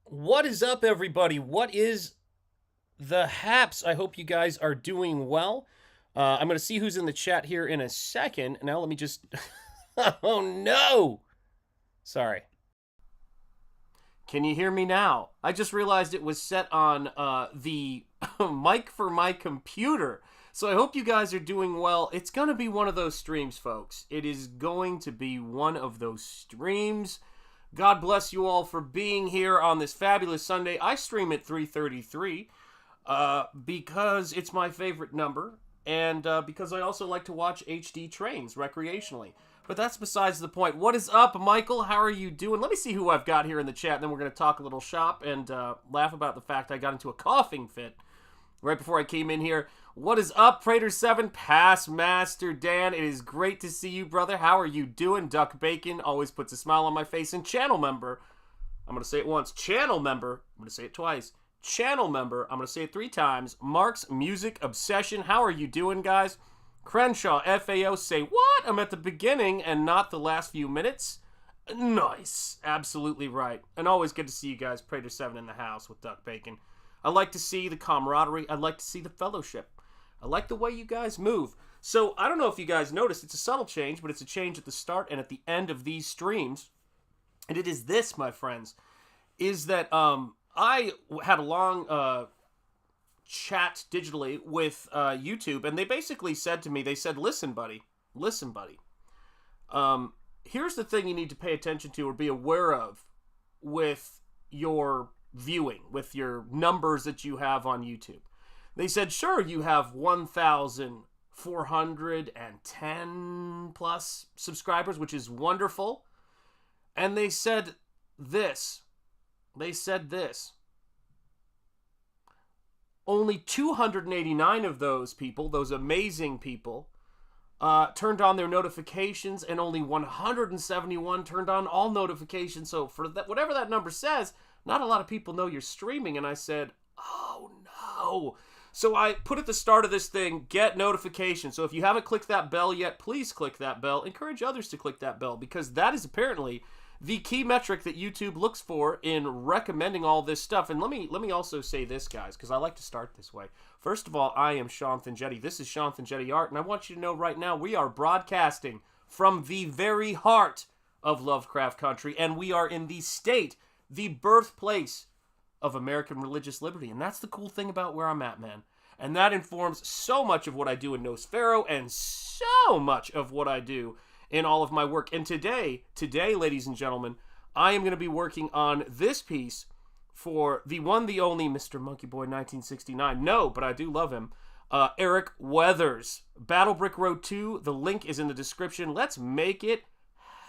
What is up, everybody? What is the haps? I hope you guys are doing well. I'm going to see who's in the chat here in a second. Now, let me just. Oh, no! Sorry. Can you hear me now? I just realized it was set on the mic for my computer. So I hope you guys are doing well. It's going to be one of those streams, folks. It is going to be one of those streams. God bless you all for being here on this fabulous Sunday. I stream at 3:33 because it's my favorite number, and because I also like to watch HD trains recreationally. But that's besides the point. What is up, Michael? How are you doing? Let me see who I've got here in the chat, and then we're going to talk a little shop and laugh about the fact I got into a coughing fit right before I came in here. What is up, Prater7, Past Master Dan? It is great to see you, brother. How are you doing? Duck Bacon always puts a smile on my face. And channel member, I'm going to say it once. Channel member, I'm going to say it twice. Channel member, I'm going to say it 3 times. Mark's Music Obsession. How are you doing, guys? Crenshaw, FAO, say what? I'm at the beginning and not the last few minutes. Nice. Absolutely right. And always good to see you guys. Prater7 in the house with Duck Bacon. I like to see the camaraderie. I like to see the fellowship. I like the way you guys move. So, I don't know if you guys noticed, it's a subtle change, but it's a change at the start and at the end of these streams. And it is this, my friends, is that I had a long chat digitally with YouTube, and they basically said to me, they said, listen, buddy, here's the thing you need to pay attention to or be aware of with your viewing, with your numbers that you have on YouTube. They said, sure, you have 1,410 plus subscribers, which is wonderful. And they said this. Only 289 of those people, those amazing people, turned on their notifications, and only 171 turned on all notifications. So for that, whatever that number says, not a lot of people know you're streaming. And I said, oh no. So I put at the start of this thing, get notifications. So if you haven't clicked that bell yet, please click that bell. Encourage others to click that bell, because that is apparently the key metric that YouTube looks for in recommending all this stuff. And let me also say this, guys, because I like to start this way. First of all, I am SHANTH ENJETI. This is SHANTH ENJETI Art, and I want you to know right now we are broadcasting from the very heart of Lovecraft Country, and we are in the state, the birthplace of American religious liberty. And that's the cool thing about where I'm at, man. And that informs so much of what I do in Nosfero and so much of what I do in all of my work. And today, ladies and gentlemen, I am going to be working on this piece for the one, the only Mr. Monkey Boy 1969. No, but I do love him. Eric Weathers. Battle Brick Road 2. The link is in the description. Let's make it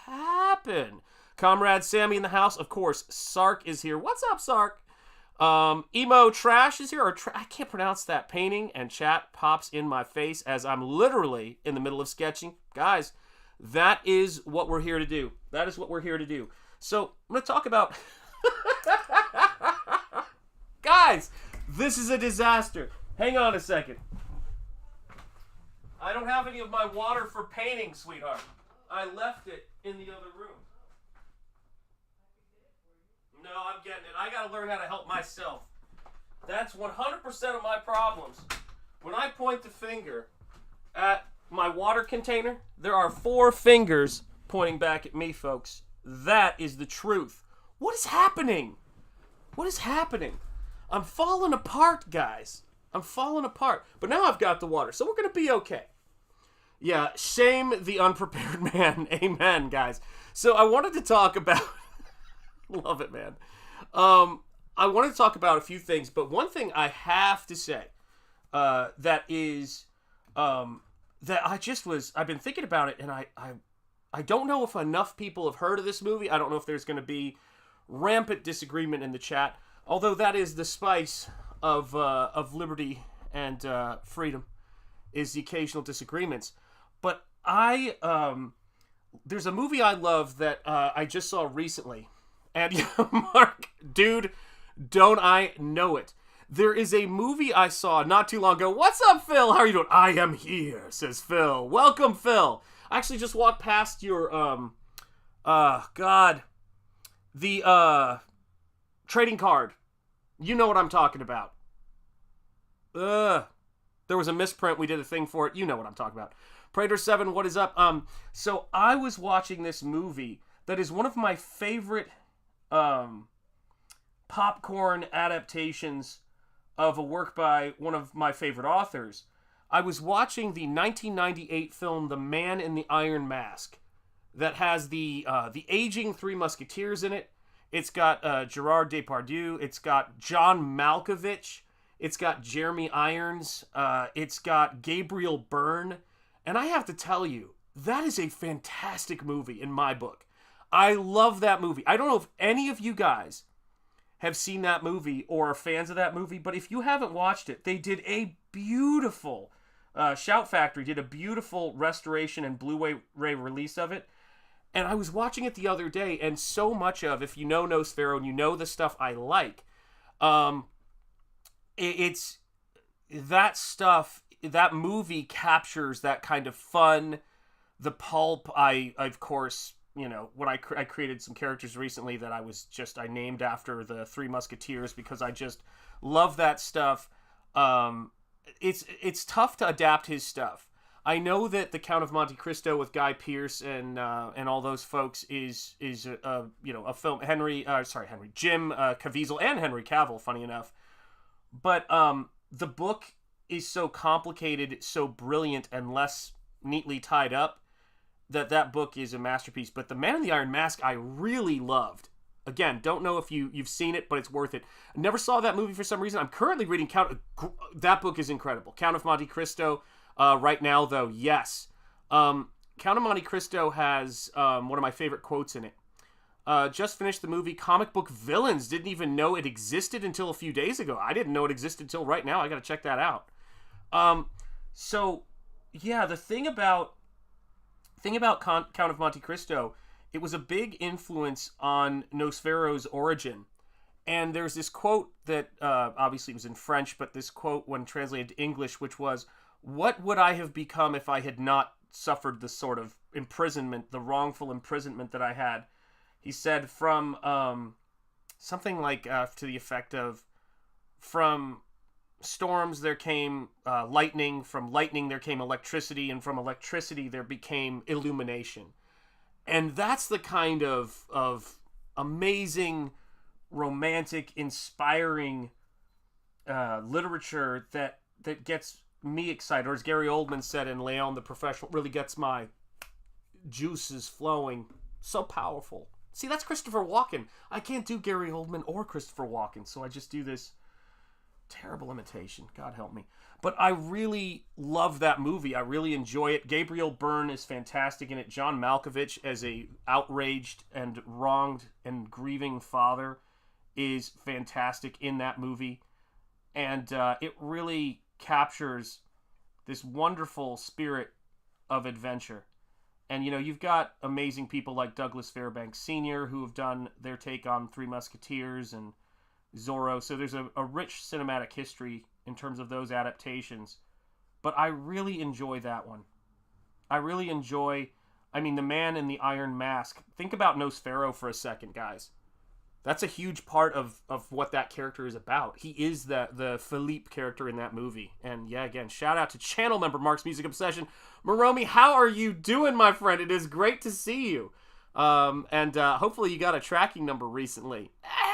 happen. Comrade Sammy in the house. Of course, Sark is here. What's up, Sark? Emo Trash is here, I can't pronounce that. Painting, and chat pops in my face as I'm literally in the middle of sketching. Guys, that is what we're here to do. That is what we're here to do. So, I'm going to talk about... Guys, this is a disaster. Hang on a second. I don't have any of my water for painting, sweetheart. I left it in the other room. No, I'm getting it. I gotta learn how to help myself. That's 100% of my problems. When I point the finger at my water container, there are 4 fingers pointing back at me, folks. That is the truth. What is happening? What is happening? I'm falling apart, guys. I'm falling apart. But now I've got the water, so we're gonna be okay. Yeah, shame the unprepared man. Amen, guys. So I wanted to talk about... Love it, man. I wanted to talk about a few things, but one thing I have to say that is that I've been thinking about it, and I don't know if enough people have heard of this movie. I don't know if there's going to be rampant disagreement in the chat, although that is the spice of liberty and freedom, is the occasional disagreements. But there's a movie I love that I just saw recently. And Mark, dude, don't I know it? There is a movie I saw not too long ago. What's up, Phil? How are you doing? I am here, says Phil. Welcome, Phil. I actually just walked past your, the Trading card. You know what I'm talking about. There was a misprint. We did a thing for it. You know what I'm talking about. Prater 7, what is up? So I was watching this movie that is one of my favorite popcorn adaptations of a work by one of my favorite authors. I was watching the 1998 film The Man in the Iron Mask that has the aging Three Musketeers in it. It's got Gerard Depardieu. It's got John Malkovich. It's got Jeremy Irons. It's got Gabriel Byrne. And I have to tell you, that is a fantastic movie in my book. I love that movie. I don't know if any of you guys have seen that movie or are fans of that movie, but if you haven't watched it, they did a beautiful, Shout Factory did a beautiful restoration and Blu-ray release of it. And I was watching it the other day, and so much of, if you know Nosfero and you know the stuff I like, it's that stuff, that movie captures that kind of fun, the pulp. I of course, you know, I created some characters recently that I named after the Three Musketeers because I just love that stuff. It's tough to adapt his stuff. I know that the Count of Monte Cristo with Guy Pearce and all those folks is a film. Jim Caviezel and Henry Cavill, funny enough, but the book is so complicated, so brilliant, and less neatly tied up that book is a masterpiece. But The Man in the Iron Mask I really loved. Again, don't know if you've seen it, but it's worth it. I never saw that movie for some reason. I'm currently reading that book is incredible. Count of Monte Cristo. Right now, though, yes. Count of Monte Cristo has one of my favorite quotes in it. Just finished the movie. Comic book villains. Didn't even know it existed until a few days ago. I didn't know it existed until right now. I got to check that out. So, yeah, the thing about Count of Monte Cristo, it was a big influence on Nosfero's origin. And there's this quote that obviously was in French, but this quote when translated to English, which was, "What would I have become if I had not suffered the sort of imprisonment, the wrongful imprisonment that I had?" He said from something like to the effect of, "From storms there came lightning, from lightning there came electricity, and from electricity there became illumination." And that's the kind of amazing, romantic, inspiring literature that gets me excited, or as Gary Oldman said in Leon the Professional, really gets my juices flowing. So powerful. See, that's Christopher Walken. I can't do Gary Oldman or Christopher Walken, so I just do this terrible imitation. God help me. But I really love that movie. I really enjoy it. Gabriel Byrne is fantastic in it. John Malkovich as a outraged and wronged and grieving father is fantastic in that movie. And it really captures this wonderful spirit of adventure. And, you know, you've got amazing people like Douglas Fairbanks Sr. who have done their take on Three Musketeers and Zorro. So there's a rich cinematic history in terms of those adaptations. But I really enjoy that one. I really enjoy, The Man in the Iron Mask. Think about Nosfero for a second, guys. That's a huge part of what that character is about. He is the Philippe character in that movie. And yeah, again, shout out to channel member Mark's Music Obsession. Moromi, how are you doing, my friend? It is great to see you. And hopefully you got a tracking number recently.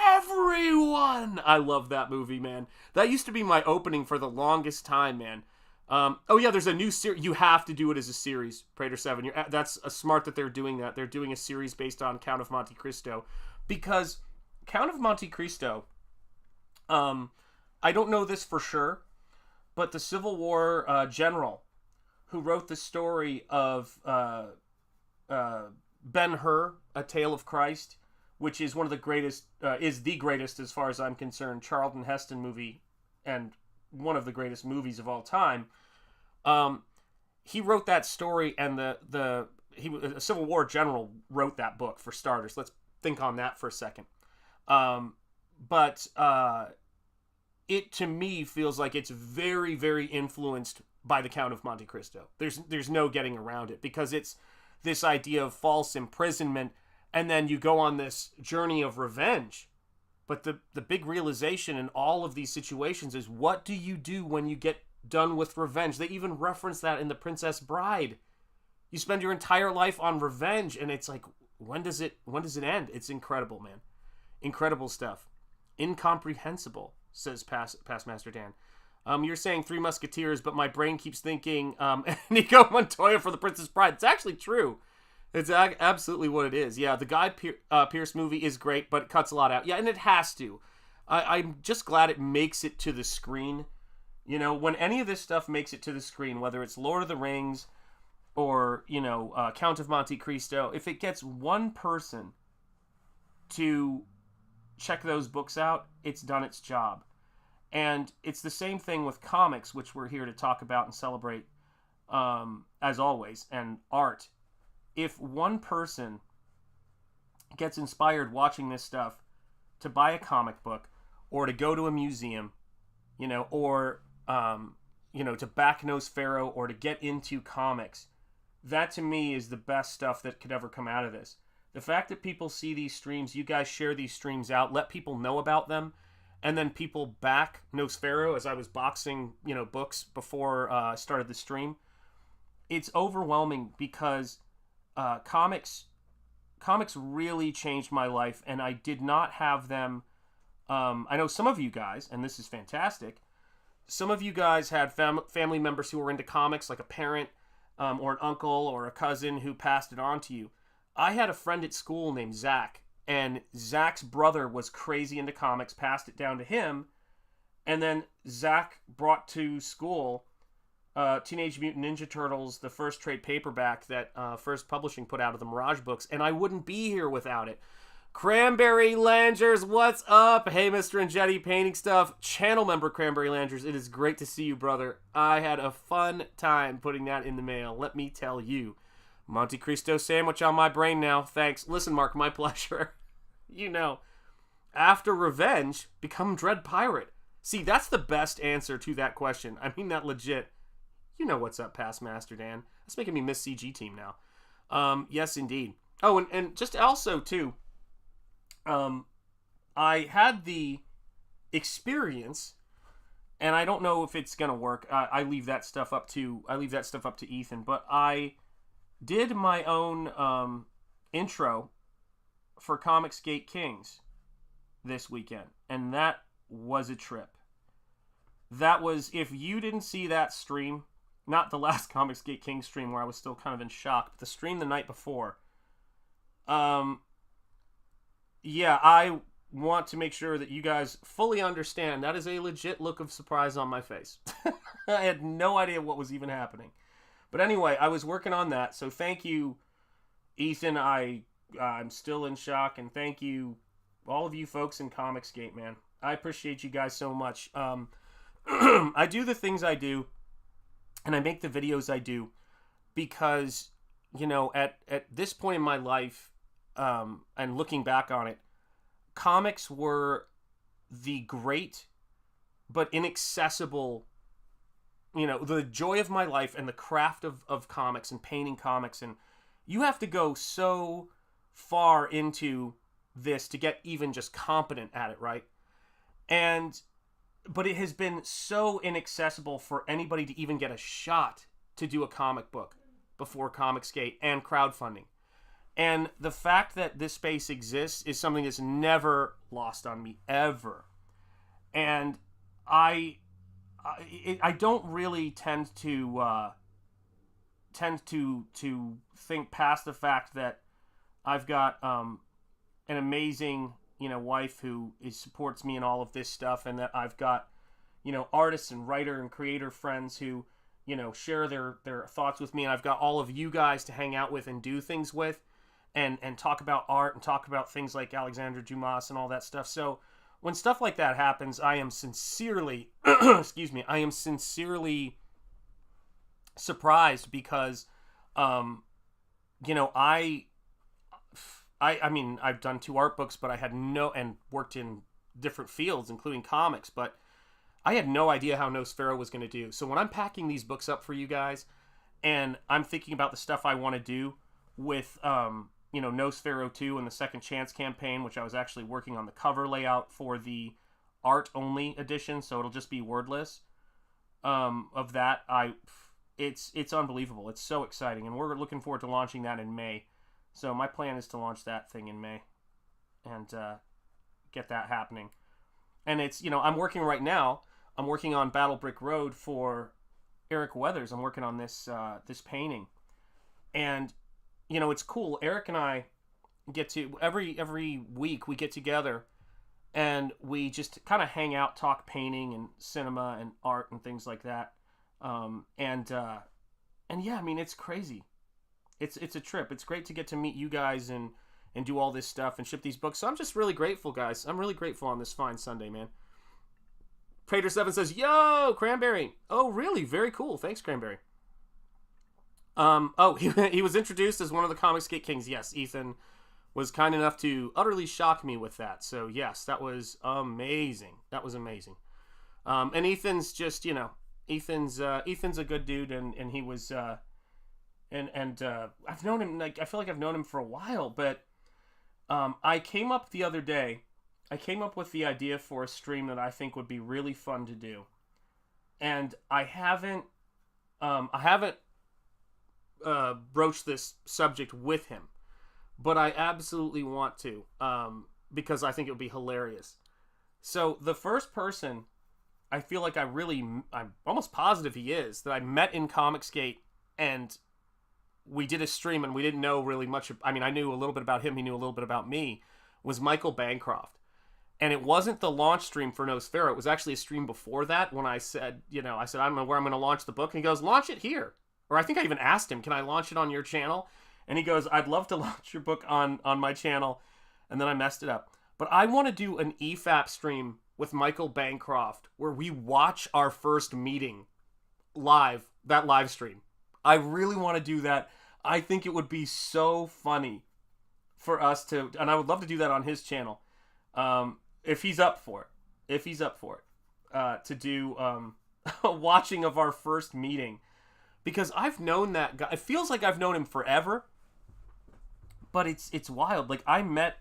Everyone! I love that movie, man. That used to be my opening for the longest time, man. Oh yeah, there's a new series. You have to do it as a series, Prater 7. That's smart that they're doing that. They're doing a series based on Count of Monte Cristo. Because Count of Monte Cristo, I don't know this for sure, but the Civil War general who wrote the story of Ben-Hur, A Tale of Christ, which is one of the greatest, is the greatest as far as I'm concerned, Charlton Heston movie, and one of the greatest movies of all time. He wrote that story, and a Civil War general wrote that book, for starters. Let's think on that for a second. But it to me feels like it's very, very influenced by the Count of Monte Cristo. There's no getting around it, because it's this idea of false imprisonment, and then you go on this journey of revenge. But the big realization in all of these situations is, what do you do when you get done with revenge? They even reference that in The Princess Bride. You spend your entire life on revenge, and it's like, when does it end? It's incredible, man. Incredible stuff. Incomprehensible, says Past Master Dan. You're saying Three Musketeers, but my brain keeps thinking Inigo Montoya for The Princess Bride. It's actually true. It's absolutely what it is. Yeah, the Guy Pearce movie is great, but it cuts a lot out. Yeah, and it has to. I'm just glad it makes it to the screen. You know, when any of this stuff makes it to the screen, whether it's Lord of the Rings or, you know, Count of Monte Cristo, if it gets one person to check those books out, it's done its job. And it's the same thing with comics, which we're here to talk about and celebrate, as always, and art. If one person gets inspired watching this stuff to buy a comic book or to go to a museum, you know, or, you know, to back Nosfero or to get into comics, that to me is the best stuff that could ever come out of this. The fact that people see these streams, you guys share these streams out, let people know about them, and then people back Nosfero as I was boxing, you know, books before I started the stream. It's overwhelming because comics really changed my life, and I did not have them. I know some of you guys, and this is fantastic, some of you guys had family members who were into comics, like a parent or an uncle or a cousin who passed it on to you. I had a friend at school named Zach, and Zach's brother was crazy into comics, passed it down to him, and then Zach brought to school Teenage Mutant Ninja Turtles, the first trade paperback that First Publishing put out of the Mirage books, and I wouldn't be here without it. Cranberry Langers, what's up? Hey, Mr. Enjetti, painting stuff. Channel member Cranberry Langers, it is great to see you, brother. I had a fun time putting that in the mail, let me tell you. Monte Cristo sandwich on my brain now, thanks. Listen, Mark, my pleasure. You know, after revenge, become Dread Pirate. See, that's the best answer to that question. I mean that legit. You know what's up, Past Master Dan. That's making me miss CG Team now. Yes, indeed. Oh, and just also, too, I had the experience, and I don't know if it's going to work. I leave that stuff up to Ethan, but I did my own intro for Comicsgate Kings this weekend, and that was a trip. That was, if you didn't see that stream, not the last Comicsgate Kings stream where I was still kind of in shock, but the stream the night before, yeah, I want to make sure that you guys fully understand that is a legit look of surprise on my face. I had no idea what was even happening. But anyway, I was working on that, so thank you, Ethan. I'm still in shock, and thank you, all of you folks in Comicsgate, man. I appreciate you guys so much. I do the things I do, and I make the videos I do because, you know, at this point in my life, and looking back on it, comics were the great but inaccessible, you know, the joy of my life and the craft of comics and painting comics. And you have to go so far into this to get even just competent at it, right? But it has been so inaccessible for anybody to even get a shot to do a comic book before Comicsgate and crowdfunding. And the fact that this space exists is something that's never lost on me, ever. And I don't really tend to think past the fact that I've got an amazing, you know, wife who supports me in all of this stuff, and that I've got, you know, artists and writer and creator friends who, you know, share their thoughts with me, and I've got all of you guys to hang out with and do things with, and talk about art and talk about things like Alexandre Dumas and all that stuff. So when stuff like that happens, I am sincerely, excuse me, I am sincerely surprised because, you know, I mean, I've done 2 art books, but I had and worked in different fields, including comics, but I had no idea how Nosfero was going to do. So when I'm packing these books up for you guys, and I'm thinking about the stuff I want to do with, Nosfero 2 and the Second Chance campaign, which I was actually working on the cover layout for the art-only edition, so it'll just be wordless. Of that, it's unbelievable. It's so exciting, and we're looking forward to launching that in May. So my plan is to launch that thing in May and get that happening. And it's, I'm working right now. I'm working on Battle Brick Road for Eric Weathers. I'm working on this this painting. And, it's cool. Eric and I get to, every week we get together and we just kind of hang out, talk painting and cinema and art and things like that. And yeah, I mean, it's crazy. It's a trip. It's great to get to meet you guys and do all this stuff and ship these books. So I'm just really grateful, guys. I'm really grateful on this fine Sunday, man. Prater7 says, yo, Cranberry. Oh, really? Very cool. Thanks, Cranberry. He was introduced as one of the Comicsgate Kings. Yes, Ethan was kind enough to utterly shock me with that. So, yes, that was amazing. That was amazing. And Ethan's just, Ethan's a good dude, and he was, I've known him, I feel like I've known him for a while, but I came up the other day, with the idea for a stream that I think would be really fun to do. And I haven't broached this subject with him, but I absolutely want to, because I think it would be hilarious. So the first person I feel like I'm almost positive he is, that I met in Comicsgate, and we did a stream and we didn't know really much. I mean, I knew a little bit about him, he knew a little bit about me, was Michael Bancroft. And it wasn't the launch stream for Nosfero. It was actually a stream before that when I said, I don't know where I'm going to launch the book. And he goes, launch it here. Or I think I even asked him, can I launch it on your channel? And he goes, I'd love to launch your book on my channel. And then I messed it up. But I want to do an EFAP stream with Michael Bancroft where we watch our first meeting live, that live stream. I really want to do that. I think it would be so funny for us to, and I would love to do that on his channel. If he's up for it, to do a watching of our first meeting, because I've known that guy. It feels like I've known him forever, but it's wild. Like I met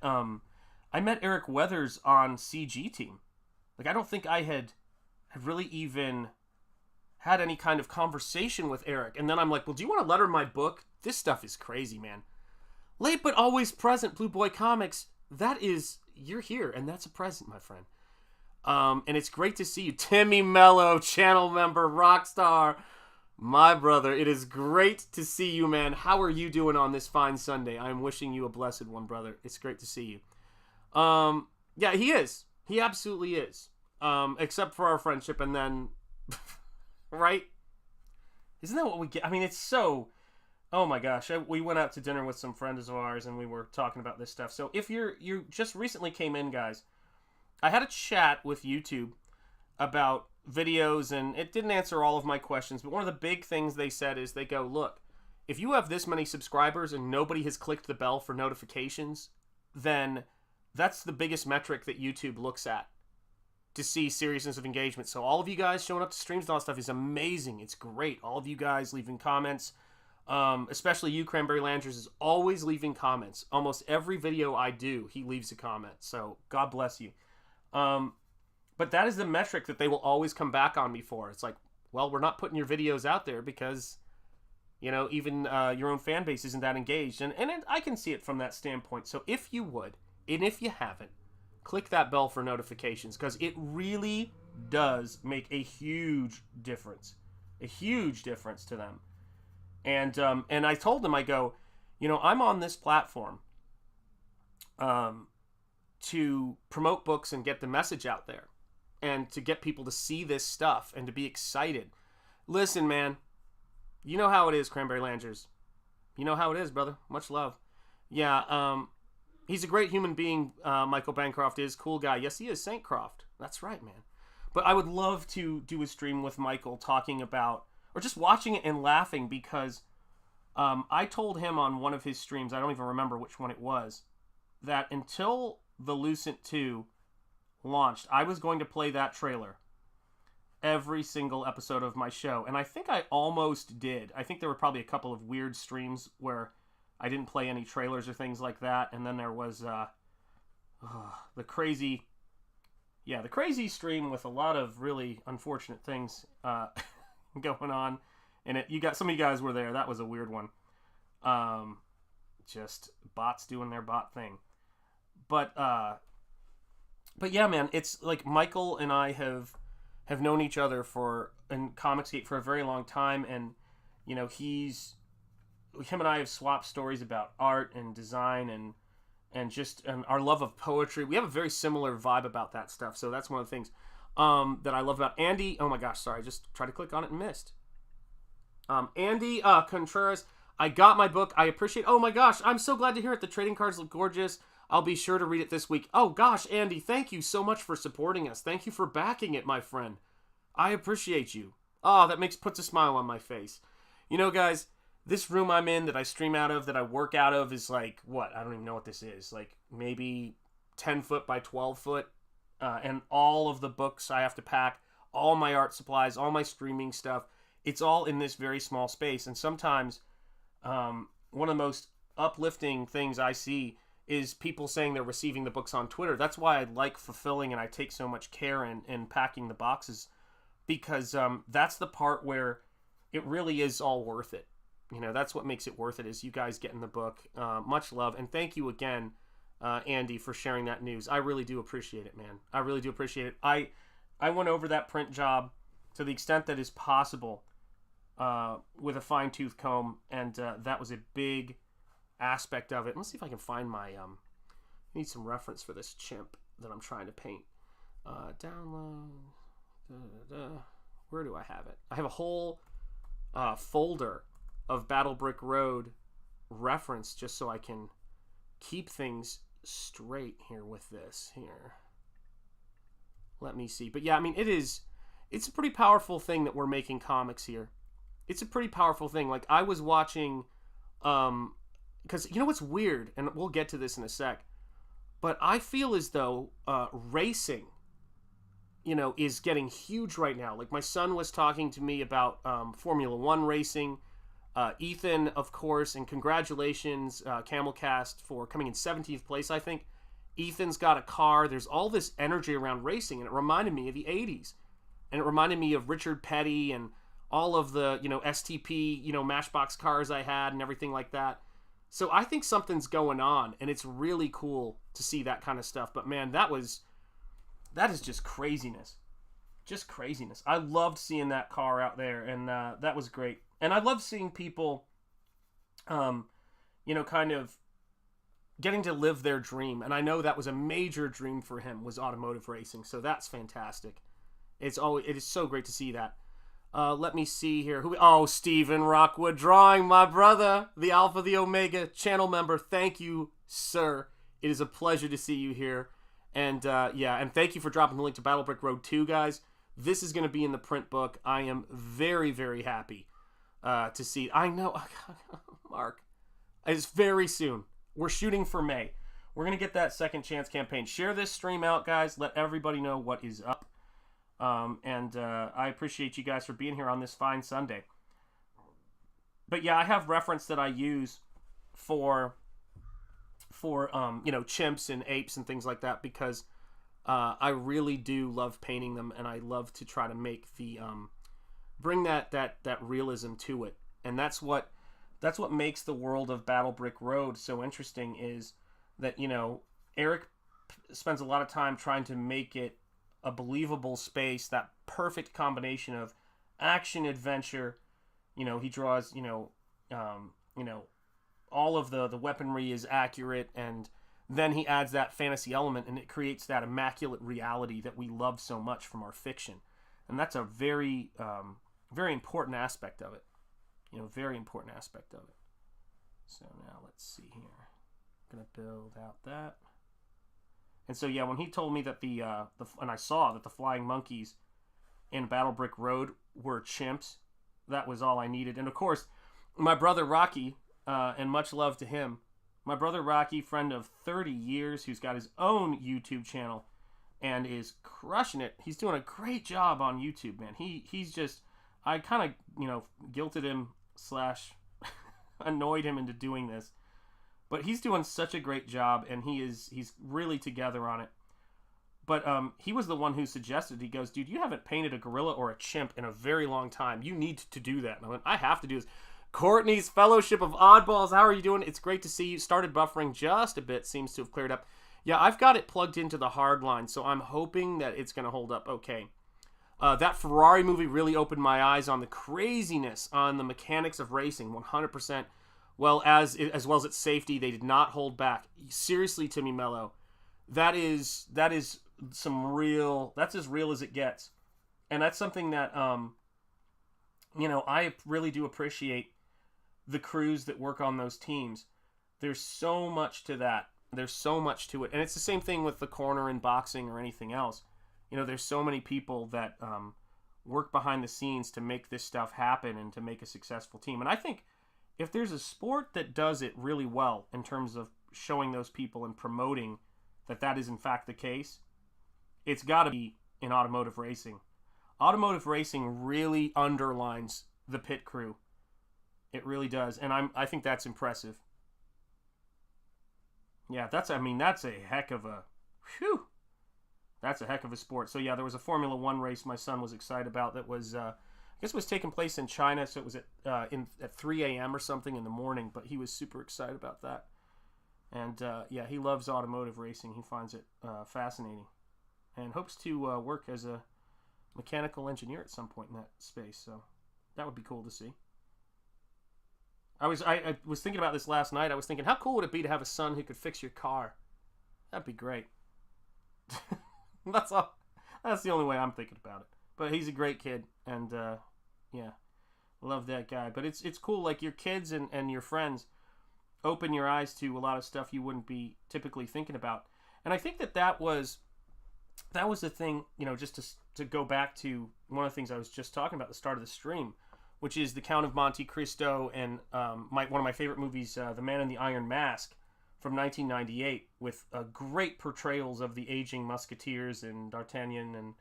Eric Weathers on CG Team. Like I don't think I had really even had any kind of conversation with Eric, and then I'm like, well, do you want to letter my book? This stuff is crazy, man. Late but always present, Blue Boy Comics. That is, you're here, and that's a present, my friend. And it's great to see you. Timmy Mello, channel member, Rockstar, my brother. It is great to see you, man. How are you doing on this fine Sunday? I'm wishing you a blessed one, brother. It's great to see you. Yeah, he is. He absolutely is. Except for our friendship, and then, right? Isn't that what we get? I mean, it's so... Oh my gosh, we went out to dinner with some friends of ours and we were talking about this stuff. So if you just recently came in, guys, I had a chat with YouTube about videos, and it didn't answer all of my questions, but one of the big things they said is they go, look, if you have this many subscribers and nobody has clicked the bell for notifications, then that's the biggest metric that YouTube looks at to see seriousness of engagement. So all of you guys showing up to streams and all that stuff is amazing. It's great. All of you guys leaving comments. Especially you, Cranberry Landers, is always leaving comments. Almost every video I do, he leaves a comment. So God bless you. But that is the metric that they will always come back on me for. It's like, well, we're not putting your videos out there because, even your own fan base isn't that engaged. And I can see it from that standpoint. So if you would, and if you haven't, click that bell for notifications, because it really does make a huge difference. A huge difference to them. And I told them, I go, I'm on this platform to promote books and get the message out there and to get people to see this stuff and to be excited. Listen, man, you know how it is, Cranberry Landers. You know how it is, brother. Much love. Yeah, he's a great human being, Michael Bancroft is. Cool guy. Yes, he is. St. Croft. That's right, man. But I would love to do a stream with Michael talking about, or just watching it and laughing, because I told him on one of his streams, I don't even remember which one it was, that until the Lucent 2 launched, I was going to play that trailer every single episode of my show. And I think I almost did. I think there were probably a couple of weird streams where I didn't play any trailers or things like that. And then there was the crazy stream with a lot of really unfortunate things going on. And some of you guys were there. That was a weird one. Just bots doing their bot thing. But yeah, man, it's like Michael and I have known each other in Comicsgate for a very long time, and you know, him and I have swapped stories about art and design and our love of poetry. We have a very similar vibe about that stuff, so that's one of the things that I love about Andy. Oh my gosh, sorry, I just tried to click on it and missed. Andy Contreras, I got my book. I appreciate. Oh my gosh, I'm so glad to hear it. The trading cards look gorgeous. I'll be sure to read it this week. Oh gosh, Andy, thank you so much for supporting us. Thank you for backing it, my friend. I appreciate you. Oh, that puts a smile on my face. You know, guys, this room I'm in that I stream out of, that I work out of, is like, what? I don't even know what this is. Like, maybe 10 foot by 12 foot. And all of the books I have to pack, all my art supplies, all my streaming stuff, it's all in this very small space. And sometimes one of the most uplifting things I see is people saying they're receiving the books on Twitter. That's why I like fulfilling and I take so much care in packing the boxes, because that's the part where it really is all worth it. You know, that's what makes it worth it, is you guys getting the book. Much love, and thank you again, Andy, for sharing that news. I really do appreciate it, man. I really do appreciate it. I went over that print job to the extent that is possible with a fine-tooth comb, and that was a big aspect of it. Let's see if I can find my I need some reference for this chimp that I'm trying to paint. Download. Where do I have it? I have a whole folder of Battle Brick Road reference, just so I can keep things straight here with this here. Let me see. But yeah, I mean, it's a pretty powerful thing that we're making comics here. It's a pretty powerful thing. Like, I was watching because you know what's weird, and we'll get to this in a sec, but I feel as though racing, you know, is getting huge right now. Like, my son was talking to me about Formula One racing. Ethan, of course, and congratulations, Camelcast, for coming in 17th place, I think. Ethan's got a car. There's all this energy around racing, and it reminded me of the 80s. And it reminded me of Richard Petty and all of the, you know, STP, you know, Matchbox cars I had and everything like that. So I think something's going on, and it's really cool to see that kind of stuff. But man, that is just craziness. Just craziness. I loved seeing that car out there, and that was great. And I love seeing people, you know, kind of getting to live their dream. And I know that was a major dream for him, was automotive racing. So that's fantastic. It is so great to see that. Let me see here. Stephen Rockwood Drawing, my brother, the Alpha, the Omega channel member. Thank you, sir. It is a pleasure to see you here. And yeah, and thank you for dropping the link to Battle Brick Road 2, guys. This is going to be in the print book. I am very, very happy to see. I know, Mark, it's very soon. We're shooting for May. We're going to get that Second Chance campaign. Share this stream out, guys. Let everybody know what is up. And I appreciate you guys for being here on this fine Sunday. But yeah, I have reference that I use for you know, chimps and apes and things like that, because I really do love painting them, and I love to try to make the bring that realism to it. And that's what makes the world of Battle Brick Road so interesting, is that, you know, Eric spends a lot of time trying to make it a believable space, that perfect combination of action, adventure. You know, he draws, you know, all of the weaponry is accurate, and then he adds that fantasy element, and it creates that immaculate reality that we love so much from our fiction. And that's a very, very important aspect of it. You know, very important aspect of it. So now let's see here. I'm gonna build out that. And so yeah, when he told me that and I saw that the flying monkeys in Battle Brick Road were chimps, that was all I needed. And of course, my brother Rocky, and much love to him. My brother Rocky, friend of 30 years, who's got his own YouTube channel and is crushing it. He's doing a great job on YouTube, man. He's just, I kind of, you know, guilted him / annoyed him into doing this. But he's doing such a great job, and he's really together on it. But he was the one who suggested, he goes, dude, you haven't painted a gorilla or a chimp in a very long time. You need to do that. And I went, I have to do this. Courtney's Fellowship of Oddballs, how are you doing? It's great to see you. Started buffering just a bit, seems to have cleared up. Yeah, I've got it plugged into the hard line, so I'm hoping that it's going to hold up okay. That Ferrari movie really opened my eyes on the craziness on the mechanics of racing, 100%. Well, as well as its safety, they did not hold back. Seriously, Timmy Mello, that is some real. That's as real as it gets, and that's something that I really do appreciate the crews that work on those teams. There's so much to that. There's so much to it, and it's the same thing with the corner in boxing or anything else. There's so many people that work behind the scenes to make this stuff happen and to make a successful team. And I think if there's a sport that does it really well in terms of showing those people and promoting that is in fact the case, it's got to be in automotive racing. Automotive racing really underlines the pit crew. It really does, and I think that's impressive. Yeah, that's a heck of a whew. That's a heck of a sport. So yeah, there was a Formula One race my son was excited about that was, I guess it was taking place in China, so it was at 3 a.m. or something in the morning, but he was super excited about that. And yeah, he loves automotive racing. He finds it fascinating and hopes to work as a mechanical engineer at some point in that space. So that would be cool to see. I was thinking about this last night. I was thinking, how cool would it be to have a son who could fix your car? That'd be great. That's all. That's the only way I'm thinking about it. But he's a great kid, and yeah, love that guy. But it's cool, like your kids and your friends open your eyes to a lot of stuff you wouldn't be typically thinking about. And I think that was the thing, just to go back to one of the things I was just talking about at the start of the stream, which is the Count of Monte Cristo and one of my favorite movies, The Man in the Iron Mask, from 1998, with great portrayals of the aging musketeers and D'Artagnan. And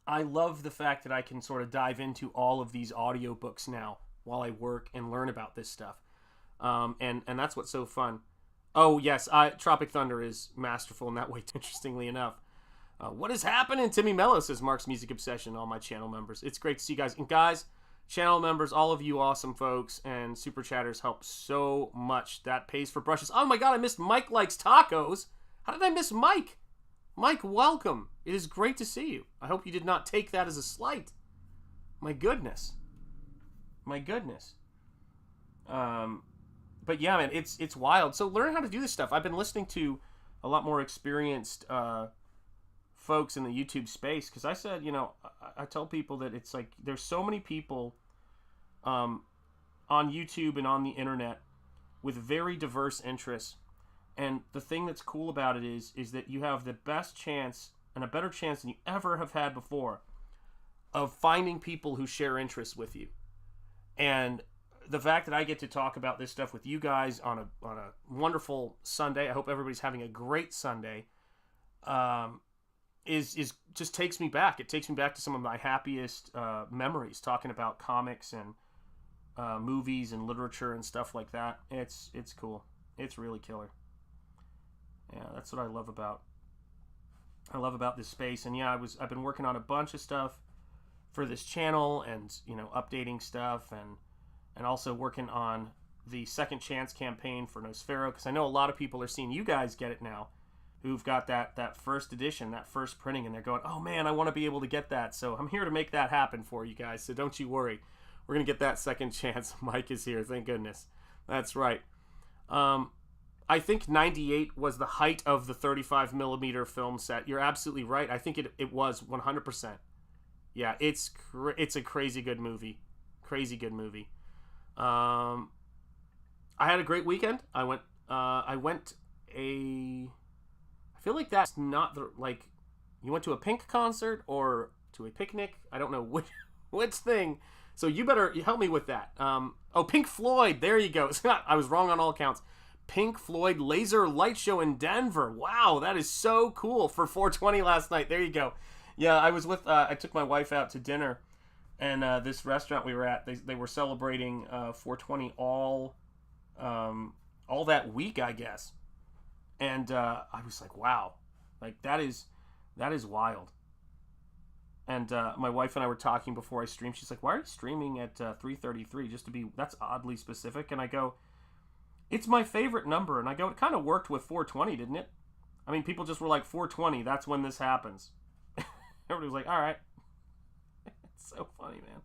I love the fact that I can sort of dive into all of these audiobooks now while I work and learn about this stuff. And that's what's so fun. Oh, yes, Tropic Thunder is masterful in that way, interestingly enough. What is happening? Timmy Mello says, Mark's Music Obsession, all my channel members. It's great to see you guys. And guys, channel members, all of you awesome folks and super chatters help so much. That pays for brushes. Oh my God, I missed Mike Likes Tacos. How did I miss Mike? Mike, welcome. It is great to see you. I hope you did not take that as a slight. My goodness. My goodness. But yeah, man, it's wild. So learn how to do this stuff. I've been listening to a lot more experienced folks in the YouTube space, because I said, I tell people that it's like there's so many people on YouTube and on the internet with very diverse interests, and the thing that's cool about it is that you have the best chance and a better chance than you ever have had before of finding people who share interests with you. And the fact that I get to talk about this stuff with you guys on a wonderful Sunday, I hope everybody's having a great Sunday, is just takes me back. It takes me back to some of my happiest memories, talking about comics and movies and literature and stuff like that. It's cool. It's really killer. Yeah, that's what I love about this space. And yeah, I've been working on a bunch of stuff for this channel, and updating stuff, and also working on the Second Chance campaign for Nosfero, because I know a lot of people are seeing you guys get it now, who've got that first edition, that first printing, and they're going, oh man, I want to be able to get that. So I'm here to make that happen for you guys, so don't you worry. We're going to get that Second Chance. Mike is here, thank goodness. That's right. I think 98 was the height of the 35mm film set. You're absolutely right. I think it was 100%. Yeah, it's a crazy good movie. Crazy good movie. I had a great weekend. I feel like that's not you went to a Pink concert or to a picnic. I don't know which thing. So you better help me with that. Pink Floyd. There you go. I was wrong on all counts. Pink Floyd Laser Light Show in Denver. Wow, that is so cool for 420 last night. There you go. Yeah, I was with. I took my wife out to dinner, and this restaurant we were at, they were celebrating 420 all all that week, I guess. And I was like, wow, like that is wild. And my wife and I were talking before I streamed. She's like, why are you streaming at 3:33? Just to be, that's oddly specific. And I go, it's my favorite number. And I go, it kind of worked with 420, didn't it? I mean, people just were like, 420, that's when this happens. Everybody was like, all right. It's so funny, man.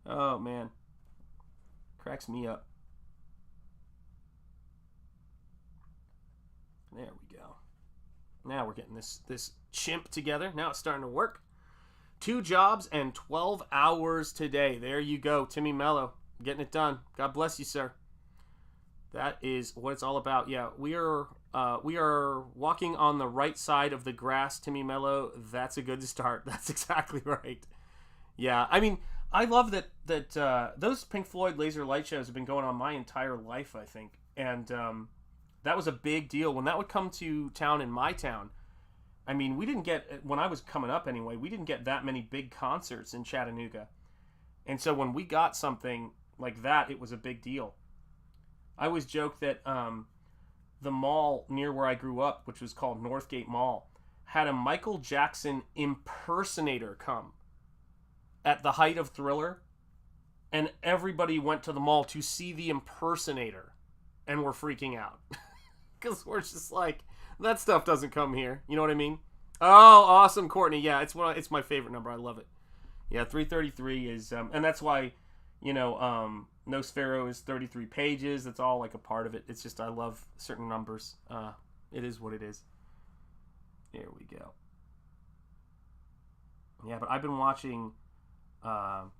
Oh, man. Cracks me up. There we go. Now we're getting this chimp together. Now it's starting to work. 2 jobs and 12 hours today. There you go, Timmy Mello. Getting it done. God bless you, sir. That is what it's all about. Yeah, we are walking on the right side of the grass, Timmy Mello. That's a good start. That's exactly right. Yeah, I mean, I love that those Pink Floyd laser light shows have been going on my entire life, I think. And that was a big deal. When that would come to town in my town, I mean, we didn't get, when I was coming up anyway, we didn't get that many big concerts in Chattanooga. And so when we got something like that, it was a big deal. I always joke that the mall near where I grew up, which was called Northgate Mall, had a Michael Jackson impersonator come at the height of Thriller, and everybody went to the mall to see the impersonator, and we're freaking out. Because we're just like, that stuff doesn't come here. You know what I mean? Oh, awesome, Courtney. Yeah, it's my favorite number. I love it. Yeah, 333 is, and that's why, you know, Nosfero is 33 pages. That's all like a part of it. It's just I love certain numbers. It is what it is. There we go. Yeah, but I've been watching that.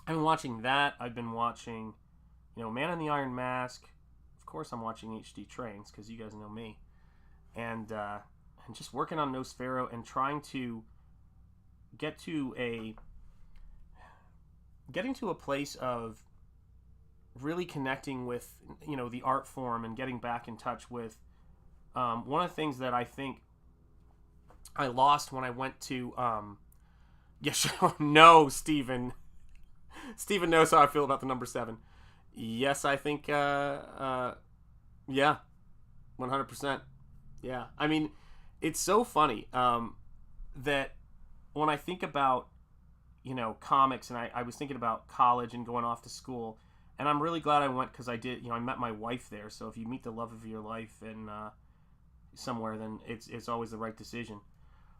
I've been watching, you know, Man in the Iron Mask. Of course, I'm watching HD Trains because you guys know me, and just working on Nosfero and trying to getting to a place of really connecting with, you know, the art form and getting back in touch with one of the things that I think I lost when I went to no, Steven knows how I feel about the number 7. Yes, I think yeah, 100%. Yeah, I mean, it's so funny that when I think about, you know, comics, and I was thinking about college and going off to school, and I'm really glad I went because I did, you know, I met my wife there. So if you meet the love of your life in somewhere, then it's always the right decision.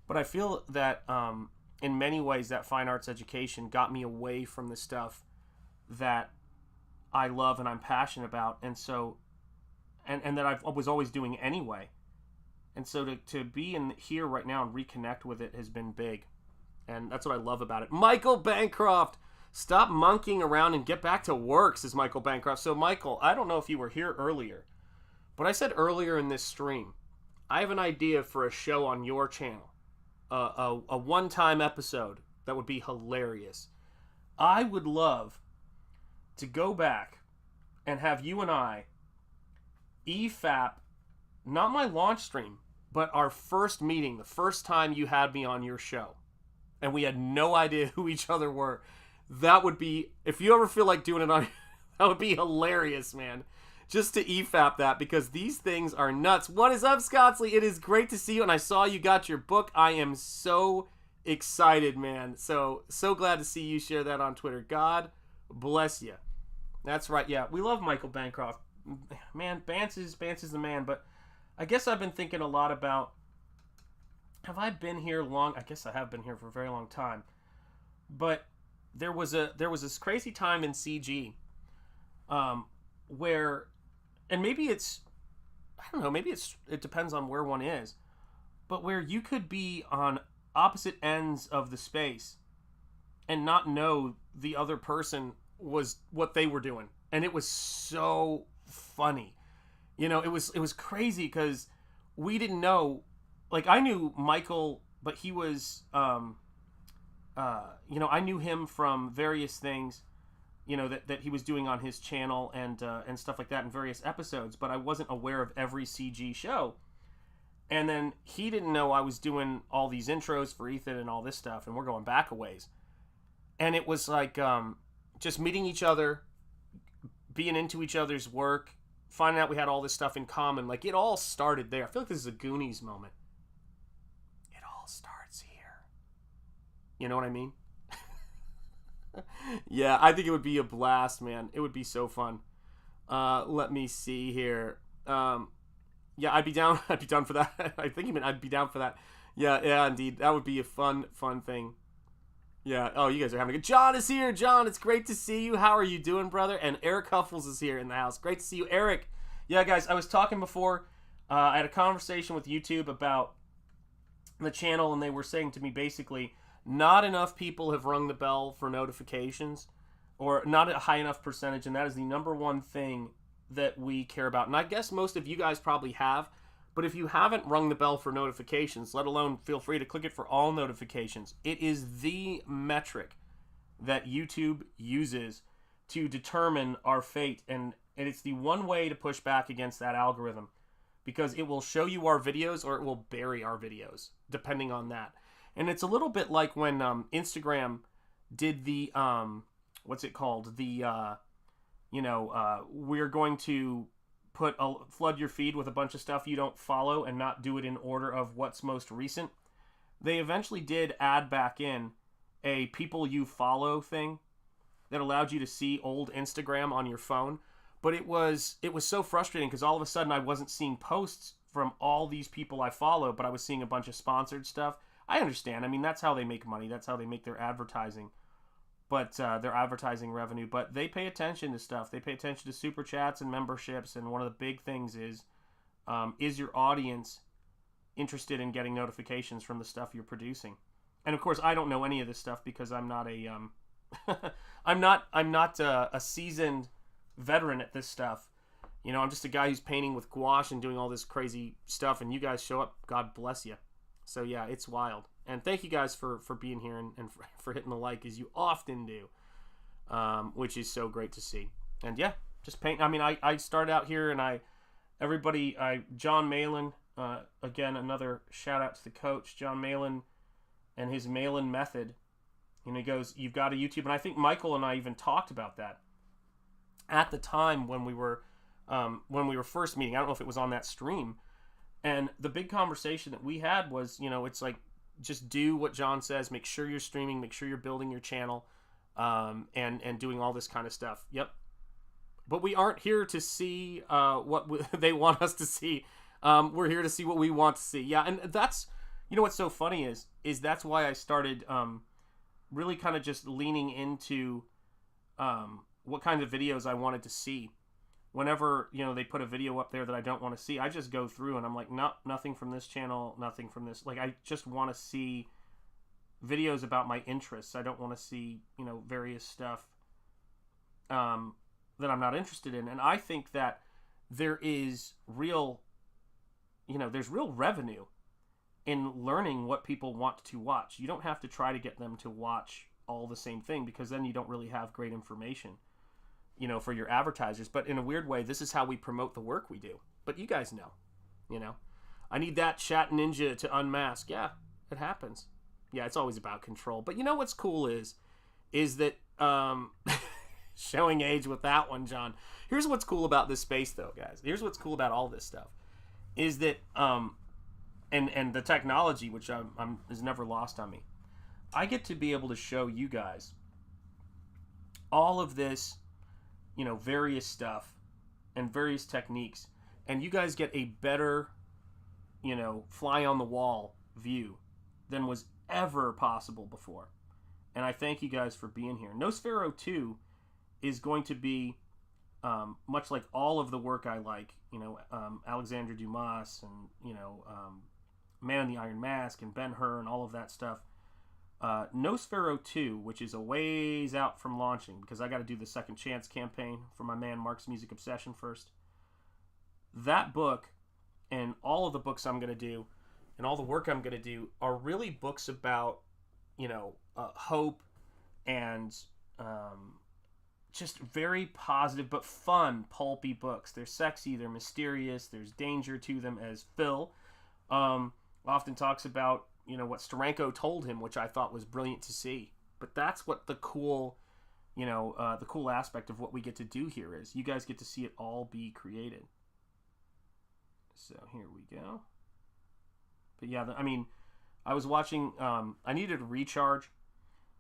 But I feel that in many ways that fine arts education got me away from the stuff that I love and I'm passionate about, and so and that I was always doing anyway. And so to be in here right now and reconnect with it has been big. And that's what I love about it. Michael Bancroft, stop monkeying around and get back to work, says Michael Bancroft. So, Michael, I don't know if you were here earlier, but I said earlier in this stream, I have an idea for a show on your channel. A one-time episode that would be hilarious. I would love to go back and have you and I EFAP, not my launch stream, but our first meeting, the first time you had me on your show. And we had no idea who each other were. That would be, if you ever feel like doing it on, that would be hilarious, man. Just to EFAP that, because these things are nuts. What is up, Scottsley? It is great to see you, and I saw you got your book. I am so excited, man. So glad to see you share that on Twitter. God bless you. That's right, yeah. We love Michael Bancroft. Man, Bance is the man, but I guess I've been thinking a lot about, have I been here long? I guess I have been here for a very long time. But there was this crazy time in CG where, and maybe it's, I don't know, maybe it depends on where one is, but where you could be on opposite ends of the space and not know the other person was what they were doing. And it was so funny. You know, it was crazy because we didn't know. Like, I knew Michael, but he was, you know, I knew him from various things, you know, that he was doing on his channel and stuff like that in various episodes, but I wasn't aware of every CG show. And then he didn't know I was doing all these intros for Ethan and all this stuff, and we're going back a ways. And it was like just meeting each other, being into each other's work, finding out we had all this stuff in common. Like, it all started there. I feel like this is a Goonies moment. It all starts here. You know what I mean? Yeah, I think it would be a blast, man. It would be so fun. Let me see here. Yeah, I'd be down. I'd be down for that. I think even I'd be down for that. Yeah, indeed. That would be a fun thing. Yeah. Oh, you guys are having a good. John is here. John, it's great to see you. How are you doing, brother? And Eric Huffles is here in the house. Great to see you, Eric. Yeah, guys, I was talking before. I had a conversation with YouTube about the channel, and they were saying to me basically, not enough people have rung the bell for notifications, or not a high enough percentage, and that is the number one thing that we care about. And I guess most of you guys probably have, but if you haven't rung the bell for notifications, let alone feel free to click it for all notifications. It is the metric that YouTube uses to determine our fate, and it's the one way to push back against that algorithm, because it will show you our videos or it will bury our videos, depending on that. And it's a little bit like when Instagram did the, what's it called? The, we're going to flood your feed with a bunch of stuff you don't follow and not do it in order of what's most recent. They eventually did add back in a people you follow thing that allowed you to see old Instagram on your phone. But it was so frustrating because all of a sudden I wasn't seeing posts from all these people I follow, but I was seeing a bunch of sponsored stuff. I understand. I mean, that's how they make money. That's how they make their advertising. But their advertising revenue. But they pay attention to stuff. They pay attention to super chats and memberships. And one of the big things is your audience interested in getting notifications from the stuff you're producing? And of course, I don't know any of this stuff because I'm not a I'm not a seasoned veteran at this stuff. You know, I'm just a guy who's painting with gouache and doing all this crazy stuff. And you guys show up. God bless you. So yeah, it's wild. And thank you guys for being here and for hitting the like, as you often do, which is so great to see. And yeah, just paint. I mean, I started out here and John Malin, again, another shout out to the coach, John Malin, and his Malin method. And he goes, you've got a YouTube. And I think Michael and I even talked about that at the time when we were first meeting. I don't know if it was on that stream. And the big conversation that we had was, it's like, just do what John says. Make sure you're streaming. Make sure you're building your channel, and doing all this kind of stuff. Yep. But we aren't here to see what they want us to see. We're here to see what we want to see. Yeah, and that's, what's so funny is that's why I started really kind of just leaning into what kind of videos I wanted to see. Whenever, they put a video up there that I don't want to see, I just go through and I'm like, nope, nothing from this channel, nothing from this. Like, I just want to see videos about my interests. I don't want to see, various stuff that I'm not interested in. And I think that there is there's real revenue in learning what people want to watch. You don't have to try to get them to watch all the same thing, because then you don't really have great information, for your advertisers. But in a weird way, this is how we promote the work we do. But you guys know, I need that chat ninja to unmask. Yeah, it happens. Yeah, it's always about control. But what's cool is that, showing age with that one, John. Here's what's cool about this space, though, guys. Here's what's cool about all this stuff, is that, and the technology, which is never lost on me. I get to be able to show you guys all of this, various stuff and various techniques, and you guys get a better, fly on the wall view than was ever possible before. And I thank you guys for being here. Nosfero 2 is going to be much like all of the work I like, Alexandre Dumas and, Man in the Iron Mask and Ben-Hur and all of that stuff. Nosfero 2, which is a ways out from launching, because I got to do the Second Chance campaign for my man Mark's Music Obsession first. That book and all of the books I'm going to do and all the work I'm going to do are really books about, hope and just very positive but fun, pulpy books. They're sexy, they're mysterious, there's danger to them, as Phil often talks about, what Steranko told him, which I thought was brilliant to see. But that's what the cool the cool aspect of what we get to do here is you guys get to see it all be created. So here we go. But yeah, I was watching, I needed a recharge,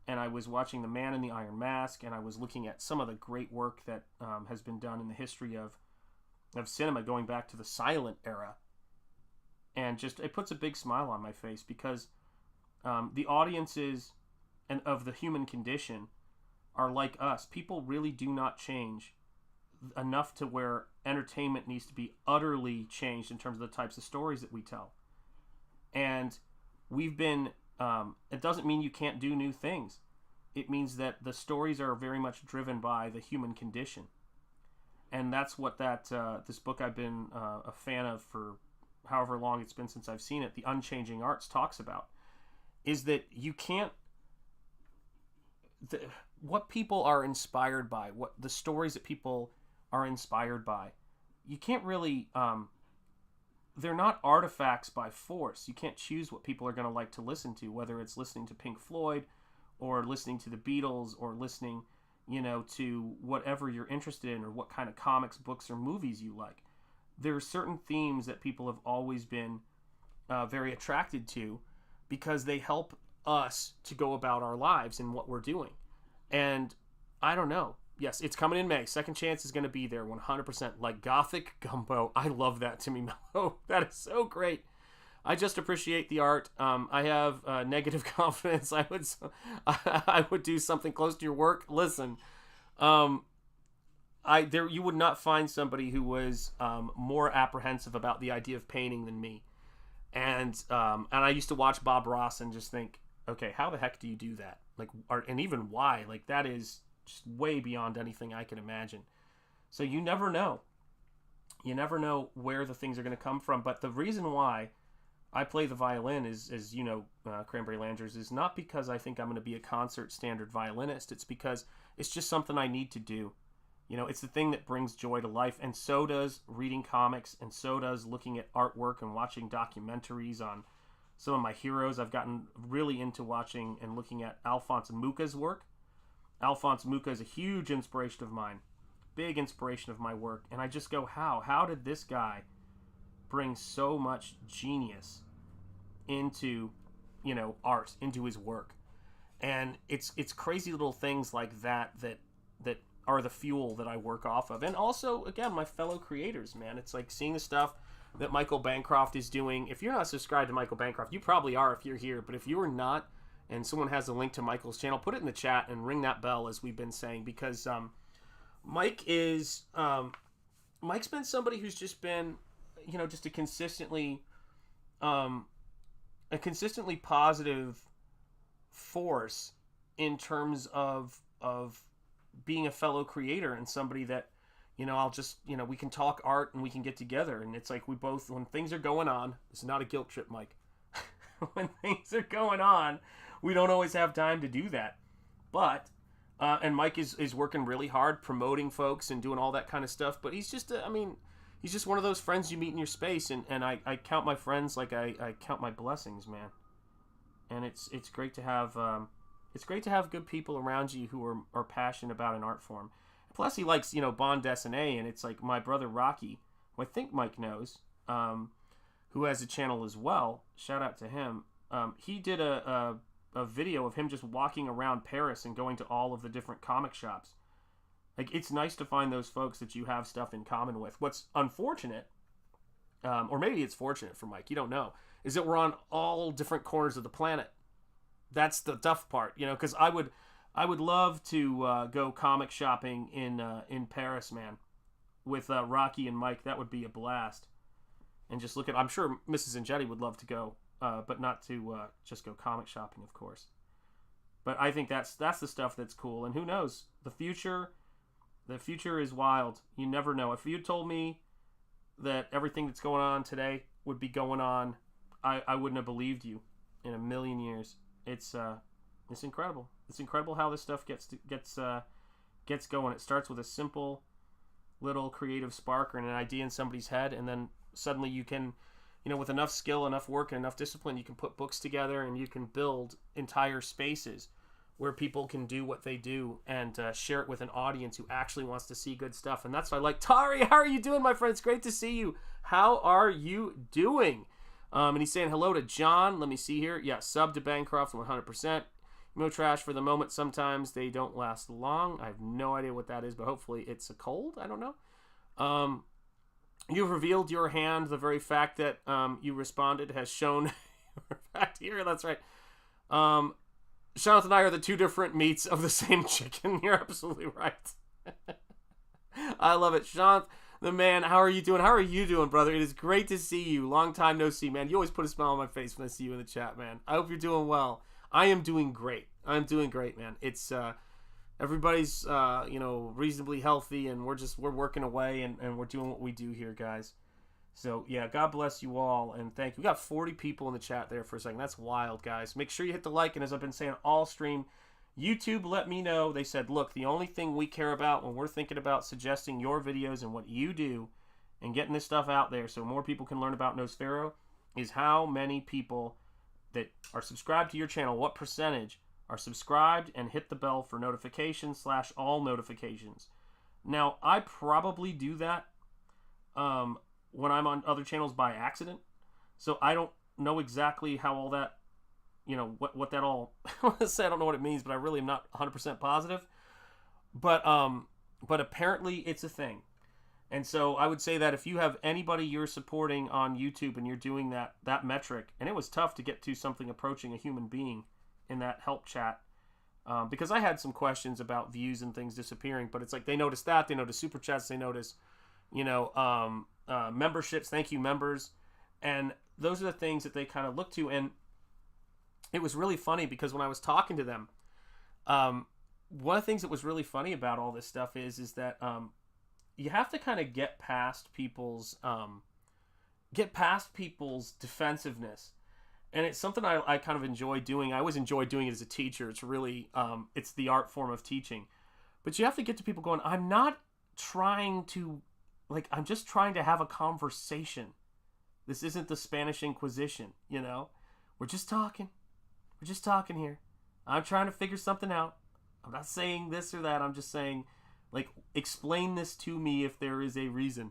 and I was watching The Man in the Iron Mask, and I was looking at some of the great work that has been done in the history of cinema, going back to the silent era. And just, it puts a big smile on my face, because the audiences and of the human condition are like us. People really do not change enough to where entertainment needs to be utterly changed in terms of the types of stories that we tell. And we've been, it doesn't mean you can't do new things. It means that the stories are very much driven by the human condition. And that's what this book I've been a fan of for however long it's been since I've seen it, The Unchanging Arts, talks about, is that you can't, what people are inspired by, what the stories that people are inspired by, you can't really, they're not artifacts by force. You can't choose what people are going to like to listen to, whether it's listening to Pink Floyd or listening to the Beatles or listening, to whatever you're interested in, or what kind of comics, books, or movies you like. There are certain themes that people have always been very attracted to, because they help us to go about our lives and what we're doing. And I don't know. Yes, it's coming in May. Second Chance is going to be there 100%. Like Gothic Gumbo. I love that, Timmy Mello. That is so great. I just appreciate the art. I have negative confidence. I would do something close to your work. Listen, you would not find somebody who was more apprehensive about the idea of painting than me. And I used to watch Bob Ross and just think, okay, how the heck do you do that? And even why? That is just way beyond anything I can imagine. So you never know. You never know where the things are going to come from. But the reason why I play the violin is, as you know, Cranberry Landers, is not because I think I'm going to be a concert standard violinist. It's because it's just something I need to do. It's the thing that brings joy to life, and so does reading comics, and so does looking at artwork and watching documentaries on some of my heroes. I've gotten really into watching and looking at Alphonse Mucha's work. Alphonse Mucha is a huge inspiration of mine, big inspiration of my work, and I just go, how did this guy bring so much genius into, art, into his work? And it's crazy little things like that are the fuel that I work off of. And also, again, my fellow creators, man. It's like seeing the stuff that Michael Bancroft is doing. If you're not subscribed to Michael Bancroft, you probably are if you're here. But if you are not, and someone has a link to Michael's channel, put it in the chat and ring that bell, as we've been saying. Because Mike's been somebody who's just been, just a consistently positive force in terms of being a fellow creator, and somebody that, we can talk art and we can get together. And it's like when things are going on, it's not a guilt trip, Mike. When things are going on, we don't always have time to do that. But, and Mike is working really hard promoting folks and doing all that kind of stuff. But he's just, he's just one of those friends you meet in your space. And I count my friends like I count my blessings, man. And it's great to have, good people around you who are passionate about an art form. Plus, he likes, bande dessinée, and it's like my brother Rocky, who I think Mike knows, who has a channel as well. Shout out to him. He did a video of him just walking around Paris and going to all of the different comic shops. It's nice to find those folks that you have stuff in common with. What's unfortunate, or maybe it's fortunate for Mike, you don't know, is that we're on all different corners of the planet. That's the tough part, because I would love to go comic shopping in Paris, man, with Rocky and Mike. That would be a blast. And just I'm sure Mrs. Enjetti would love to go, but not to just go comic shopping, of course. But I think that's the stuff that's cool. And who knows? The future is wild. You never know. If you told me that everything that's going on today would be going on, I wouldn't have believed you in a million years. It's incredible. It's incredible how this stuff gets going. It starts with a simple little creative spark or an idea in somebody's head, and then suddenly you can, with enough skill, enough work, and enough discipline, you can put books together and you can build entire spaces where people can do what they do and share it with an audience who actually wants to see good stuff. And that's what I like. Tari, how are you doing, my friend? It's great to see you. How are you doing? And he's saying hello to John. Let me see here. Yeah, sub to Bancroft 100%. Emo trash for the moment. Sometimes they don't last long. I have no idea what that is, but hopefully it's a cold. I don't know. You've revealed your hand. The very fact that you responded has shown your fact here. That's right. Shanth and I are the two different meats of the same chicken. You're absolutely right. I love it. Shanth, the man, how are you doing? How are you doing, brother? It is great to see you. Long time no see, man. You always put a smile on my face when I see you in the chat, man. I hope you're doing well. I am doing great. I'm doing great, man. It's everybody's reasonably healthy, and we're working away, and we're doing what we do here, guys. So yeah, God bless you all, and thank you. We got 40 people in the chat there for a second. That's wild, guys. Make sure you hit the like, and as I've been saying all stream, YouTube let me know. They said, look, the only thing we care about when we're thinking about suggesting your videos and what you do and getting this stuff out there so more people can learn about Nosfero is how many people that are subscribed to your channel, what percentage are subscribed and hit the bell for notifications / all notifications. Now, I probably do that when I'm on other channels by accident. So I don't know exactly how all that, what that all, I want to say I don't know what it means, but I really am not 100% positive. But apparently it's a thing. And so I would say that if you have anybody you're supporting on YouTube and you're doing that metric, and it was tough to get to something approaching a human being in that help chat, because I had some questions about views and things disappearing, but it's like they noticed that, they notice super chats, they notice, memberships, thank you members, and those are the things that they kind of look to. And it was really funny because when I was talking to them, one of the things that was really funny about all this stuff is that you have to kind of get past people's defensiveness. And it's something I kind of enjoy doing. I always enjoy doing it as a teacher. It's really, it's the art form of teaching. But you have to get to people going, I'm not trying to, I'm just trying to have a conversation. This isn't the Spanish Inquisition, We're just talking. We're just talking here. I'm trying to figure something out. I'm not saying this or that. I'm just saying, explain this to me if there is a reason.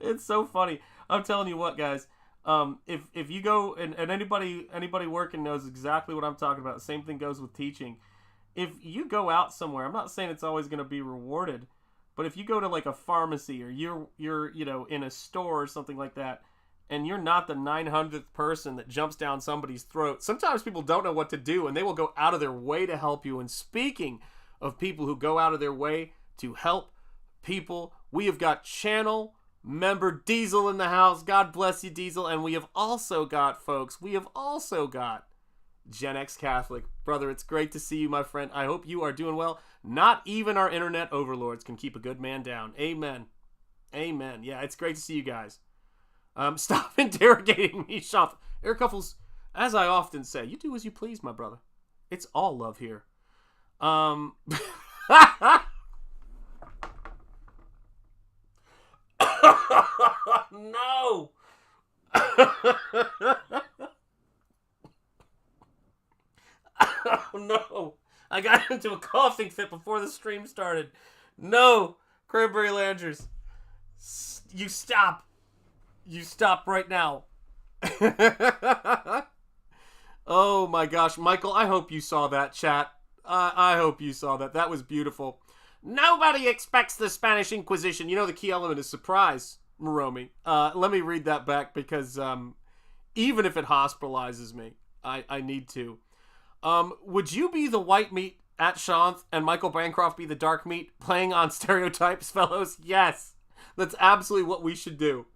It's so funny. I'm telling you what, guys. If you go and anybody working knows exactly what I'm talking about. The same thing goes with teaching. If you go out somewhere, I'm not saying it's always going to be rewarded, but if you go to a pharmacy or you're in a store or something like that, and you're not the 900th person that jumps down somebody's throat, sometimes people don't know what to do, and they will go out of their way to help you. And speaking of people who go out of their way to help people, we have got channel member Diesel in the house. God bless you, Diesel. And we have also got, folks, Gen X Catholic. Brother, it's great to see you, my friend. I hope you are doing well. Not even our internet overlords can keep a good man down. Amen. Amen. Yeah, it's great to see you guys. Stop interrogating me, Shanth. Eric Cuffles, as I often say, you do as you please, my brother. It's all love here. No. Oh, no. I got into a coughing fit before the stream started. No. Cranberry Landers. You stop. You stop right now. Oh my gosh. Michael, I hope you saw that chat. I hope you saw that. That was beautiful. Nobody expects the Spanish Inquisition. The key element is surprise, Moromi. Let me read that back because even if it hospitalizes me, I need to. Would you be the white meat at Shanth and Michael Bancroft be the dark meat, playing on stereotypes, fellows? Yes. That's absolutely what we should do.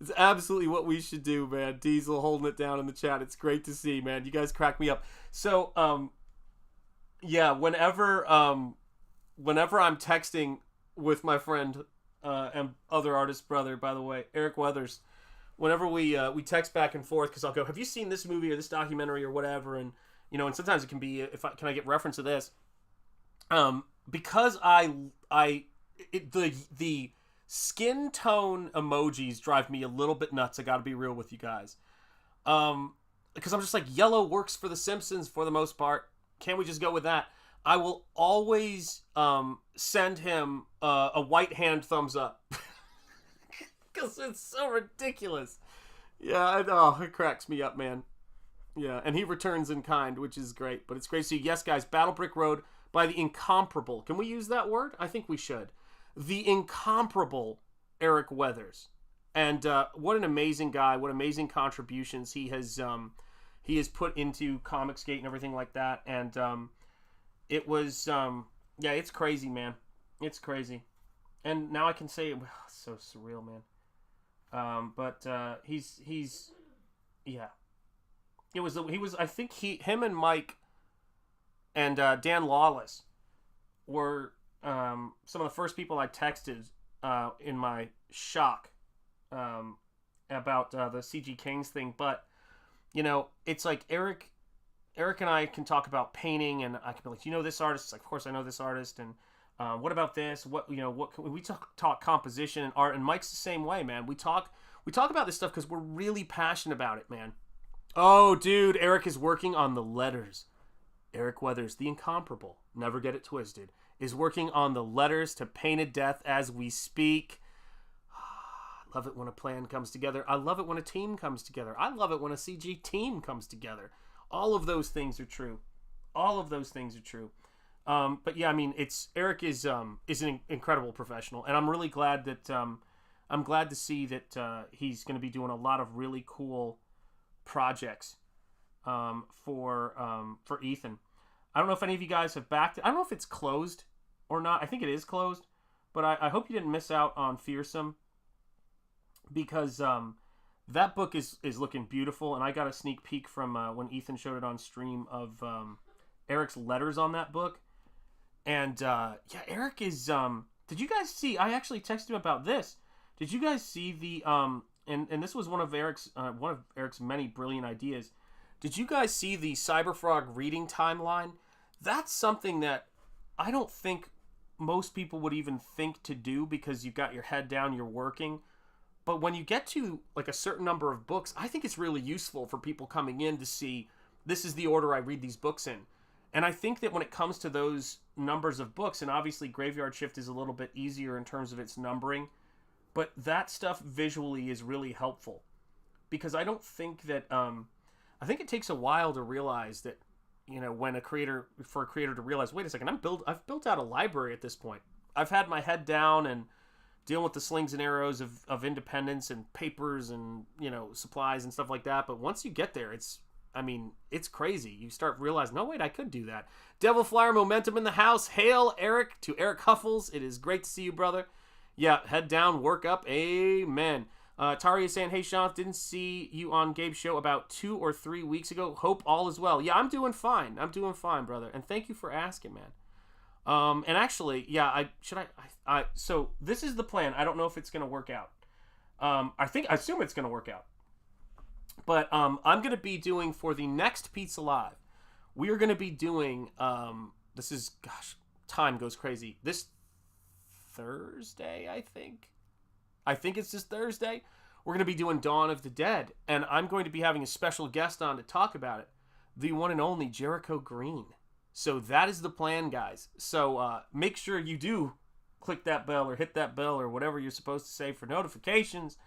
It's absolutely what we should do, man. Diesel holding it down in the chat. It's great to see, man. You guys crack me up. So, yeah, whenever I'm texting with my friend and other artist brother, by the way, Eric Weathers, whenever we text back and forth, because I'll go, have you seen this movie or this documentary or whatever? And and sometimes it can be, can I get reference to this? Because the skin tone emojis drive me a little bit nuts. I got to be real with you guys. because I'm just like, yellow works for The Simpsons for the most part. Can't we just go with that? I will always send him a white hand thumbs up. Because it's so ridiculous. Yeah, it cracks me up, man. Yeah, and he returns in kind, which is great. But it's great to see. Yes, guys, Battle Brick Road by the incomparable. Can we use that word? I think we should. The incomparable Eric Weathers. And what an amazing guy. What amazing contributions he has put into Comicsgate and everything like that. And it was, yeah, it's crazy, man. It's crazy. And now I can say, it's so surreal, man. But he's, yeah. I think him and Mike and Dan Lawless were some of the first people I texted in my shock about the CG Kings thing. But, you know, it's like Eric and I can talk about painting, and I can be like, you know this artist? It's like, of course I know this artist. And what about this? What can we talk composition and art? And Mike's the same way, man. We talk about this stuff because we're really passionate about it, man. Oh, dude, Eric is working on the letters. Eric Weathers, the incomparable, never get it twisted, is working on the letters to Painted Death as we speak. I love it when a plan comes together. I love it when a team comes together. I love it when a CG team comes together. All of those things are true. All of those things are true. But yeah, I mean, Eric is an incredible professional, and I'm really glad that I'm glad to see that he's going to be doing a lot of really cool projects for Ethan. I don't know if any of you guys have backed it. I don't know if it's closed or not. I think it is closed, but I hope you didn't miss out on Fearsome, because that book is looking beautiful, and I got a sneak peek from when Ethan showed it on stream of Eric's letters on that book. And yeah, Eric is did you guys see, I actually texted him about this. Did you guys see the and this was one of Eric's many brilliant ideas. Did you guys see the CYBERFROG reading timeline? That's something that I don't think most people would even think to do, because you've got your head down, you're working. But when you get to like a certain number of books, I think it's really useful for people coming in to see, this is the order I read these books in. And I think that when it comes to those numbers of books, and obviously Graveyard Shift is a little bit easier in terms of its numbering, but that stuff visually is really helpful. Because I don't think that, I think it takes a while to realize that, you know, for a creator to realize, wait a second, I've built out a library at this point. I've had my head down and dealing with the slings and arrows of independence and papers and, you know, supplies and stuff like that. But once you get there, it's crazy. You start realizing, no, wait, I could do that. Devil Flyer Momentum in the house. Hail, Eric, to Eric Huffles. It is great to see you, brother. Yeah, head down, work up. Amen. Tari is saying, hey, Sean, didn't see you on Gabe's show about 2 or 3 weeks ago. Hope all is well. Yeah, I'm doing fine. I'm doing fine, brother. And thank you for asking, man. And actually, yeah, so this is the plan. I don't know if it's going to work out. I assume it's going to work out. But I'm going to be doing, for the next Pizza Live, we are going to be doing, this is, gosh, time goes crazy. This Thursday, I think it's this Thursday, we're going to be doing Dawn of the Dead. And I'm going to be having a special guest on to talk about it. The one and only Jericho Green. So that is the plan, guys. So make sure you do click that bell or hit that bell or whatever you're supposed to say for notifications.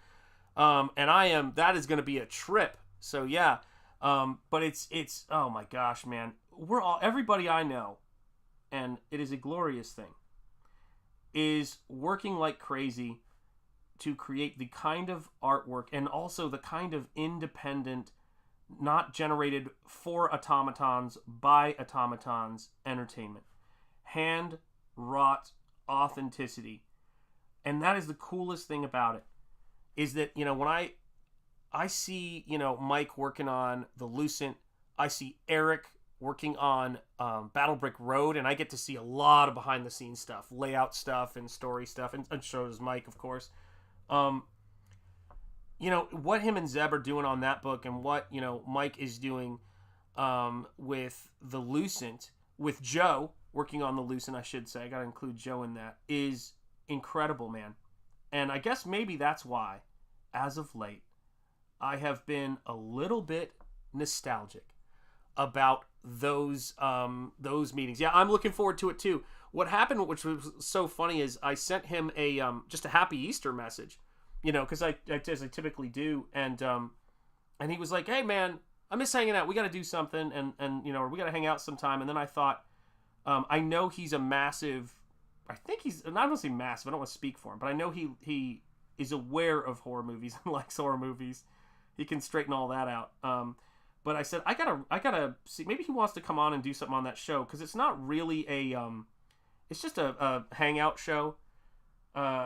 And that is going to be a trip. So yeah. But it's, oh my gosh, man. Everybody I know, and it is a glorious thing, is working like crazy to create the kind of artwork and also the kind of independent, not generated for automatons, by automatons entertainment. Hand-wrought authenticity. And that is the coolest thing about it. Is that, you know, when I see, you know, Mike working on the Lucent, I see Eric working on Battle Brick Road, and I get to see a lot of behind-the-scenes stuff, layout stuff and story stuff, and so does Mike, of course. You know, what him and Zeb are doing on that book, and what, you know, Mike is doing with the Lucent, with Joe working on the Lucent, I should say, I gotta include Joe in that, is incredible, man. And I guess maybe that's why, as of late, I have been a little bit nostalgic about those meetings. Yeah, I'm looking forward to it too. What happened, which was so funny, is I sent him a just a happy Easter message, because as I typically do, and he was like, "Hey man, I miss hanging out. We got to do something, and we got to hang out sometime." And then I thought, I know he's a massive. I think he's not going to say massive. I don't want to speak for him, but I know he is aware of horror movies and likes horror movies. He can straighten all that out. But I said I gotta see. Maybe he wants to come on and do something on that show, because it's not really it's just a hangout show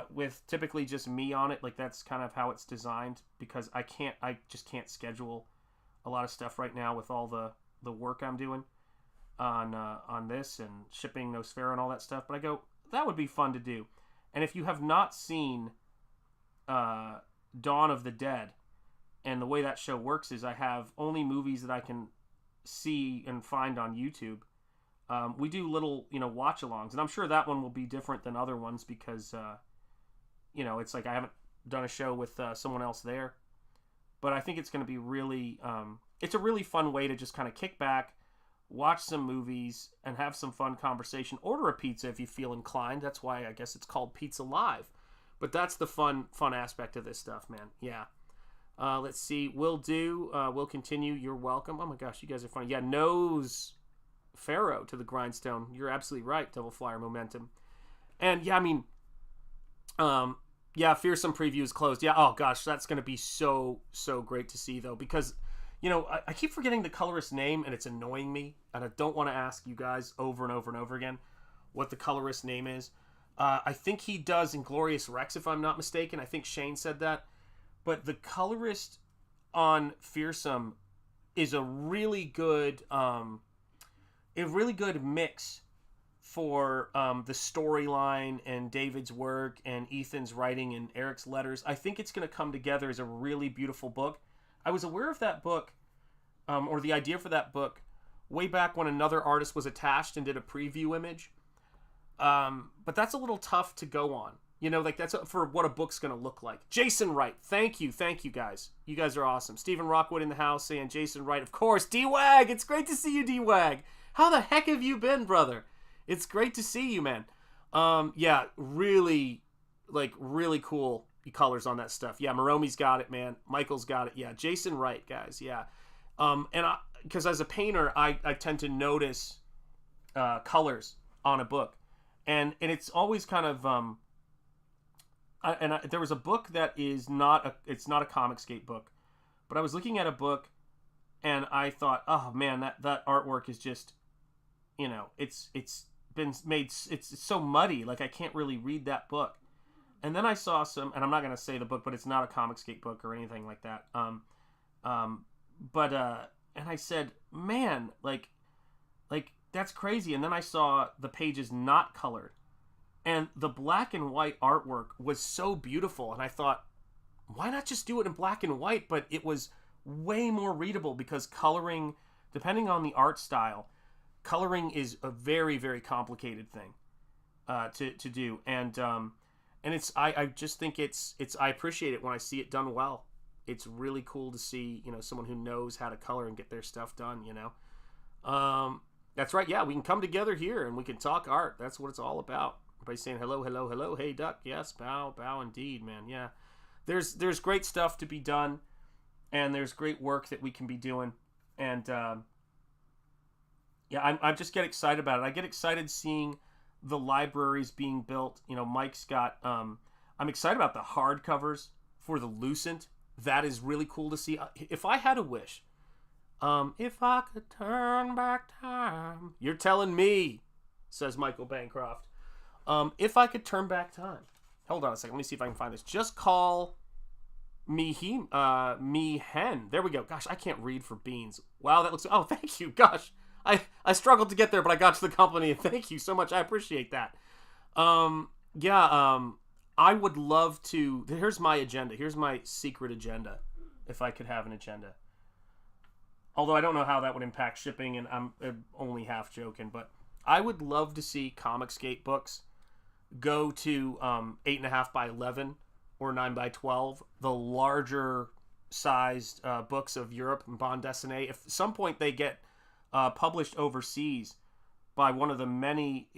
with typically just me on it. Like, that's kind of how it's designed, because I just can't schedule a lot of stuff right now with all the work I'm doing on this and shipping Nosfero and all that stuff. But I go, that would be fun to do. And if you have not seen Dawn of the Dead, and the way that show works is I have only movies that I can see and find on YouTube. We do little, watch-alongs, and I'm sure that one will be different than other ones because, it's like I haven't done a show with someone else there. But I think it's going to be really, it's a really fun way to just kind of kick back, watch some movies, and have some fun conversation. Order a pizza if you feel inclined. That's why I guess it's called Pizza Live. But that's the fun aspect of this stuff, man. Yeah. Let's see. We'll continue. You're welcome. Oh my gosh, you guys are funny. Yeah, Nosfero to the grindstone. You're absolutely right. Double flyer momentum. And yeah, I mean, Fearsome preview is closed. Yeah. Oh gosh, that's gonna be so great to see though, because I keep forgetting the colorist's name and it's annoying me, and I don't want to ask you guys over and over and over again what the colorist's name is. I think he does Inglorious Rex, if I'm not mistaken. I think Shane said that. But the colorist on Fearsome is a really good mix for the storyline and David's work and Ethan's writing and Eric's letters. I think it's going to come together as a really beautiful book. I was aware of that book, or the idea for that book, way back when another artist was attached and did a preview image. But that's a little tough to go on. That's for what a book's going to look like. Jason Wright. Thank you, guys. You guys are awesome. Stephen Rockwood in the house saying Jason Wright. Of course, D-Wag. It's great to see you, D-Wag. How the heck have you been, brother? It's great to see you, man. Yeah, really cool colors on that stuff. Yeah, Moromi's got it, man. Michael's got it. Yeah, Jason Wright, guys. Yeah. Because as a painter, I tend to notice colors on a book. And it's always kind of... there was a book that is it's not a Comicsgate book, but I was looking at a book and I thought, oh man, that artwork is just, it's been made, it's so muddy, like I can't really read that book. And then I saw some, and I'm not going to say the book, but it's not a Comicsgate book or anything like that. And I said, man, like that's crazy. And then I saw the pages not colored. And the black and white artwork was so beautiful. And I thought, why not just do it in black and white? But it was way more readable because coloring, depending on the art style, coloring is a very, very complicated thing to do. And I just think I appreciate it when I see it done well. It's really cool to see, someone who knows how to color and get their stuff done, That's right. Yeah, we can come together here and we can talk art. That's what it's all about. Everybody's saying hello, hello, hello. Hey, Duck. Yes, bow, bow indeed, man. Yeah. There's great stuff to be done, and there's great work that we can be doing. And, I just get excited about it. I get excited seeing the libraries being built. Mike's got... I'm excited about the hardcovers for the Lucent. That is really cool to see. If I had a wish... if I could turn back time... You're telling me, says Michael Bancroft. If I could turn back time. Hold on a second. Let me see if I can find this. Just call me hen. There we go. Gosh, I can't read for beans. Wow, that looks... Oh, thank you. Gosh, I struggled to get there, but I got to the company. Thank you so much. I appreciate that. I would love to... Here's my agenda. Here's my secret agenda. If I could have an agenda. Although I don't know how that would impact shipping, and I'm only half joking, but I would love to see Comicsgate books go to 8.5 by 11 or 9 by 12, the larger sized books of Europe and bande dessinée. If at some point they get published overseas by one of the many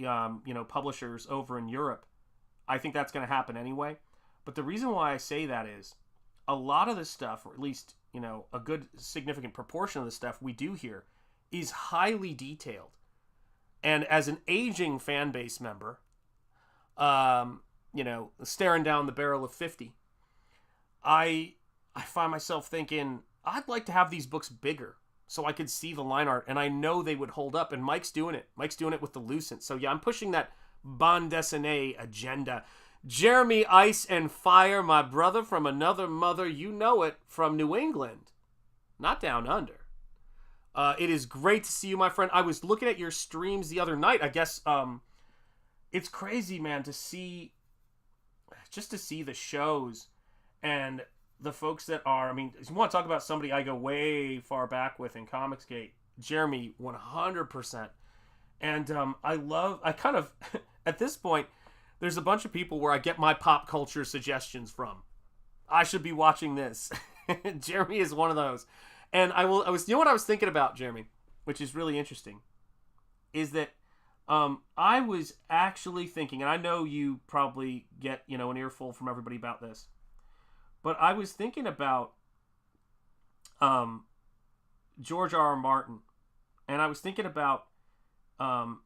publishers over in Europe, I think that's going to happen anyway. But the reason why I say that is a lot of the stuff, or at least a good significant proportion of the stuff we do here, is highly detailed. And as an aging fan base member, staring down the barrel of 50, I find myself thinking, I'd like to have these books bigger so I could see the line art, and I know they would hold up, and Mike's doing it. Mike's doing it with the Lucent. So yeah, I'm pushing that bande dessinée agenda. Jeremy Ice and Fire, my brother from another mother, you know it, from New England, not down under. It is great to see you, my friend. I was looking at your streams the other night. I guess it's crazy, man, to see the shows and the folks that are, I mean, if you want to talk about somebody I go way far back with in Comicsgate, Jeremy, 100%. And I kind of, at this point, there's a bunch of people where I get my pop culture suggestions from. I should be watching this. Jeremy is one of those. And you know what I was thinking about, Jeremy, which is really interesting, is that I was actually thinking, and I know you probably get, an earful from everybody about this, but I was thinking about George R.R. Martin, and I was thinking about how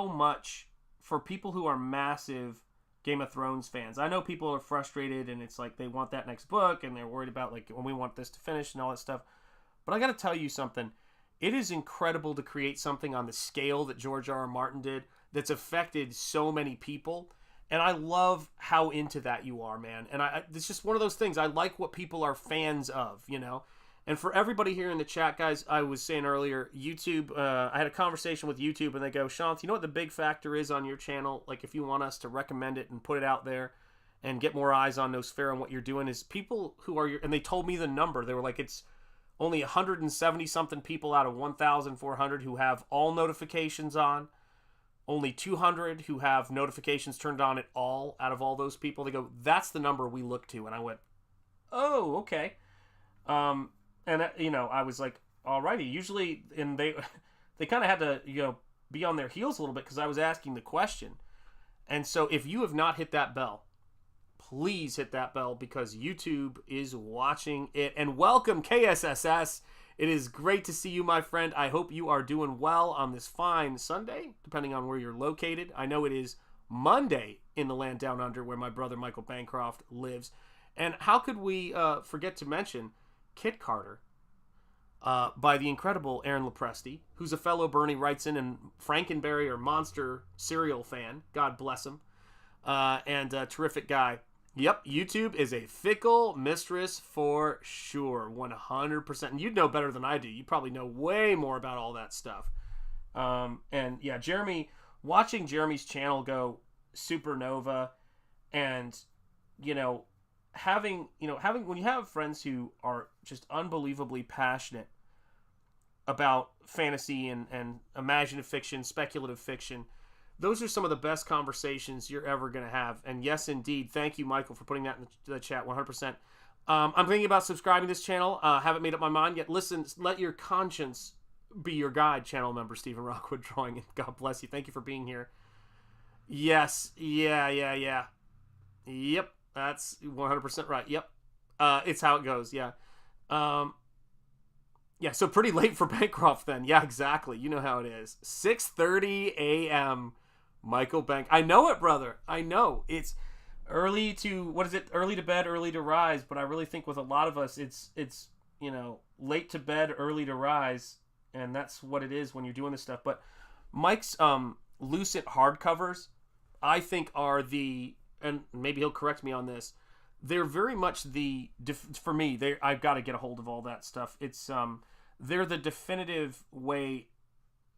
much, for people who are massive Game of Thrones fans, I know people are frustrated, and it's like they want that next book, and they're worried about like when we want this to finish and all that stuff. But I got to tell you something. It is incredible to create something on the scale that George R.R. Martin did that's affected so many people. And I love how into that you are, man. And it's just one of those things. I like what people are fans of, And for everybody here in the chat, guys, I was saying earlier, YouTube, I had a conversation with YouTube, and they go, Shanth, you know what the big factor is on your channel? Like, if you want us to recommend it and put it out there and get more eyes on Nosfero and what you're doing, is people who are and they told me the number. They were like, it's only 170-something people out of 1,400 who have all notifications on. Only 200 who have notifications turned on at all out of all those people. They go, that's the number we look to. And I went, oh, okay. And, I was like, alrighty. Usually, and they kind of had to, be on their heels a little bit because I was asking the question. And so if you have not hit that bell, please hit that bell because YouTube is watching it. And welcome, KSSS. It is great to see you, my friend. I hope you are doing well on this fine Sunday, depending on where you're located. I know it is Monday in the land down under where my brother Michael Bancroft lives. And how could we forget to mention Kit Carter by the incredible Aaron Lopresti, who's a fellow Bernie Wrightson and Frankenberry or Monster cereal fan. God bless him. And a terrific guy. Yep, YouTube is a fickle mistress for sure, 100%. And you'd know better than I do. You probably know way more about all that stuff. And yeah, watching Jeremy's channel go supernova, and having when you have friends who are just unbelievably passionate about fantasy and imaginative fiction, speculative fiction, those are some of the best conversations you're ever going to have. And yes, indeed. Thank you, Michael, for putting that in the chat, 100%. I'm thinking about subscribing to this channel. Haven't made up my mind yet. Listen, let your conscience be your guide, channel member Stephen Rockwood Drawing. God bless you. Thank you for being here. Yes. Yeah. Yep. That's 100% right. Yep. It's how it goes. Yeah. Yeah, so pretty late for Bancroft then. Yeah, exactly. You know how it is. 6:30 a.m. Michael Bank. I know it, brother. I know. It's early to, early to bed, early to rise. But I really think with a lot of us, it's late to bed, early to rise. And that's what it is when you're doing this stuff. But Mike's Lucent hardcovers, I think, are and maybe he'll correct me on this, they're very much for me, I've got to get a hold of all that stuff. It's they're the definitive way,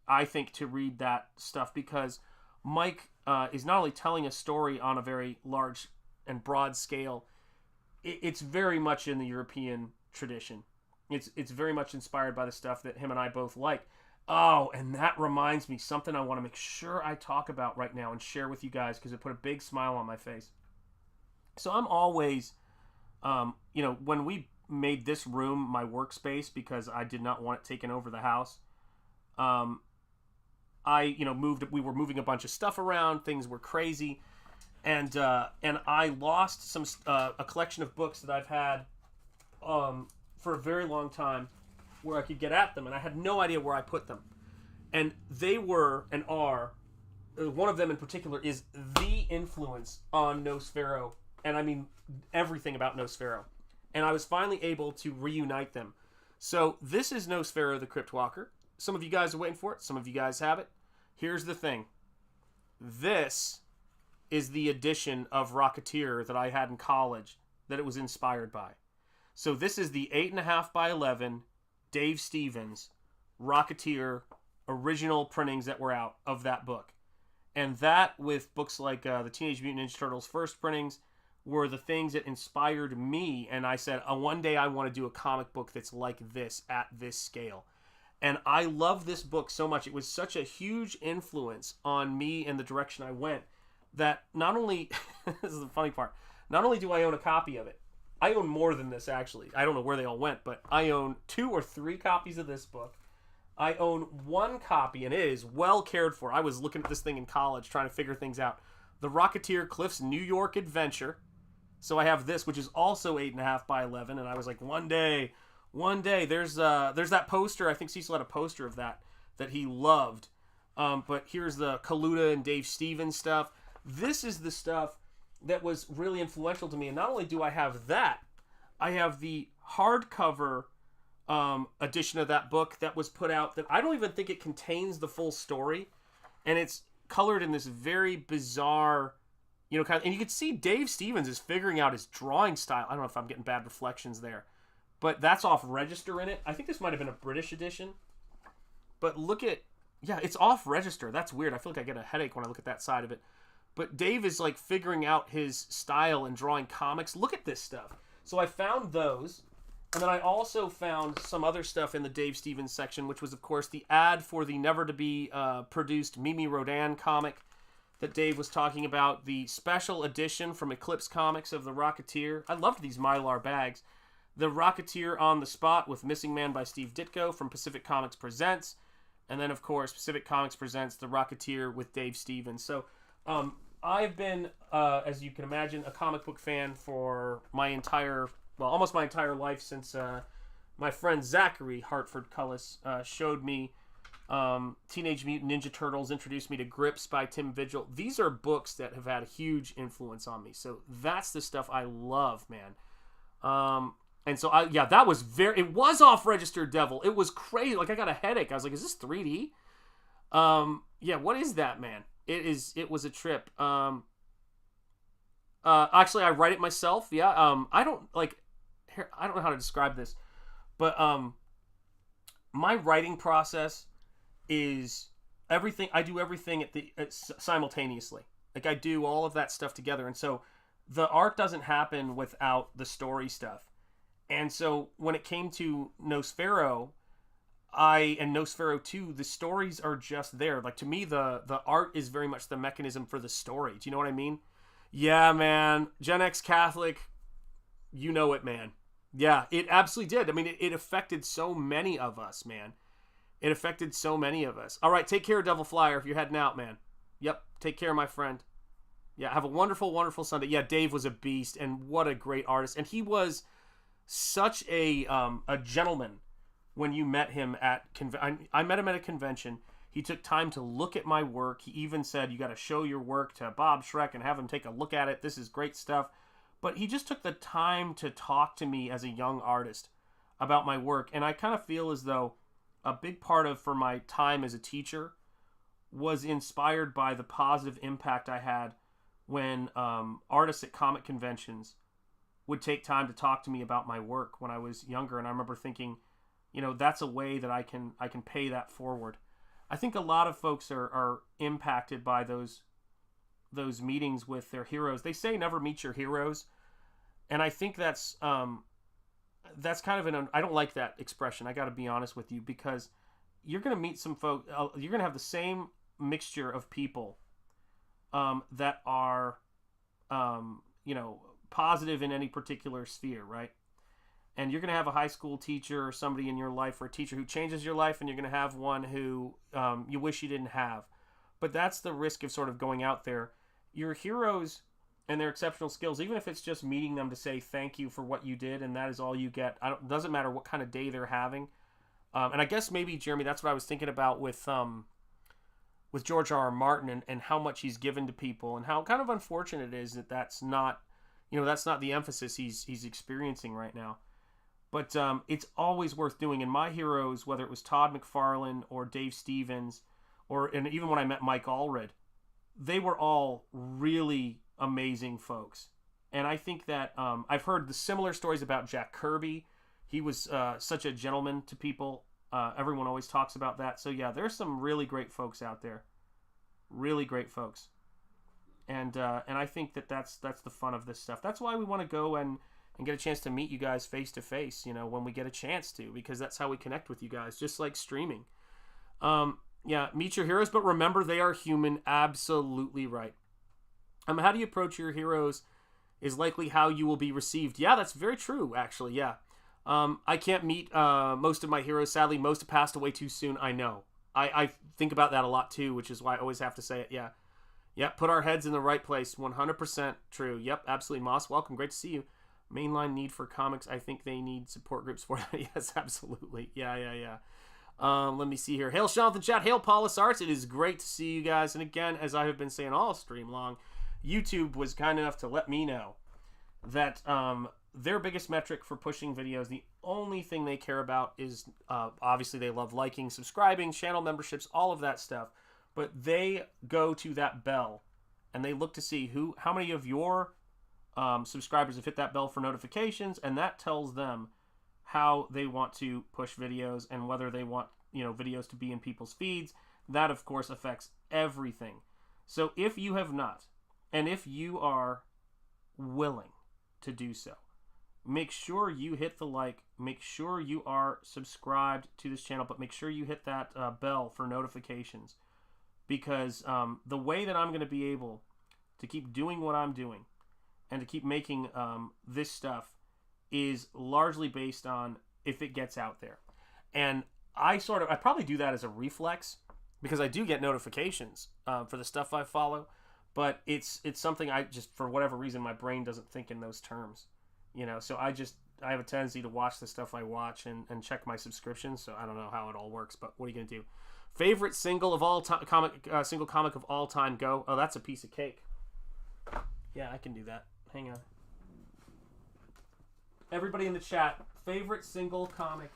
I think, to read that stuff, because Mike is not only telling a story on a very large and broad scale, it's very much in the European tradition. It's very much inspired by the stuff that him and I both like. Oh, and that reminds me, something I want to make sure I talk about right now and share with you guys, because it put a big smile on my face. So I'm always When we made this room my workspace because I did not want it taken over the house, I moved. We were moving a bunch of stuff around. Things were crazy, and I lost a collection of books that I've had for a very long time, where I could get at them, and I had no idea where I put them. And they were and are, one of them in particular is the influence on Nosfero, and I mean everything about Nosfero. And I was finally able to reunite them. So this is Nosfero the Crypt Walker. Some of you guys are waiting for it. Some of you guys have it. Here's the thing. This is the edition of Rocketeer that I had in college that it was inspired by. So this is the 8.5 by 11 Dave Stevens Rocketeer original printings that were out of that book. And that, with books like the Teenage Mutant Ninja Turtles first printings, were the things that inspired me. And I said, one day I want to do a comic book that's like this, at this scale. And I love this book so much. It was such a huge influence on me and the direction I went that not only, this is the funny part, not only do I own a copy of it, I own more than this actually. I don't know where they all went, but I own 2 or 3 copies of this book. I own 1 copy, and it is well cared for. I was looking at this thing in college trying to figure things out. The Rocketeer Cliff's New York Adventure. So I have this, which is also 8.5 by 11, and I was like, one day, there's that poster. I think Cecil had a poster of that he loved. But here's the Kaluta and Dave Stevens stuff. This is the stuff that was really influential to me. And not only do I have that, I have the hardcover edition of that book that was put out that I don't even think it contains the full story. And it's colored in this very bizarre, and you can see Dave Stevens is figuring out his drawing style. I don't know if I'm getting bad reflections there, but that's off register in it. I think this might have been a British edition, but look at, it's off register. That's weird. I feel like I get a headache when I look at that side of it. But Dave is like figuring out his style and drawing comics. Look at this stuff. So I found those, and then I also found some other stuff in the Dave Stevens section, which was, of course, the ad for the never-to-be produced Mimi Rodan comic that Dave was talking about, the special edition from Eclipse Comics of the Rocketeer. I loved these Mylar bags. The Rocketeer on the Spot with Missing Man by Steve Ditko from Pacific Comics Presents. And then, of course, Pacific Comics Presents The Rocketeer with Dave Stevens. So I've been, as you can imagine, a comic book fan for almost my entire life, since my friend Zachary Hartford Cullis showed me Teenage Mutant Ninja Turtles, introduced me to Grips by Tim Vigil. These are books that have had a huge influence on me. So that's the stuff I love, man. And so that was it was off register, Devil. It was crazy. Like, I got a headache. I was like, is this 3D? What is that, man? It was a trip. Actually, I write it myself. Yeah. I don't know how to describe this, but my writing process is everything. I do everything simultaneously. Like, I do all of that stuff together, and so the art doesn't happen without the story stuff. And so when it came to Nosfero, and Nosfero 2, the stories are just there. Like, to me, the art is very much the mechanism for the story. Do you know what I mean? Yeah, man. Gen X Catholic, you know it, man. Yeah, it absolutely did. I mean, it affected so many of us, man. It affected so many of us. All right, take care, Devil Flyer, if you're heading out, man. Yep, take care, my friend. Yeah, have a wonderful, wonderful Sunday. Yeah, Dave was a beast, and what a great artist. And he was such a gentleman when you met him at I met him at a convention. He took time to look at my work. He even said, you got to show your work to Bob Schreck and have him take a look at it. This is great stuff. But he just took the time to talk to me as a young artist about my work. And I kind of feel as though a big part of, for my time as a teacher, was inspired by the positive impact I had when artists at comic conventions would take time to talk to me about my work when I was younger. And I remember thinking, that's a way that I can pay that forward. I think a lot of folks are impacted by those meetings with their heroes. They say never meet your heroes, and I think that's kind of I don't like that expression. I got to be honest with you, because you're going to meet some folk. You're going to have the same mixture of people that are positive in any particular sphere, right? And you're going to have a high school teacher or somebody in your life, or a teacher who changes your life, and you're going to have one who you wish you didn't have. But that's the risk of sort of going out there. Your heroes and their exceptional skills, even if it's just meeting them to say thank you for what you did, and that is all you get. Doesn't matter what kind of day they're having. And I guess maybe, Jeremy, that's what I was thinking about with George R.R. Martin and how much he's given to people, and how kind of unfortunate it is that that's not the emphasis he's experiencing right now. But it's always worth doing. And my heroes, whether it was Todd McFarlane or Dave Stevens, and even when I met Mike Allred, they were all really amazing folks. And I think that I've heard the similar stories about Jack Kirby. He was such a gentleman to people. Everyone always talks about that. So yeah, there's some really great folks out there. Really great folks. And I think that's the fun of this stuff. That's why we want to go and get a chance to meet you guys face to face, when we get a chance to, because that's how we connect with you guys, just like streaming. Yeah, meet your heroes, but remember they are human. Absolutely right. How do you approach your heroes is likely how you will be received. Yeah, that's very true, actually, yeah. I can't meet most of my heroes. Sadly, most have passed away too soon. I know. I think about that a lot, too, which is why I always have to say it, yeah. Yeah, put our heads in the right place. 100% true. Yep, absolutely. Moss, welcome. Great to see you. Mainline need for comics. I think they need support groups for that. Yes, absolutely. Yeah. Let me see here. Hail Shanth in chat. Hail Paulus Arts. It is great to see you guys. And again, as I have been saying all stream long, YouTube was kind enough to let me know that their biggest metric for pushing videos, the only thing they care about is, obviously they love liking, subscribing, channel memberships, all of that stuff. But they go to that bell and they look to see how many of your subscribers have hit that bell for notifications, and that tells them how they want to push videos and whether they want videos to be in people's feeds. That of course affects everything. So if you have not, and if you are willing to do so, make sure you hit the like, make sure you are subscribed to this channel, but make sure you hit that bell for notifications, because the way that I'm going to be able to keep doing what I'm doing and to keep making this stuff is largely based on if it gets out there. And I probably do that as a reflex, because I do get notifications for the stuff I follow, but it's something I just, for whatever reason, my brain doesn't think in those terms, so I have a tendency to watch the stuff I watch and check my subscriptions. So I don't know how it all works, but what are you gonna do? Favorite single of all time, single comic of all time, go. Oh, that's a piece of cake. Yeah, I can do that. Hang on. Everybody in the chat, favorite single comic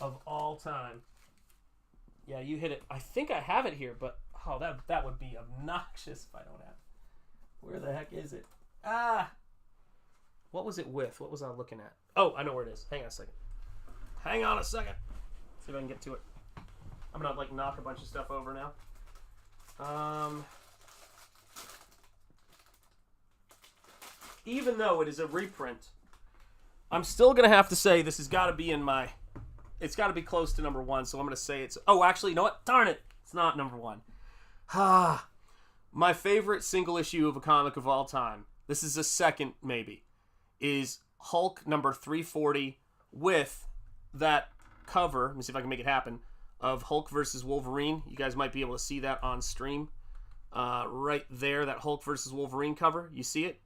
of all time. Yeah, you hit it. I think I have it here, but that would be obnoxious if I don't have it. Where the heck is it? What was it with? What was I looking at? Oh, I know where it is. Hang on a second. See if I can get to it. I'm gonna knock a bunch of stuff over now. Even though it is a reprint, I'm still gonna have to say this has got to be it's got to be close to number one. So I'm gonna say it's. Oh, actually, you know what? Darn it! It's not number one. My favorite single issue of a comic of all time. This is a second, maybe. Is Hulk number 340 with that cover. Let me see if I can make it happen. Of Hulk versus Wolverine. You guys might be able to see that on stream. Right there, that Hulk versus Wolverine cover. You see it?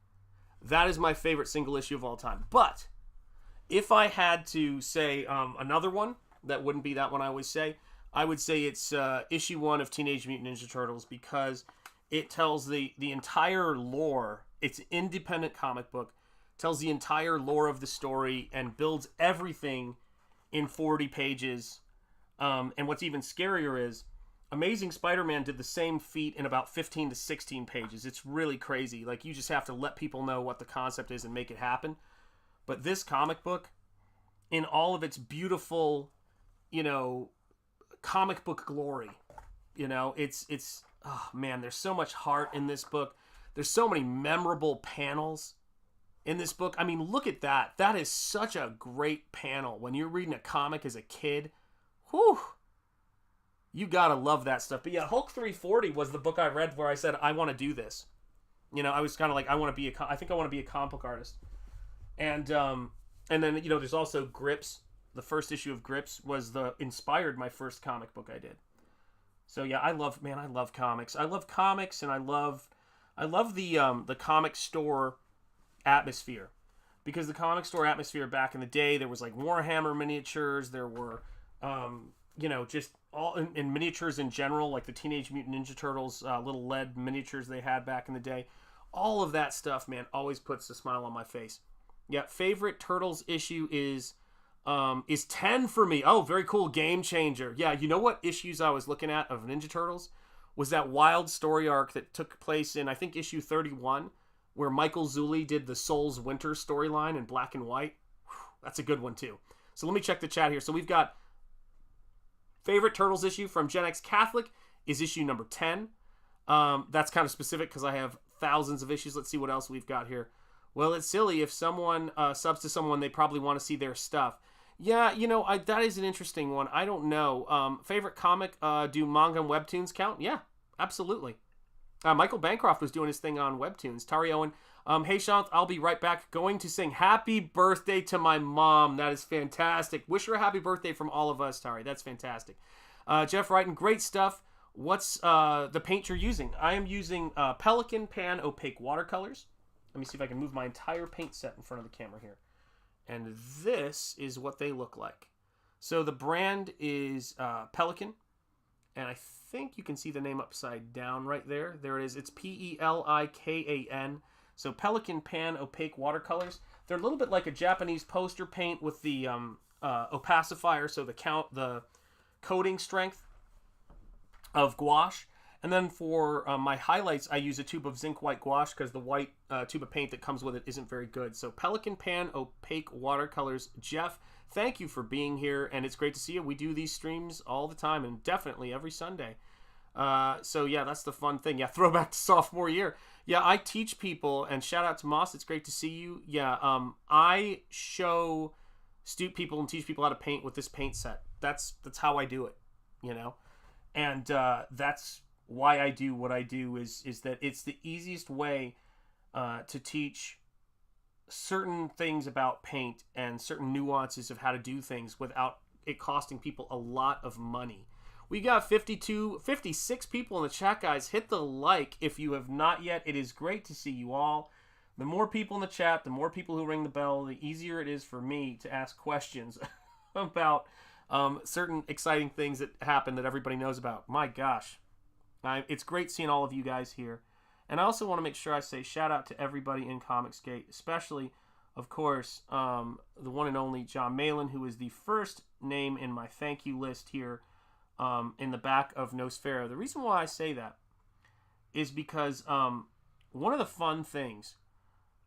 That is my favorite single issue of all time. But if I had to say another one, that wouldn't be that one I always say. I would say it's issue 1 of Teenage Mutant Ninja Turtles, because it tells the entire lore. It's an independent comic book. Tells the entire lore of the story and builds everything in 40 pages. And what's even scarier is Amazing Spider-Man did the same feat in about 15 to 16 pages. It's really crazy. You just have to let people know what the concept is and make it happen. But this comic book, in all of its beautiful, comic book glory, it's oh man, there's so much heart in this book. There's so many memorable panels in this book. I mean, look at that. That is such a great panel. When you're reading a comic as a kid, whew, you gotta love that stuff. But yeah, Hulk 340 was the book I read where I said, I want to do this. I was kind of like, I think I want to be a comic book artist. And then, there's also Grips. The first issue of Grips inspired my first comic book I did. So yeah, I love comics. I love comics, and I love the comic store atmosphere. Because the comic store atmosphere back in the day, there was like Warhammer miniatures, there were just all in miniatures in general, like the Teenage Mutant Ninja Turtles little lead miniatures they had back in the day. All of that stuff, man, always puts a smile on my face. Yeah, favorite Turtles issue is 10 for me. Oh, very cool. Game changer. Yeah, you know what issues I was looking at of Ninja Turtles? Was that wild story arc that took place in, I think, issue 31, where Michael Zulli did the Souls Winter storyline in black and white. Whew, that's a good one, too. So let me check the chat here. So we've got favorite Turtles issue from Gen X Catholic is issue number 10. That's kind of specific because I have thousands of issues. Let's see what else we've got here. Well, it's silly. If someone subs to someone, they probably want to see their stuff. Yeah, that is an interesting one. I don't know. Favorite comic, do manga and webtoons count? Yeah, absolutely. Michael Bancroft was doing his thing on webtoons. Tari Owen, hey, Shanth, I'll be right back. Going to sing happy birthday to my mom. That is fantastic. Wish her a happy birthday from all of us, Tari. That's fantastic. Jeff Wrighton, great stuff. What's the paint you're using? I am using Pelican Pan Opaque Watercolors. Let me see if I can move my entire paint set in front of the camera here. And this is what they look like. So the brand is Pelican. And I think you can see the name upside down right there. There it is. It's Pelikan. So Pelican Pan Opaque Watercolors. They're a little bit like a Japanese poster paint with the opacifier, so the coating strength of gouache. And then for my highlights, I use a tube of zinc white gouache because the white tube of paint that comes with it isn't very good. So Pelican Pan Opaque Watercolors. Jeff, thank you for being here, and it's great to see you. We do these streams all the time, and definitely every Sunday. So yeah, that's the fun thing. Yeah, throwback to sophomore year. Yeah, I teach people, and shout out to Moss. It's great to see you. Yeah, I show people and teach people how to paint with this paint set. That's how I do it, and that's why I do what I do is that it's the easiest way to teach certain things about paint and certain nuances of how to do things without it costing people a lot of money. We got 56 people in the chat, guys. Hit the like if you have not yet. It is great to see you all. The more people in the chat, the more people who ring the bell, the easier it is for me to ask questions about certain exciting things that happen that everybody knows about. My gosh. It's great seeing all of you guys here. And I also want to make sure I say shout out to everybody in Comicsgate, especially, of course, the one and only John Malin, who is the first name in my thank you list here in the back of Nosfero. The reason why I say that is because one of the fun things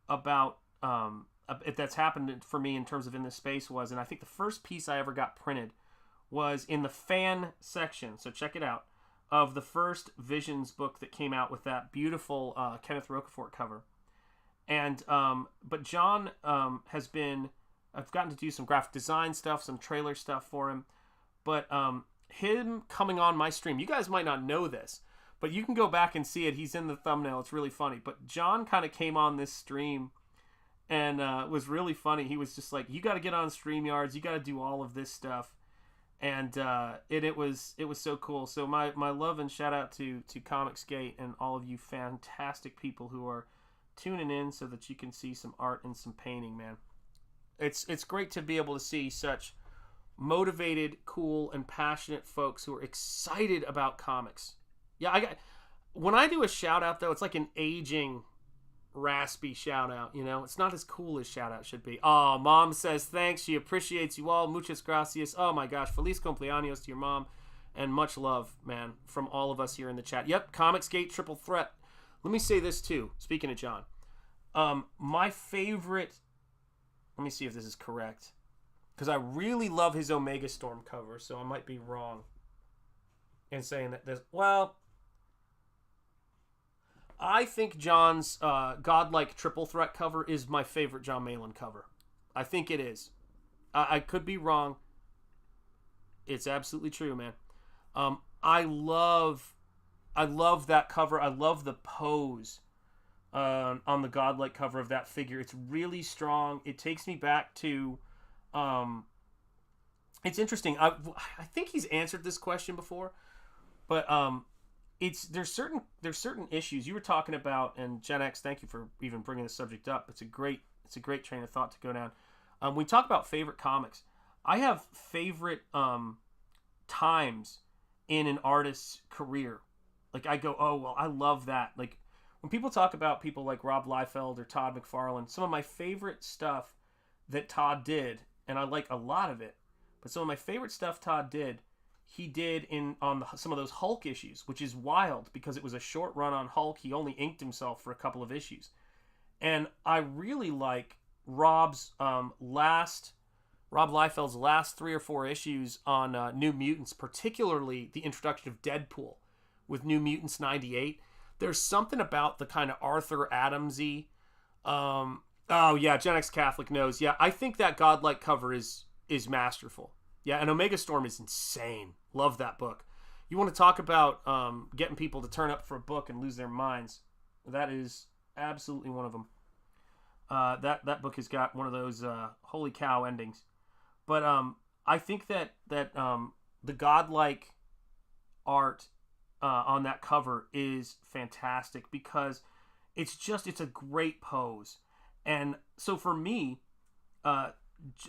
about that's happened for me in terms of in this space was, and I think the first piece I ever got printed was in the fan section. So check it out. Of the first Visions book that came out with that beautiful Kenneth Rocafort cover. And but John has been, I've gotten to do some graphic design stuff, some trailer stuff for him, but him coming on my stream, you guys might not know this, but you can go back and see it. He's in the thumbnail. It's really funny. But John kind of came on this stream and was really funny. He was just like, you got to get on StreamYards. You got to do all of this stuff. And it was so cool. So my love and shout out to Comicsgate and all of you fantastic people who are tuning in so that you can see some art and some painting, man. It's great to be able to see such motivated, cool, and passionate folks who are excited about comics. Yeah, when I do a shout out though, it's like an aging, raspy shout out, it's not as cool as shout out should be. Oh, mom says thanks, she appreciates you all, muchas gracias. Oh my gosh, feliz cumpleaños to your mom, and much love, man, from all of us here in the chat. Yep, Comicsgate triple threat. Let me say this too, speaking of John, my favorite, let me see if this is correct, because I really love his Omega Storm cover, so I might be wrong in saying that this, well, I think John's Godlike Triple Threat cover is my favorite John Malin cover. I think it is. I could be wrong. It's absolutely true, man. I love that cover. I love the pose on the godlike cover of that figure. It's really strong. It takes me back to, it's interesting. I think he's answered this question before, but there's certain issues you were talking about, and Gen X, thank you for even bringing the subject up. It's a great train of thought to go down. We talk about favorite comics. I have favorite times in an artist's career. Like I go, oh well, I love that. Like when people talk about people like Rob Liefeld or Todd McFarlane, some of my favorite stuff that Todd did, and I like a lot of it, but some of my favorite stuff Todd did, he did on some of those Hulk issues, which is wild because it was a short run on Hulk. He only inked himself for a couple of issues. And I really like Rob Liefeld's last 3 or 4 issues on New Mutants, particularly the introduction of Deadpool with New Mutants 98. There's something about the kind of Arthur Adamsy. Oh yeah, Gen X Catholic knows. Yeah, I think that godlike cover is masterful. Yeah, and Omega Storm is insane. Love that book. You want to talk about getting people to turn up for a book and lose their minds? That is absolutely one of them. That book has got one of those holy cow endings. But I think that the godlike art on that cover is fantastic because it's a great pose. And so for me,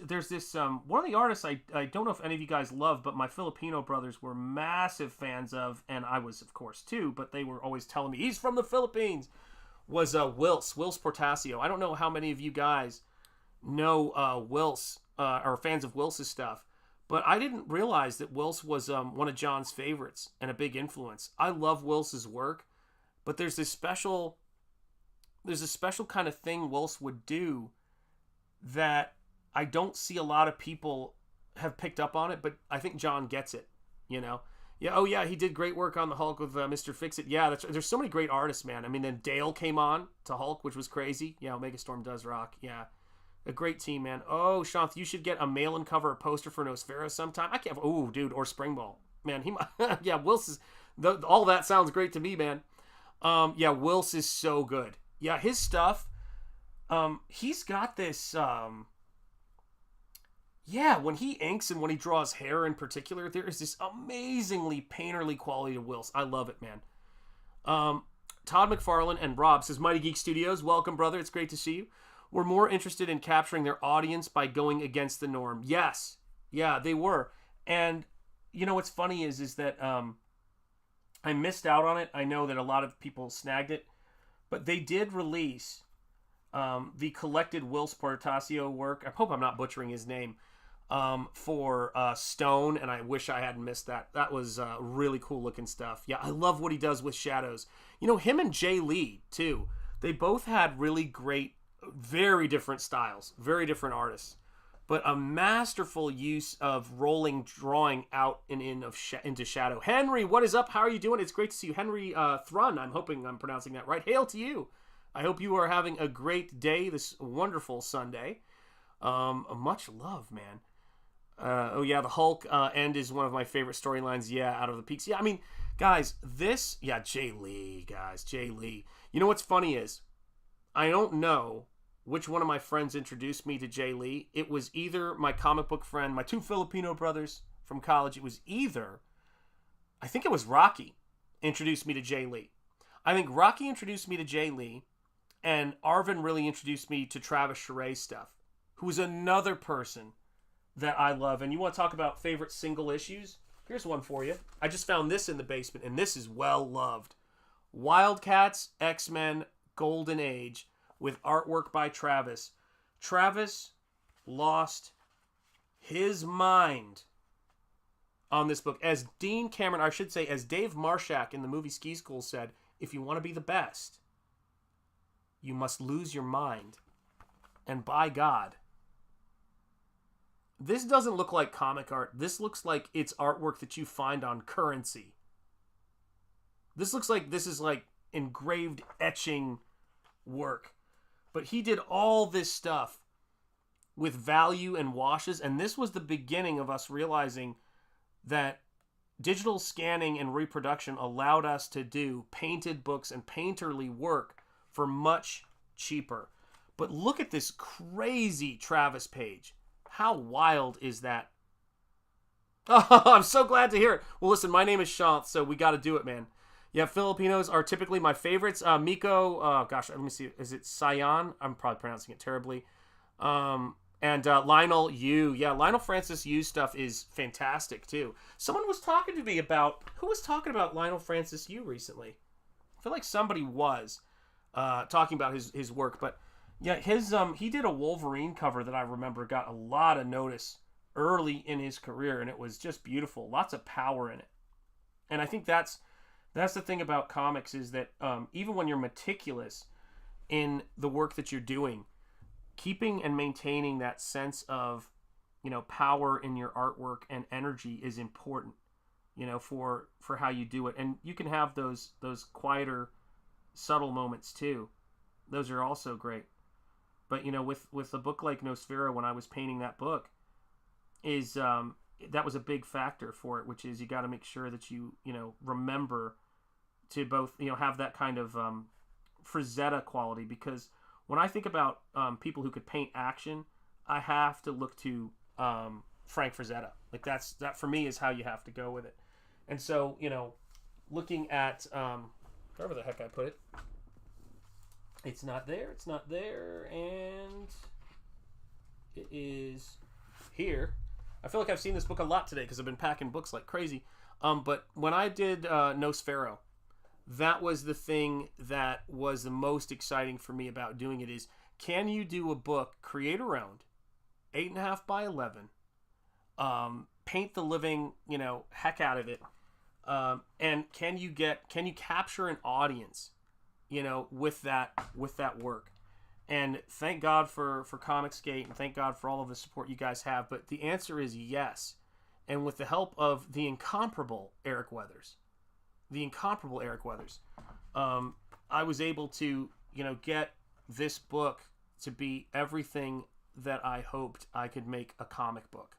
there's this one of the artists I don't know if any of you guys love, but my Filipino brothers were massive fans of, and I was of course too, but they were always telling me he's from the Philippines, was Whilce Portacio. I don't know how many of you guys know Whilce or fans of Whilce's stuff, but I didn't realize that Whilce was one of John's favorites and a big influence. I love Whilce's work, but there's a special kind of thing Whilce would do that I don't see a lot of people have picked up on it, but I think John gets it, you know? Yeah, oh yeah, he did great work on the Hulk with Mr. Fix-It. Yeah, there's so many great artists, man. I mean, then Dale came on to Hulk, which was crazy. Yeah, Omega Storm does rock. Yeah, a great team, man. Oh, Shanth, you should get a mail-in cover, a poster for Nosfero sometime. I can't. Oh, dude, or Springball. Man, he might. Yeah, Whilce is. All that sounds great to me, man. Yeah, Whilce is so good. Yeah, his stuff. He's got this. Yeah, when he inks and when he draws hair in particular, there is this amazingly painterly quality to Whilce. I love it, man. Todd McFarlane and Rob says, Mighty Geek Studios, welcome, brother. It's great to see you. We're more interested in capturing their audience by going against the norm. Yes. Yeah, they were. And, you know, what's funny is that I missed out on it. I know that a lot of people snagged it. But they did release the collected Whilce Portacio work. I hope I'm not butchering his name. For Stone, and I wish I hadn't missed that. That was really cool looking stuff. Yeah, I love what he does with shadows. You know, him and Jay Lee, too. They both had really great, very different styles, very different artists, but a masterful use of rolling drawing out and into shadow. Henry, what is up? How are you doing? It's great to see you. Henry Thrun, I'm hoping I'm pronouncing that right. Hail to you. I hope you are having a great day this wonderful Sunday. Much love, man. Oh yeah, the Hulk end is one of my favorite storylines. Yeah, Out of the Peaks. Yeah, I mean, guys, Jay Lee, guys, Jay Lee. You know what's funny is, I don't know which one of my friends introduced me to Jay Lee. It was either my comic book friend, my 2 Filipino brothers from college. It was either, I think it was Rocky introduced me to Jay Lee. I think Rocky introduced me to Jay Lee, and Arvin really introduced me to Travis Charest stuff, who is another person that I love. And you want to talk about favorite single issues? Here's one for you. I just found this in the basement, and this is well loved. Wildcats, X-Men, Golden Age, with artwork by Travis. Travis lost his mind on this book. As Dean Cameron, I should say, as Dave Marshak in the movie Ski School said, if you want to be the best, you must lose your mind. And by God, this doesn't look like comic art. This looks like it's artwork that you find on Currency. This looks like this is like engraved etching work. But he did all this stuff with value and washes, and this was the beginning of us realizing that digital scanning and reproduction allowed us to do painted books and painterly work for much cheaper. But look at this crazy Travis page. How wild is that? Oh, I'm so glad to hear it. Well, listen, my name is Shanth, so we got to do it, man. Yeah, Filipinos are typically my favorites. Miko, gosh, let me see. Is it Sayan? I'm probably pronouncing it terribly. And Lionel Yu. Yeah, Lionel Francis Yu stuff is fantastic, too. Someone was talking to me about... Who was talking about Lionel Francis Yu recently? I feel like somebody was talking about his work. But, yeah, he did a Wolverine cover that I remember got a lot of notice early in his career, and it was just beautiful. Lots of power in it. And I think that's the thing about comics is that even when you're meticulous in the work that you're doing, keeping and maintaining that sense of, power in your artwork and energy is important, for how you do it. And you can have those quieter, subtle moments too. Those are also great. But, with a book like Nosfero, when I was painting that book, that was a big factor for it, which is you got to make sure that you remember to both have that kind of Frazetta quality, because when I think about people who could paint action, I have to look to Frank Frazetta. Like that for me is how you have to go with it. And so looking at wherever the heck I put it, it's not there, and it is here. I feel like I've seen this book a lot today because I've been packing books like crazy. But when I did Nosfero, that was the thing that was the most exciting for me about doing it is, can you do a book, creator-owned, 8.5 by 11, paint the living, heck out of it, and can you capture an audience, with that work? And thank God for Comicsgate, and thank God for all of the support you guys have. But the answer is yes. And with the help of the incomparable Eric Weathers, I was able to, get this book to be everything that I hoped I could make a comic book.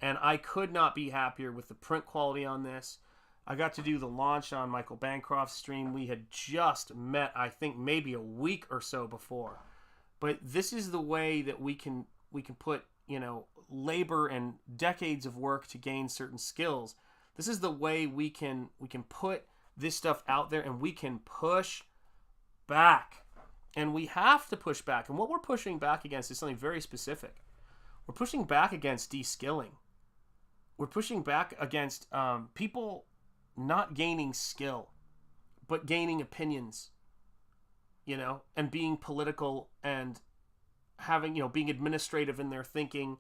And I could not be happier with the print quality on this. I got to do the launch on Michael Bancroft's stream. We had just met, I think, maybe a week or so before. But this is the way that we can put, labor and decades of work to gain certain skills. This is the way we can put this stuff out there, and we can push back. And we have to push back. And what we're pushing back against is something very specific. We're pushing back against de-skilling. We're pushing back against people not gaining skill, but gaining opinions. And being political and having, being administrative in their thinking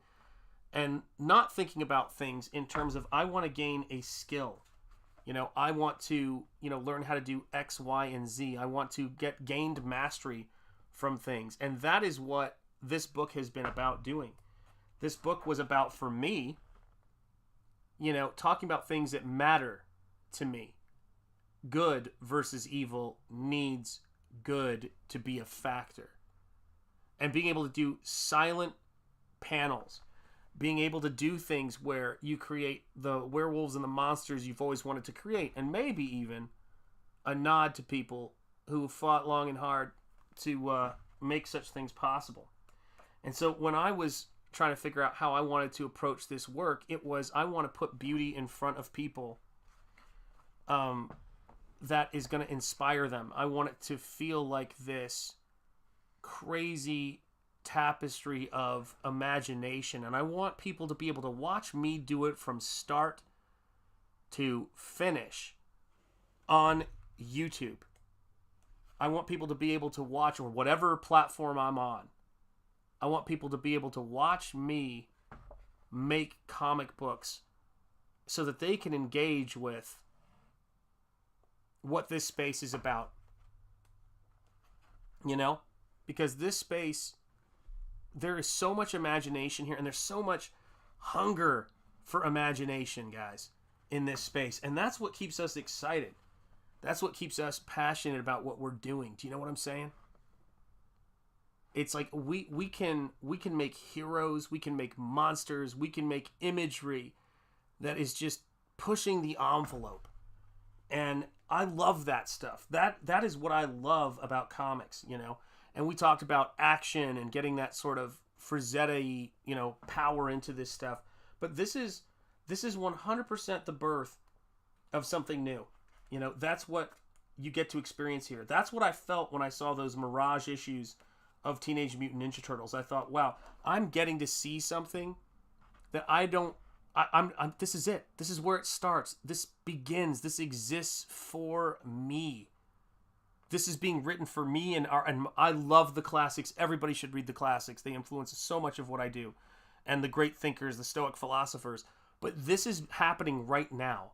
and not thinking about things in terms of, I want to gain a skill. I want to, learn how to do X, Y, and Z. I want to get gained mastery from things. And that is what this book has been about doing. This book was about, for me, talking about things that matter to me. Good versus evil needs good to be a factor, and being able to do silent panels, being able to do things where you create the werewolves and the monsters you've always wanted to create, and maybe even a nod to people who fought long and hard to make such things possible. And so when I was trying to figure out how I wanted to approach this work, it was, I want to put beauty in front of people that is going to inspire them. I want it to feel like this crazy tapestry of imagination, and I want people to be able to watch me do it from start to finish on YouTube. I want people to be able to watch, or whatever platform I'm on, I want people to be able to watch me make comic books so that they can engage with what this space is about. Because this space, there is so much imagination here, and there's so much hunger for imagination, guys, in this space. And that's what keeps us excited. That's what keeps us passionate about what we're doing. Do you know what I'm saying? It's like we can make heroes, we can make monsters, we can make imagery that is just pushing the envelope. And I love that stuff. That is what I love about comics, you know. And we talked about action and getting that sort of Frazetta-y, you know, power into this stuff. But this is 100% the birth of something new. You know, that's what you get to experience here. That's what I felt when I saw those Mirage issues of Teenage Mutant Ninja Turtles. I thought, wow, I'm getting to see something that I'm this is it. This is where it starts. This begins. This exists for me. This is being written for me, and I love the classics. Everybody should read the classics. They influence so much of what I do. And the great thinkers, the Stoic philosophers. But this is happening right now.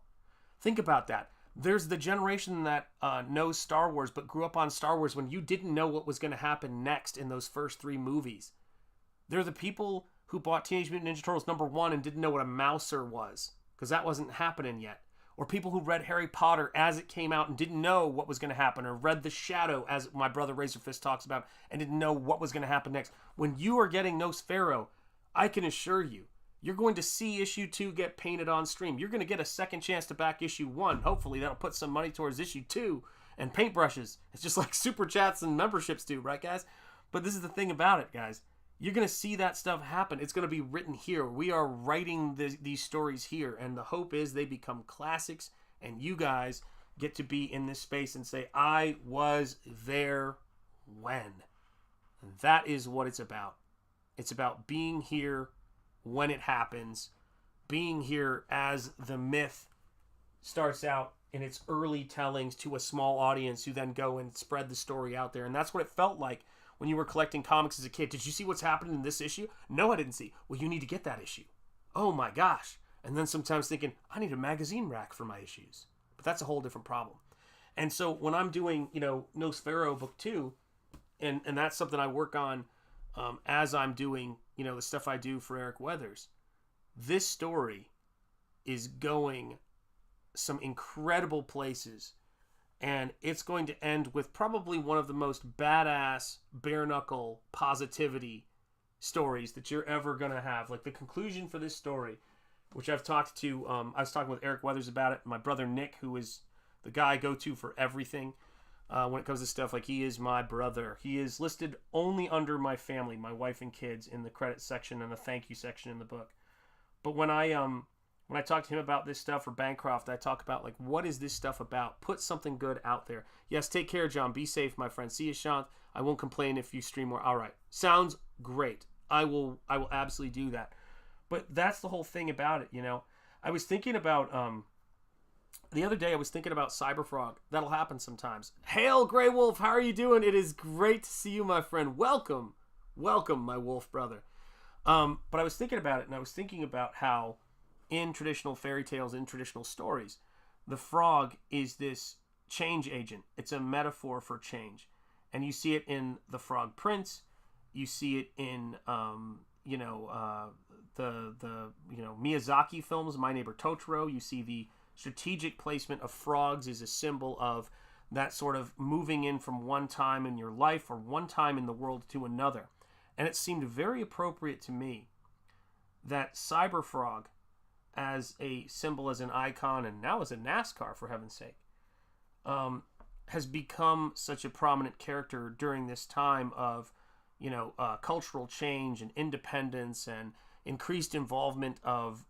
Think about that. There's the generation that knows Star Wars but grew up on Star Wars when you didn't know what was going to happen next in those first 3 movies. They're the people who bought Teenage Mutant Ninja Turtles #1 and didn't know what a Mouser was because that wasn't happening yet. Or people who read Harry Potter as it came out and didn't know what was going to happen, or read The Shadow, as my brother Razorfist talks about, and didn't know what was going to happen next. When you are getting Nosfero, I can assure you, you're going to see issue 2 get painted on stream. You're going to get a second chance to back issue 1. Hopefully that'll put some money towards issue 2 and paintbrushes. It's just like super chats and memberships do, right, guys? But this is the thing about it, guys. You're going to see that stuff happen. It's going to be written here. We are writing these stories here, and the hope is they become classics, and you guys get to be in this space and say, I was there when. And that is what it's about. It's about being here when it happens, being here as the myth starts out in its early tellings to a small audience who then go and spread the story out there. And that's what it felt like when you were collecting comics as a kid. Did you see what's happening in this issue? No, I didn't see. Well, you need to get that issue. Oh my gosh. And then sometimes thinking, I need a magazine rack for my issues. But that's a whole different problem. And so when I'm doing, you know, Nosfero book 2, and that's something I work on as I'm doing, you know, the stuff I do for Eric Weathers, this story is going some incredible places. And it's going to end with probably one of the most badass, bare-knuckle positivity stories that you're ever going to have. Like the conclusion for this story, which I've talked to, I was talking with Eric Weathers about it, my brother Nick, who is the guy I go to for everything when it comes to stuff. Like, he is my brother. He is listed only under my family, my wife and kids, in the credits section and the thank you section in the book. But when I talk to him about this stuff, or Bancroft, I talk about, like, what is this stuff about? Put something good out there. Yes, take care, John. Be safe, my friend. See you, Shanth. I won't complain if you stream more. All right. Sounds great. I will absolutely do that. But that's the whole thing about it, you know. I was thinking about, the other day I was thinking about CYBERFROG. That'll happen sometimes. Hail, Grey Wolf. How are you doing? It is great to see you, my friend. Welcome. Welcome, my wolf brother. But I was thinking about it, and I was thinking about how in traditional fairy tales, in traditional stories, the frog is this change agent. It's a metaphor for change. And you see it in The Frog Prince. You see it in, the Miyazaki films, My Neighbor Totoro. You see the strategic placement of frogs is a symbol of that sort of moving in from one time in your life or one time in the world to another. And it seemed very appropriate to me that CYBERFROG, as a symbol, as an icon, and now as a NASCAR, for heaven's sake, has become such a prominent character during this time of, cultural change and independence and increased involvement of,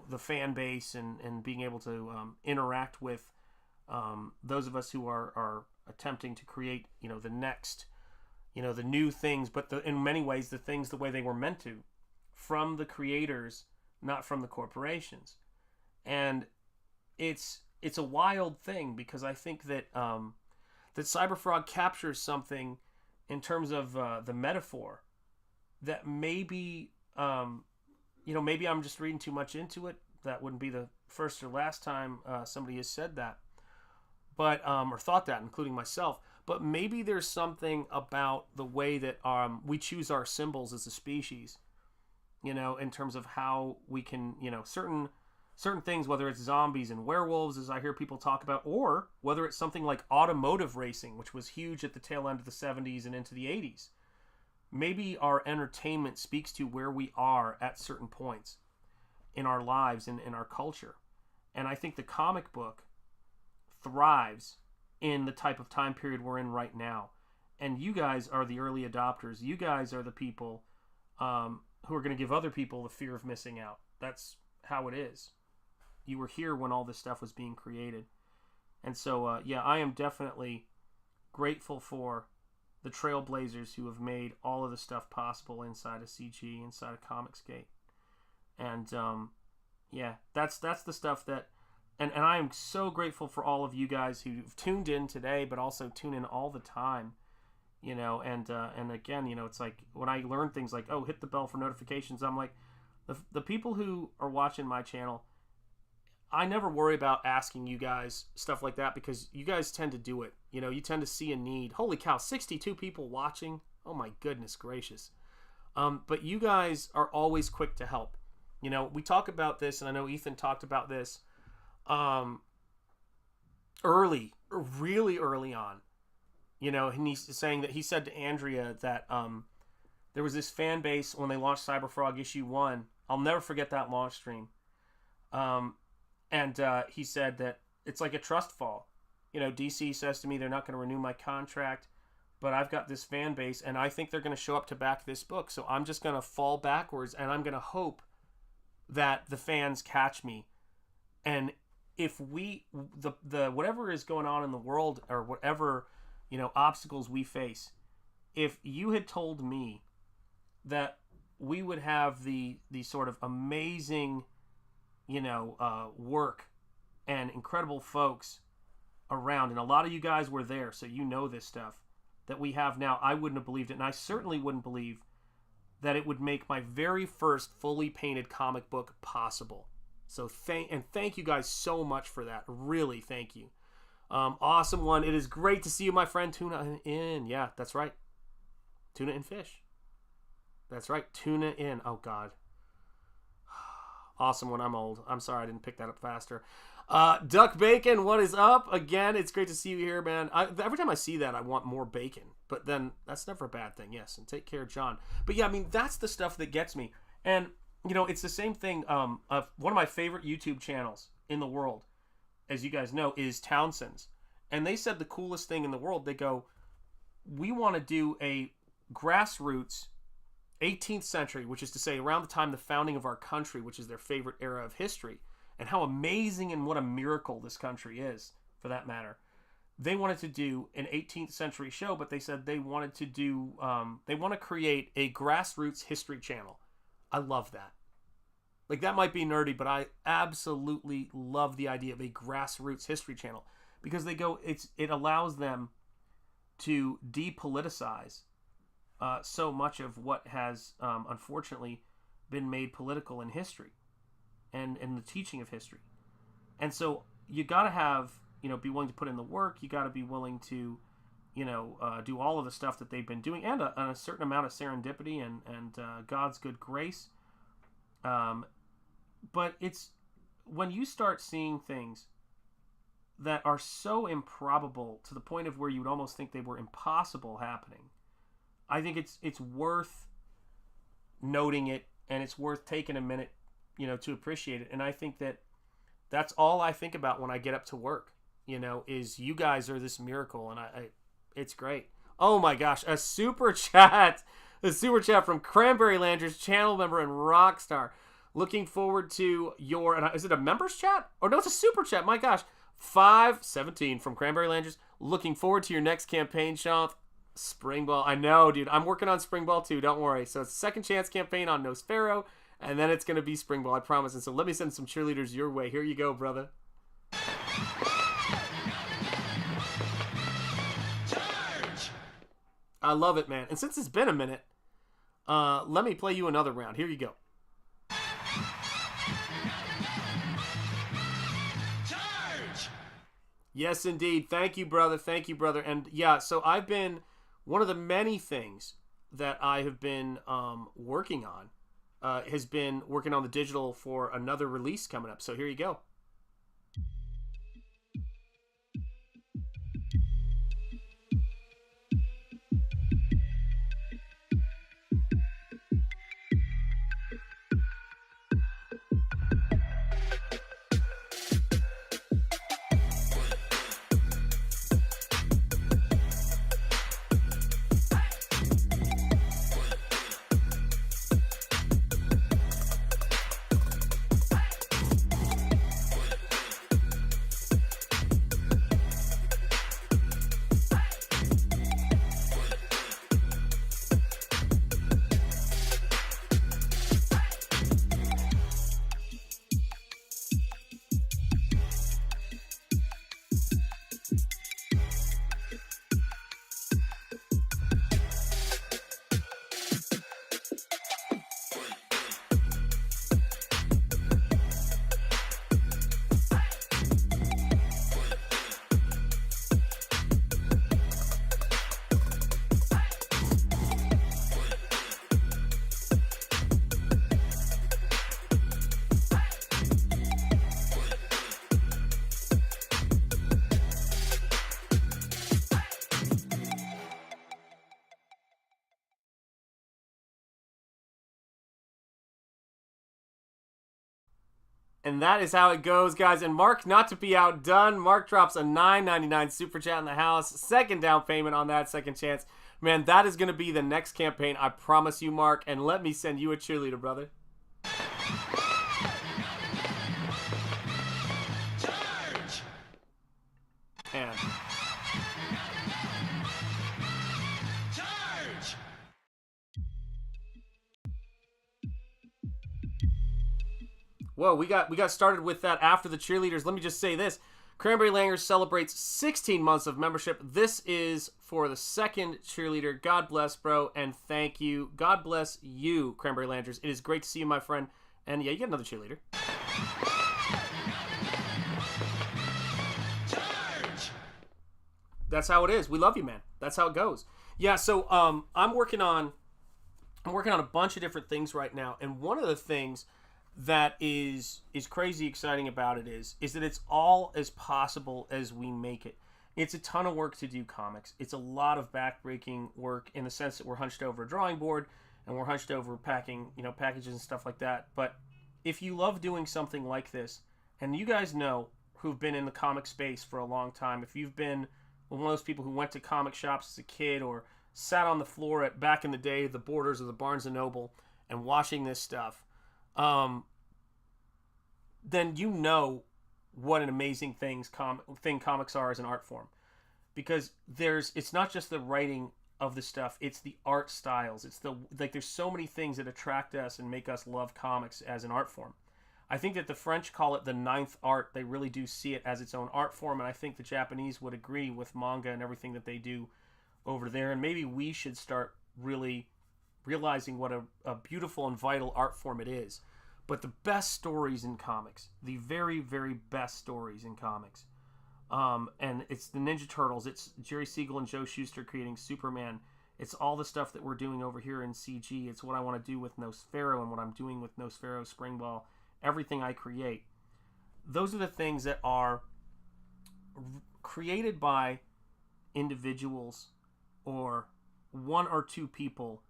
the fan base and being able to interact with those of us who are attempting to create, the next, the new things, but in many ways the things the way they were meant to, from the creators, not from the corporations. And it's a wild thing, because I think that that CYBERFROG captures something in terms of the metaphor that maybe maybe I'm just reading too much into it. That wouldn't be the first or last time somebody has said that, but or thought that, including myself. But maybe there's something about the way that we choose our symbols as a species, in terms of how we can, certain things, whether it's zombies and werewolves, as I hear people talk about, or whether it's something like automotive racing, which was huge at the tail end of the 70s and into the 80s. Maybe our entertainment speaks to where we are at certain points in our lives and in our culture. And I think the comic book, thrives in the type of time period we're in right now. And you guys are the early adopters. You guys are the people who are going to give other people the fear of missing out. That's how it is. You were here when all this stuff was being created. And so, yeah, I am definitely grateful for the trailblazers who have made all of the stuff possible inside of CG, inside of Comicsgate. And, yeah, that's the stuff that... And I am so grateful for all of you guys who've tuned in today, but also tune in all the time. You know, and again, you know, it's like when I learn things like, oh, hit the bell for notifications, I'm like, the people who are watching my channel, I never worry about asking you guys stuff like that because you guys tend to do it. You know, you tend to see a need. Holy cow, 62 people watching. Oh my goodness gracious. But you guys are always quick to help. You know, we talk about this, and I know Ethan talked about this really early on. You know, and he's saying that he said to Andrea that there was this fan base when they launched CyberFrog issue 1. I'll never forget that launch stream. And he said that it's like a trust fall. You know, DC says to me they're not going to renew my contract, but I've got this fan base, and I think they're going to show up to back this book. So I'm just going to fall backwards, and I'm going to hope that the fans catch me. And if the whatever is going on in the world, or whatever, you know, obstacles we face, if you had told me that we would have the sort of amazing, you know, work and incredible folks around, and a lot of you guys were there, so you know this stuff that we have now, I wouldn't have believed it, and I certainly wouldn't believe that it would make my very first fully painted comic book possible. So thank you guys so much for that. Really, thank you. Awesome one. It is great to see you, my friend. Tuna in. Yeah, that's right. Tuna and fish. That's right. Tuna in. Oh, God. Awesome one. I'm old. I'm sorry I didn't pick that up faster. Duck Bacon, what is up? Again, it's great to see you here, man. Every time I see that, I want more bacon. But then that's never a bad thing. Yes, and take care, John. But yeah, I mean, that's the stuff that gets me. And, you know, it's the same thing. One of my favorite YouTube channels in the world, as you guys know, is Townsend's. And they said the coolest thing in the world. They go, we want to do a grassroots 18th century, which is to say around the time the founding of our country, which is their favorite era of history, and how amazing and what a miracle this country is, for that matter. They wanted to do an 18th century show, but they said they wanted to do, they want to create a grassroots history channel. I love that. Like, that might be nerdy, but I absolutely love the idea of a grassroots history channel, because they go, it allows them to depoliticize so much of what has unfortunately been made political in history and in the teaching of history. And so you got to have, you know, be willing to put in the work. You got to be willing to, you know, do all of the stuff that they've been doing, and a certain amount of serendipity and God's good grace. But it's when you start seeing things that are so improbable to the point of where you would almost think they were impossible happening, I think it's worth noting it, and it's worth taking a minute, you know, to appreciate it. And I think that's all I think about when I get up to work, you know, is you guys are this miracle, and it's great. Oh my gosh, a super chat from Cranberry Landers, channel member and Rockstar. Looking forward to your, is it a members chat? Or no, it's a super chat. My gosh. 517 from Cranberry Landers. Looking forward to your next campaign, Shanth. Springball. I know, dude. I'm working on Springball too. Don't worry. So it's a second chance campaign on Nosfero, and then it's going to be Springball, I promise. And so let me send some cheerleaders your way. Here you go, brother. Charge! I love it, man. And since it's been a minute, let me play you another round. Here you go. Yes, indeed. Thank you, brother. Thank you, brother. And yeah, so I've been, one of the many things that I have been working on has been working on the digital for another release coming up. So here you go. And that is how it goes, guys. And Mark, not to be outdone, Mark drops a $9.99 super chat in the house. Second down payment on that second chance. Man, that is going to be the next campaign. I promise you, Mark. And let me send you a cheerleader, brother. Charge! And... Charge! Whoa, we got started with that after the cheerleaders. Let me just say this. Cranberry Langers celebrates 16 months of membership. This is for the second cheerleader. God bless, bro, and thank you. God bless you, Cranberry Langers. It is great to see you, my friend. And yeah, you get another cheerleader. Charge! That's how it is. We love you, man. That's how it goes. Yeah, so I'm working on a bunch of different things right now, and one of the things that is crazy exciting about it is that it's all as possible as we make it. It's a ton of work to do comics. It's a lot of backbreaking work in the sense that we're hunched over a drawing board and we're hunched over packing, packages and stuff like that. But if you love doing something like this, and you guys know who've been in the comic space for a long time, if you've been one of those people who went to comic shops as a kid or sat on the floor at back in the day, the borders of the Barnes & Noble and watching this stuff, then you know what an amazing thing comics are as an art form. Because it's not just the writing of the stuff, it's the art styles. There's so many things that attract us and make us love comics as an art form. I think that the French call it the ninth art. They really do see it as its own art form, and I think the Japanese would agree with manga and everything that they do over there. And maybe we should start really realizing what a beautiful and vital art form it is. But the best stories in comics, the very, very best stories in comics, and it's the Ninja Turtles, it's Jerry Siegel and Joe Shuster creating Superman, it's all the stuff that we're doing over here in CG, it's what I want to do with Nosfero and what I'm doing with Nosfero, Springball, everything I create. Those are the things that are created by individuals or one or two people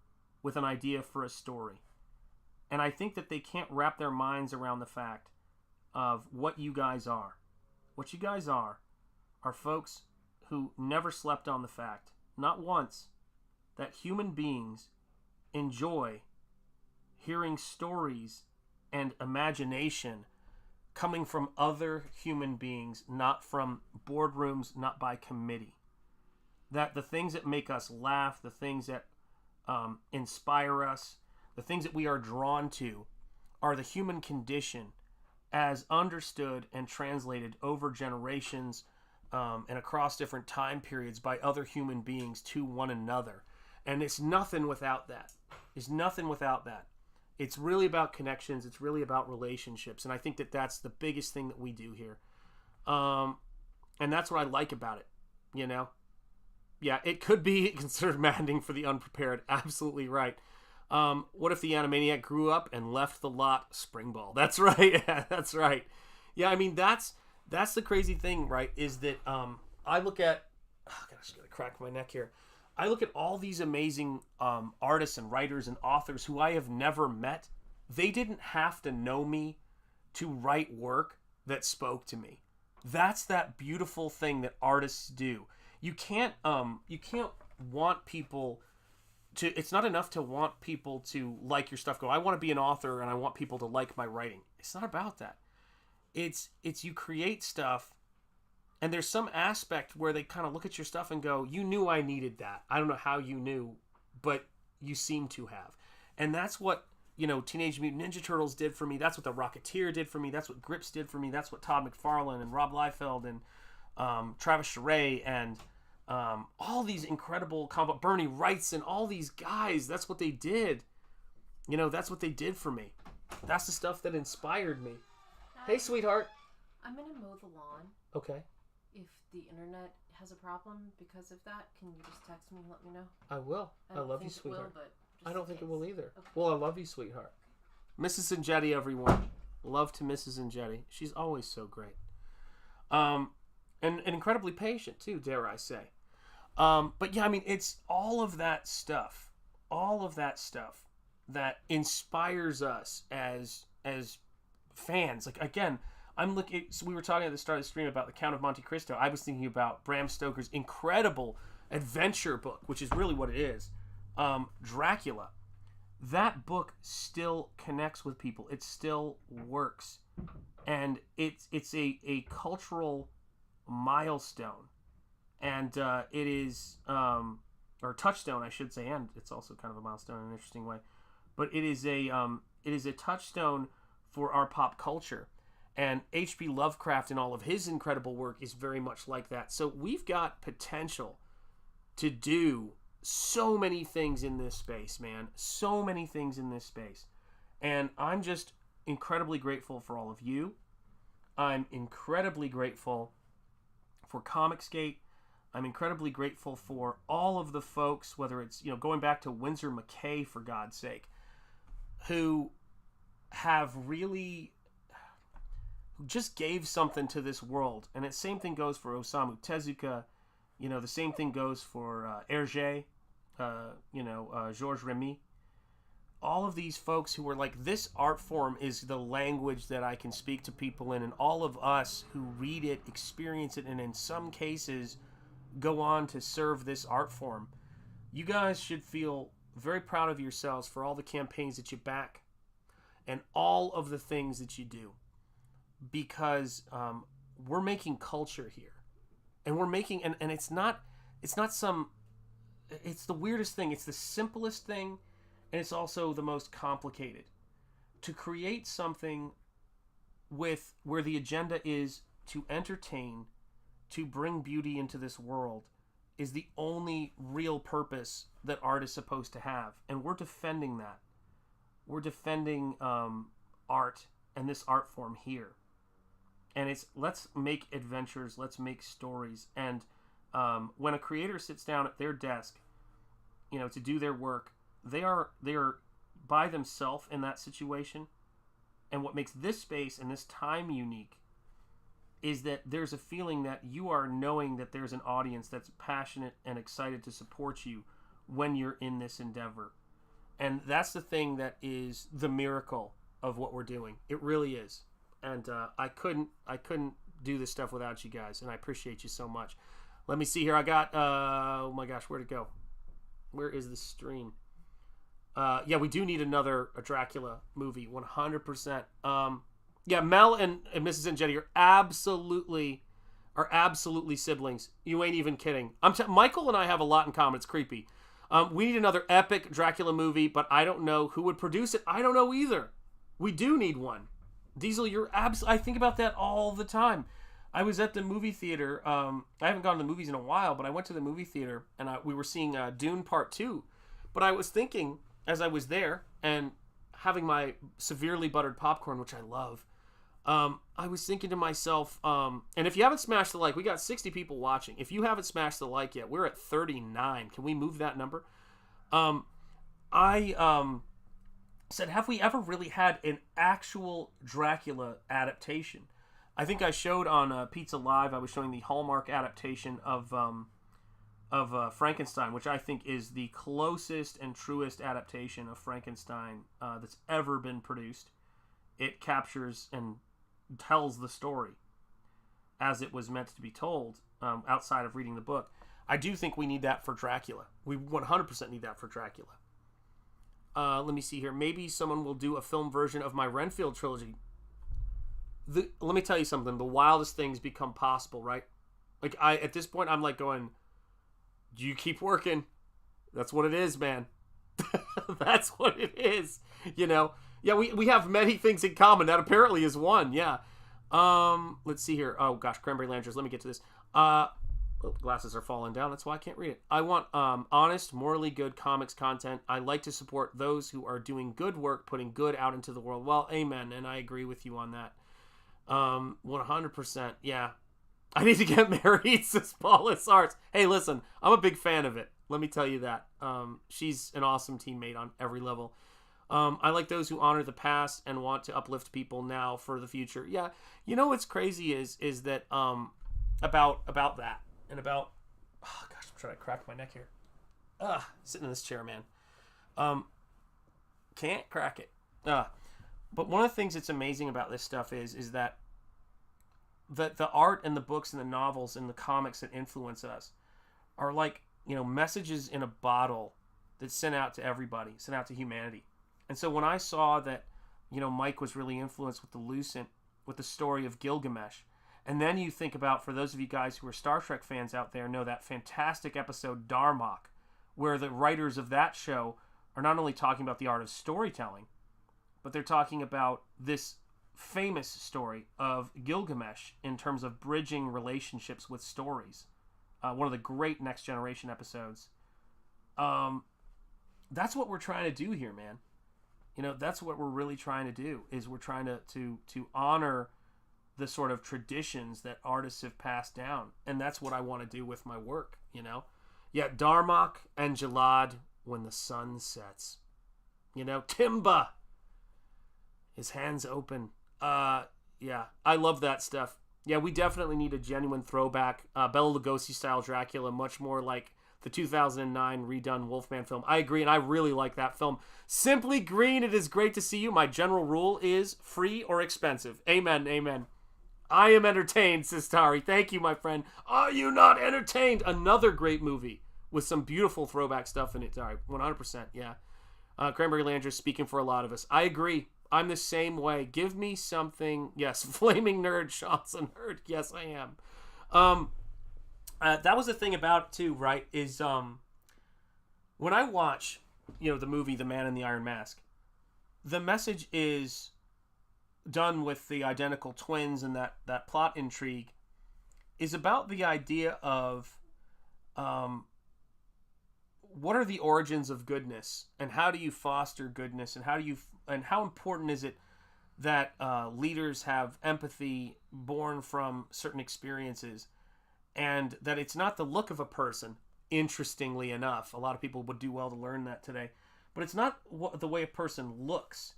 with an idea for a story. And I think that they can't wrap their minds around the fact of what you guys are. What you guys are folks who never slept on the fact, not once, that human beings enjoy hearing stories and imagination coming from other human beings, not from boardrooms, not by committee. That the things that make us laugh, the things that inspire us, the things that we are drawn to are the human condition as understood and translated over generations and across different time periods by other human beings to one another. And it's nothing without that. It's nothing without that. It's really about connections. It's really about relationships. And I think that that's the biggest thing that we do here. And that's what I like about it, Yeah, it could be considered maddening for the unprepared. Absolutely right. What if the Animaniac grew up and left the lot? Springball. That's right. That's right. Yeah, I mean, that's the crazy thing, right? Is that I look at... Oh, God, I'm just going to crack my neck here. I look at all these amazing artists and writers and authors who I have never met. They didn't have to know me to write work that spoke to me. That's that beautiful thing that artists do. You can't want people... It's not enough to want people to like your stuff. Go, I want to be an author and I want people to like my writing. It's not about that. It's you create stuff and there's some aspect where they kind of look at your stuff and go, you knew I needed that. I don't know how you knew, but you seem to have. And that's what, Teenage Mutant Ninja Turtles did for me. That's what The Rocketeer did for me. That's what Grips did for me. That's what Todd McFarlane and Rob Liefeld and Travis Charest and all these incredible Bernie Wrights and all these guys, that's what they did. That's what they did for me. That's the stuff that inspired me. Hey, sweetheart. I'm going to mow the lawn. Okay. If the internet has a problem because of that, can you just text me and let me know? I will. I love you, sweetheart. I don't think it will either. Okay. Well, I love you, sweetheart. Mrs. Enjetti, everyone. Love to Mrs. Enjetti. She's always so great. And incredibly patient, too, dare I say. But yeah, I mean, it's all of that stuff that inspires us as fans. Like, again, I'm looking. So we were talking at the start of the stream about the Count of Monte Cristo. I was thinking about Bram Stoker's incredible adventure book, which is really what it is, Dracula. That book still connects with people. It still works, and it's a cultural milestone, and it is or touchstone, I should say, and it's also kind of a milestone in an interesting way. But it is a touchstone for our pop culture, and H.P. Lovecraft and all of his incredible work is very much like that. So we've got potential to do so many things in this space, man. So many things in this space. And I'm just incredibly grateful for all of you. I'm incredibly grateful for Comicsgate. I'm incredibly grateful for all of the folks, whether it's, going back to Winsor McKay, for God's sake, who have really who just gave something to this world. And the same thing goes for Osamu Tezuka. The same thing goes for Hergé, Georges Remy. All of these folks who were like, this art form is the language that I can speak to people in, and all of us who read it, experience it, and in some cases go on to serve this art form. You guys should feel very proud of yourselves for all the campaigns that you back and all of the things that you do, because we're making culture here, and we're making and it's not some, it's the weirdest thing. It's the simplest thing, and it's also the most complicated. To create something where the agenda is to entertain, to bring beauty into this world, is the only real purpose that art is supposed to have. And we're defending that. We're defending art and this art form here. And it's, let's make adventures, let's make stories. And when a creator sits down at their desk, to do their work, they are by themselves in that situation. And what makes this space and this time unique is that there's a feeling that you are knowing that there's an audience that's passionate and excited to support you when you're in this endeavor. And that's the thing that is the miracle of what we're doing. It really is. And I couldn't do this stuff without you guys, and I appreciate you so much. Let me see here. I got oh my gosh, where'd it go? Where is the stream? Yeah, we do need a Dracula movie, 100%. Yeah, Mel and Mrs. Enjetti are absolutely siblings. You ain't even kidding. Michael and I have a lot in common. It's creepy. We need another epic Dracula movie, but I don't know who would produce it. I don't know either. We do need one. Diesel, I think about that all the time. I was at the movie theater. I haven't gone to the movies in a while, but I went to the movie theater, and we were seeing Dune Part 2. But I was thinking, as I was there, and having my severely buttered popcorn, which I love, I was thinking to myself, and if you haven't smashed the like, we got 60 people watching. If you haven't smashed the like yet, we're at 39. Can we move that number? I said, have we ever really had an actual Dracula adaptation? I think I showed on Pizza Live, I was showing the Hallmark adaptation of Frankenstein, which I think is the closest and truest adaptation of Frankenstein that's ever been produced. It captures and tells the story as it was meant to be told, outside of reading the book. I do think we need that for Dracula. We 100% need that for Dracula. Let me see here. Maybe someone will do a film version of my Renfield trilogy. Let me tell you something. The wildest things become possible, right? Like, at this point, I'm like going, you keep working. That's what it is, man. That's what it is. Yeah, we have many things in common. That apparently is one, yeah. Let's see here. Oh, gosh, Cranberry Langers. Let me get to this. Glasses are falling down. That's why I can't read it. I want honest, morally good comics content. I like to support those who are doing good work, putting good out into the world. Well, amen, and I agree with you on that. 100%. Yeah. I need to get married, says Paulus Arts. Hey, listen, I'm a big fan of it. Let me tell you that. She's an awesome teammate on every level. I like those who honor the past and want to uplift people now for the future. Yeah. What's crazy is that about that and about, oh gosh, I'm trying to crack my neck here. Sitting in this chair, man. Can't crack it. But one of the things that's amazing about this stuff is that the art and the books and the novels and the comics that influence us are like, messages in a bottle that's sent out to everybody, sent out to humanity. And so when I saw that, Mike was really influenced with the Lucent, with the story of Gilgamesh, and then you think about, for those of you guys who are Star Trek fans out there, know that fantastic episode Darmok, where the writers of that show are not only talking about the art of storytelling, but they're talking about this famous story of Gilgamesh in terms of bridging relationships with stories. One of the great Next Generation episodes. That's what we're trying to do here, man. That's what we're really trying to do, is we're trying to honor the sort of traditions that artists have passed down. And that's what I want to do with my work, Yeah, Darmok and Jalad, when the sun sets. Timba, his hands open. Yeah, I love that stuff. Yeah, we definitely need a genuine throwback, Bela Lugosi style Dracula, much more like the 2009 redone Wolfman film. I agree, and I really like that film. Simply Green, it is great to see you. My general rule is free or expensive. Amen, amen. I am entertained, says Tari. Thank you, my friend. Are you not entertained? Another great movie with some beautiful throwback stuff in it, Tari. 100%, yeah. Cranberry Landry speaking for a lot of us. I agree. I'm the same way. Give me something. Yes, flaming nerd. Sean's a nerd. Yes, I am. That was the thing about it too, right? Is when I watch, the movie The Man in the Iron Mask, the message is done with the identical twins, and that plot intrigue is about the idea of what are the origins of goodness, and how do you foster goodness, and how important is it that leaders have empathy born from certain experiences, and that it's not the look of a person. Interestingly enough, a lot of people would do well to learn that today, but it's not the way a person looks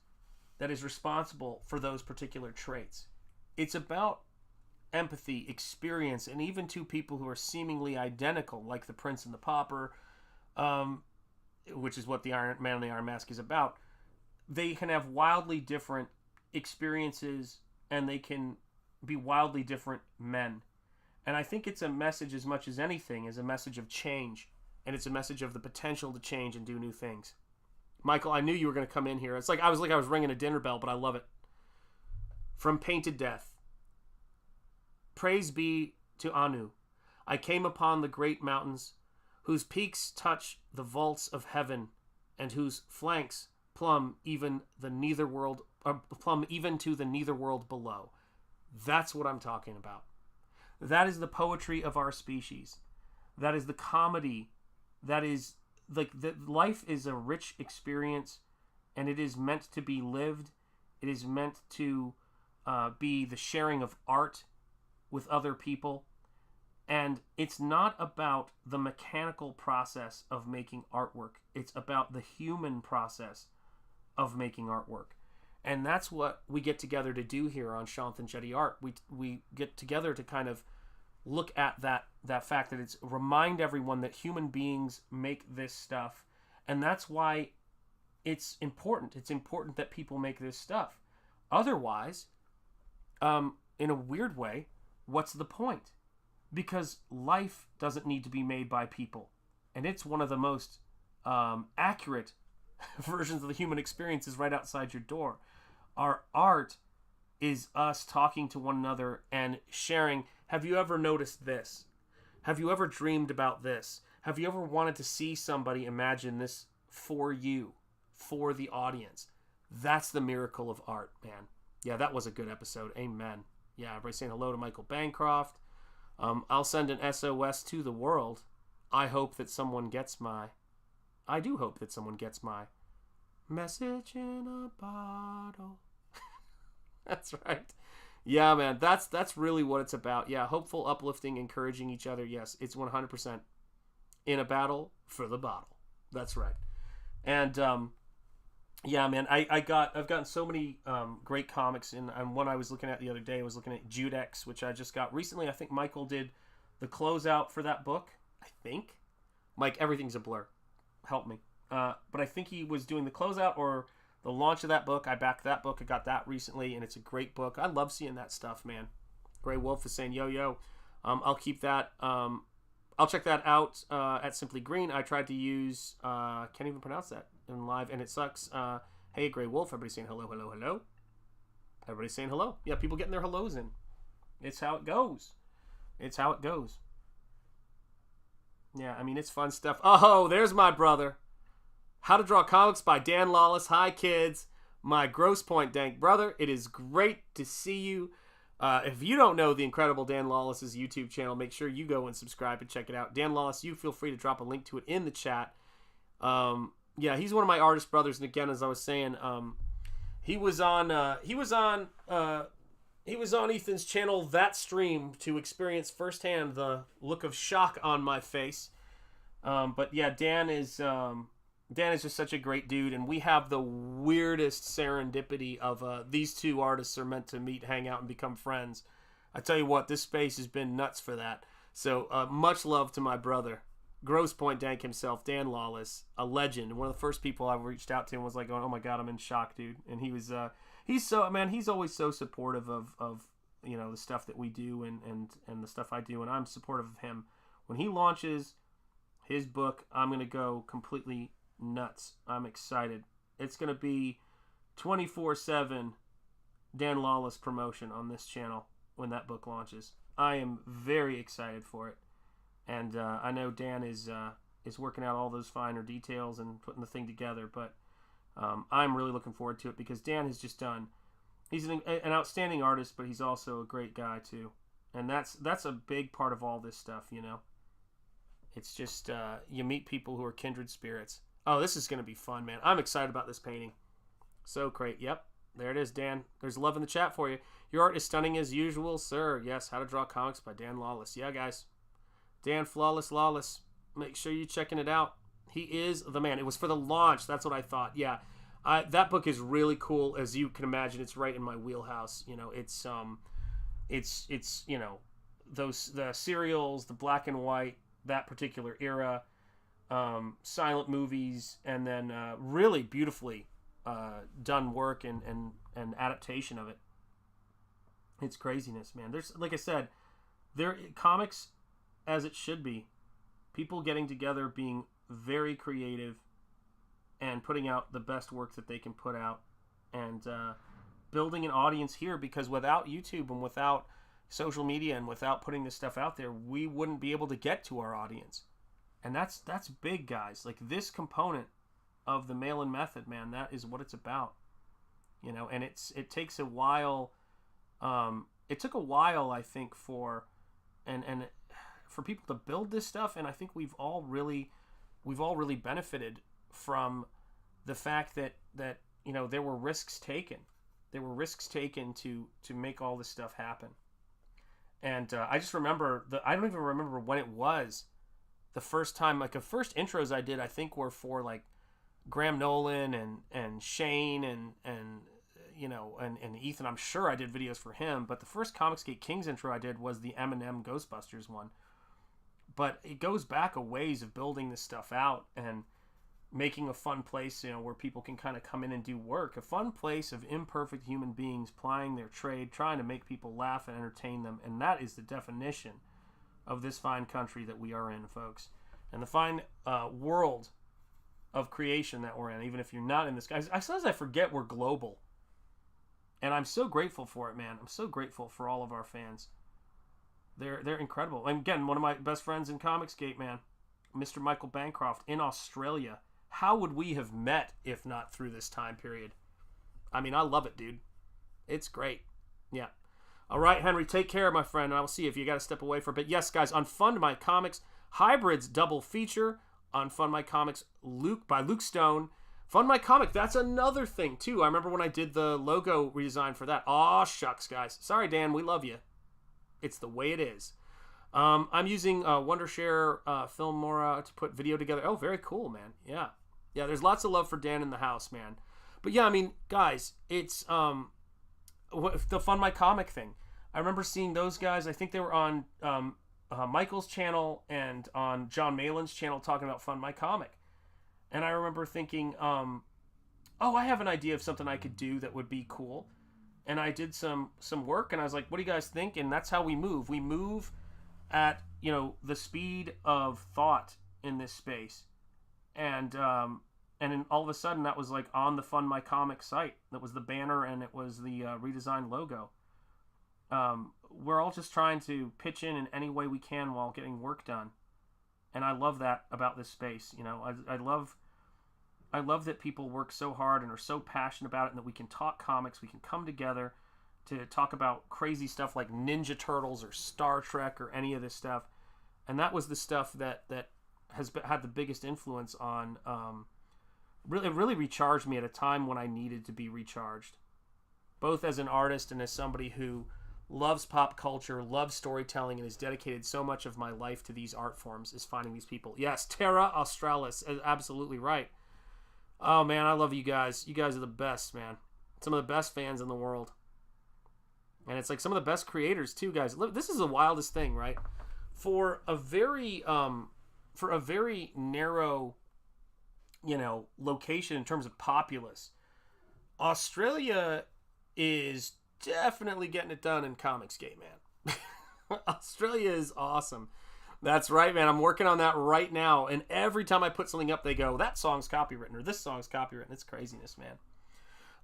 that is responsible for those particular traits. It's about empathy, experience, and even two people who are seemingly identical, like the Prince and the Pauper, which is what the Man in the Iron Mask is about. They can have wildly different experiences, and they can be wildly different men. And I think it's a message, as much as anything, is a message of change, and it's a message of the potential to change and do new things. Michael, I knew you were going to come in here. It's like I was ringing a dinner bell, but I love it. From Painted Death. Praise be to Anu. I came upon the great mountains, whose peaks touch the vaults of heaven, and whose flanks plumb even to the nether world below. That's what I'm talking about. That is the poetry of our species. That is the comedy. That is life is a rich experience, and it is meant to be lived. It is meant to be the sharing of art with other people. And it's not about the mechanical process of making artwork. It's about the human process of making artwork. And that's what we get together to do here on Shanth Enjeti Art. We get together to kind of look at that fact that it's remind everyone that human beings make this stuff. And that's why it's important. It's important that people make this stuff. Otherwise, in a weird way, what's the point? Because life doesn't need to be made by people. And it's one of the most accurate versions of the human experience is right outside your door. Our art is us talking to one another and sharing. Have you ever noticed this? Have you ever dreamed about this? Have you ever wanted to see somebody imagine this for you, for the audience? That's the miracle of art, man. Yeah, that was a good episode. Amen. Yeah, everybody saying hello to Michael Bancroft. I'll send an SOS to the world. I do hope that someone gets my message in a bottle. That's right. Yeah, man, that's really what it's about. Yeah, hopeful, uplifting, encouraging each other. Yes, it's 100% in a battle for the bottle. That's right. And yeah, man, I've gotten so many great comics, and one I was looking at the other day, I was looking at Judex, which I just got recently. I think Michael did the closeout for that book. I think. Mike, everything's a blur. Help me. But I think he was doing the closeout or the launch of that book. I backed that book. I got that recently, and it's a great book. I love seeing that stuff, man. Gray Wolf is saying, yo. I'll keep that. I'll check that out at Simply Green. I tried to use, can't even pronounce that in live, and it sucks. Hey, Gray Wolf. Everybody's saying hello. Everybody's saying hello. Yeah, people getting their hellos in. It's how it goes. Yeah, I mean, it's fun stuff. Oh, there's my brother. How to Draw Comics by Dan Lawless. Hi, kids. My Gross Point Dank brother. It is great to see you. If you don't know the incredible Dan Lawless's YouTube channel, make sure you go and subscribe and check it out. Dan Lawless, you feel free to drop a link to it in the chat. Yeah, he's one of my artist brothers, and again, as I was saying, he was on Ethan's channel, that stream, to experience firsthand the look of shock on my face. But yeah, Dan is just such a great dude, and we have the weirdest serendipity of these two artists are meant to meet, hang out, and become friends. I tell you what, this space has been nuts for that. So much love to my brother, Gross Point Dank himself, Dan Lawless, a legend. One of the first people I reached out to and was like, oh my God, I'm in shock, dude. And he was, he's always so supportive of you know, the stuff that we do and the stuff I do, and I'm supportive of him. When he launches his book, I'm going to go completely nuts. I'm excited. It's going to be 24/7 Dan Lawless promotion on this channel when that book launches. I am very excited for it. And I know Dan is working out all those finer details and putting the thing together, but I'm really looking forward to it because Dan has just done. He's an outstanding artist, but he's also a great guy too, and that's a big part of all this stuff. You know, it's just you meet people who are kindred spirits. Oh, this is gonna be fun, man! I'm excited about this painting. So great. Yep, there it is, Dan. There's love in the chat for you. Your art is stunning as usual, sir. Yes, How to Draw Comics by Dan Lawless. Yeah, guys. Dan Flawless Lawless. Make sure you're checking it out. He is the man. It was for the launch. That's what I thought. Yeah. That book is really cool. As you can imagine, it's right in my wheelhouse. You know, it's you know, the serials, the black and white, that particular era, silent movies, and then really beautifully done work and adaptation of it. It's craziness, man. There's, like I said, comics as it should be. People getting together, being very creative, and putting out the best work that they can put out, and building an audience here, because without YouTube and without social media and without putting this stuff out there, we wouldn't be able to get to our audience. And that's big, guys. Like, this component of the mail-in method, man, that is what it's about. You know, and it takes a while. It took a while, I think, for people to build this stuff, and I think we've all really benefited from the fact that you know, there were risks taken. There were risks taken to make all this stuff happen. And I just remember I don't even remember when it was the first time. Like, the first intros I did, I think, were for like Graham Nolan and Shane and you know, and Ethan. I'm sure I did videos for him, but the first Comicsgate Kings intro I did was the Eminem Ghostbusters one. But it goes back a ways of building this stuff out and making a fun place, you know, where people can kind of come in and do work. A fun place of imperfect human beings plying their trade, trying to make people laugh and entertain them. And that is the definition of this fine country that we are in, folks. And the fine world of creation that we're in, even if you're not in this. Guys, sometimes I forget we're global. And I'm so grateful for it, man. I'm so grateful for all of our fans. They're incredible. And again, one of my best friends in Comicsgate, man, Mr. Michael Bancroft in Australia. How would we have met if not through this time period? I mean, I love it, dude. It's great. Yeah. All right, Henry, take care, my friend. And I will see you if you got to step away for a bit. Yes, guys, on Fund My Comics, Hybrids double feature on Fund My Comics, by Luke Stone. Fund My Comic, that's another thing, too. I remember when I did the logo redesign for that. Aw, shucks, guys. Sorry, Dan, we love you. It's the way it is. I'm using Wondershare Filmora to put video together. Oh, very cool, man. Yeah. Yeah, there's lots of love for Dan in the house, man. But yeah, I mean, guys, it's the Fund My Comic thing. I remember seeing those guys. I think they were on Michael's channel and on John Malin's channel talking about Fund My Comic. And I remember thinking, oh, I have an idea of something I could do that would be cool. And I did some work, and I was like, what do you guys think? And that's how we move. We move at, you know, the speed of thought in this space. And then all of a sudden, that was like on the Fund My Comic site. That was the banner, and it was the redesigned logo. We're all just trying to pitch in any way we can while getting work done. And I love that about this space. You know, I love that people work so hard and are so passionate about it, and that we can talk comics, we can come together to talk about crazy stuff like Ninja Turtles or Star Trek or any of this stuff. And that was the stuff that has had the biggest influence on, really recharged me at a time when I needed to be recharged, both as an artist and as somebody who loves pop culture, loves storytelling, and has dedicated so much of my life to these art forms, is finding these people. Yes, Terra Australis, absolutely right. Oh, man, I love you guys. You guys are the best, man. Some of the best fans in the world. And it's like some of the best creators, too, guys. This is the wildest thing, right? For a very narrow, you know, location in terms of populace, Australia is definitely getting it done in Comicsgate, man. Australia is awesome. That's right, man. I'm working on that right now. And every time I put something up, they go, that song's copywritten, or this song's copywritten. It's craziness, man.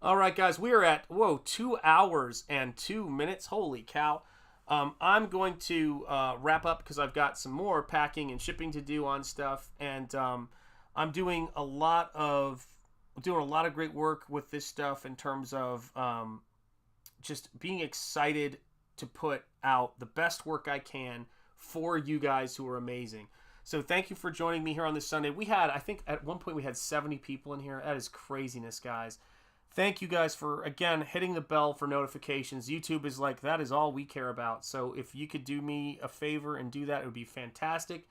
All right, guys. We are at, 2 hours and 2 minutes. Holy cow. I'm going to wrap up because I've got some more packing and shipping to do on stuff. And I'm doing a lot of great work with this stuff in terms of just being excited to put out the best work I can for you guys who are amazing. So thank you for joining me here on this Sunday. I think at one point we had 70 people in here. That is craziness, guys. Thank you guys for, again, hitting the bell for notifications. YouTube is like, that is all we care about. So if you could do me a favor and do that, it would be fantastic.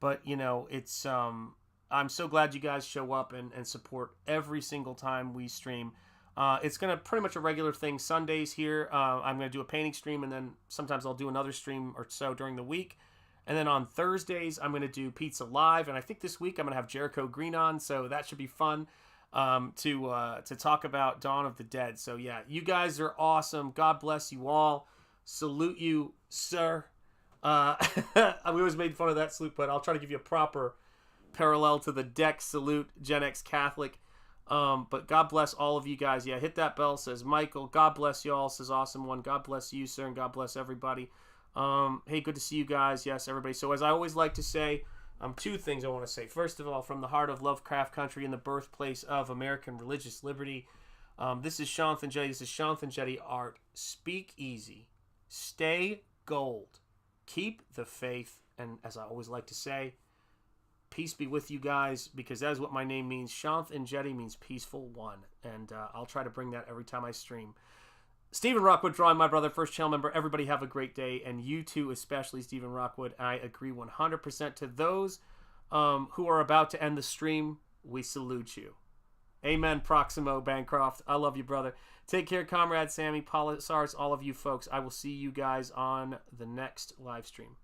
But, you know, it's I'm so glad you guys show up and support every single time we stream. It's going to pretty much a regular thing Sundays here. I'm going to do a painting stream, and then sometimes I'll do another stream or so during the week. And then on Thursdays, I'm going to do Pizza Live. And I think this week I'm going to have Jericho Green on, so that should be fun to talk about Dawn of the Dead. So, yeah, you guys are awesome. God bless you all. Salute you, sir. We always made fun of that salute, but I'll try to give you a proper parallel to the deck salute, Gen X Catholic. But God bless all of you guys. Yeah, hit that bell, says Michael. God bless you all, says Awesome One. God bless you, sir, and God bless everybody. Hey, good to see you guys. Yes, everybody. So as I always like to say, two things I want to say. First of all, from the heart of Lovecraft Country and the birthplace of American religious liberty, this is Shanth Enjeti. This is Shanth Enjeti Art. Speak easy. Stay gold. Keep the faith. And as I always like to say, peace be with you guys, because that is what my name means. Shanth Enjeti means peaceful one. And I'll try to bring that every time I stream. Stephen Rockwood drawing, my brother, first channel member. Everybody have a great day. And you too, especially Stephen Rockwood. I agree 100% to those who are about to end the stream. We salute you. Amen, Proximo Bancroft. I love you, brother. Take care, Comrade Sammy, Paul Sars, all of you folks. I will see you guys on the next live stream.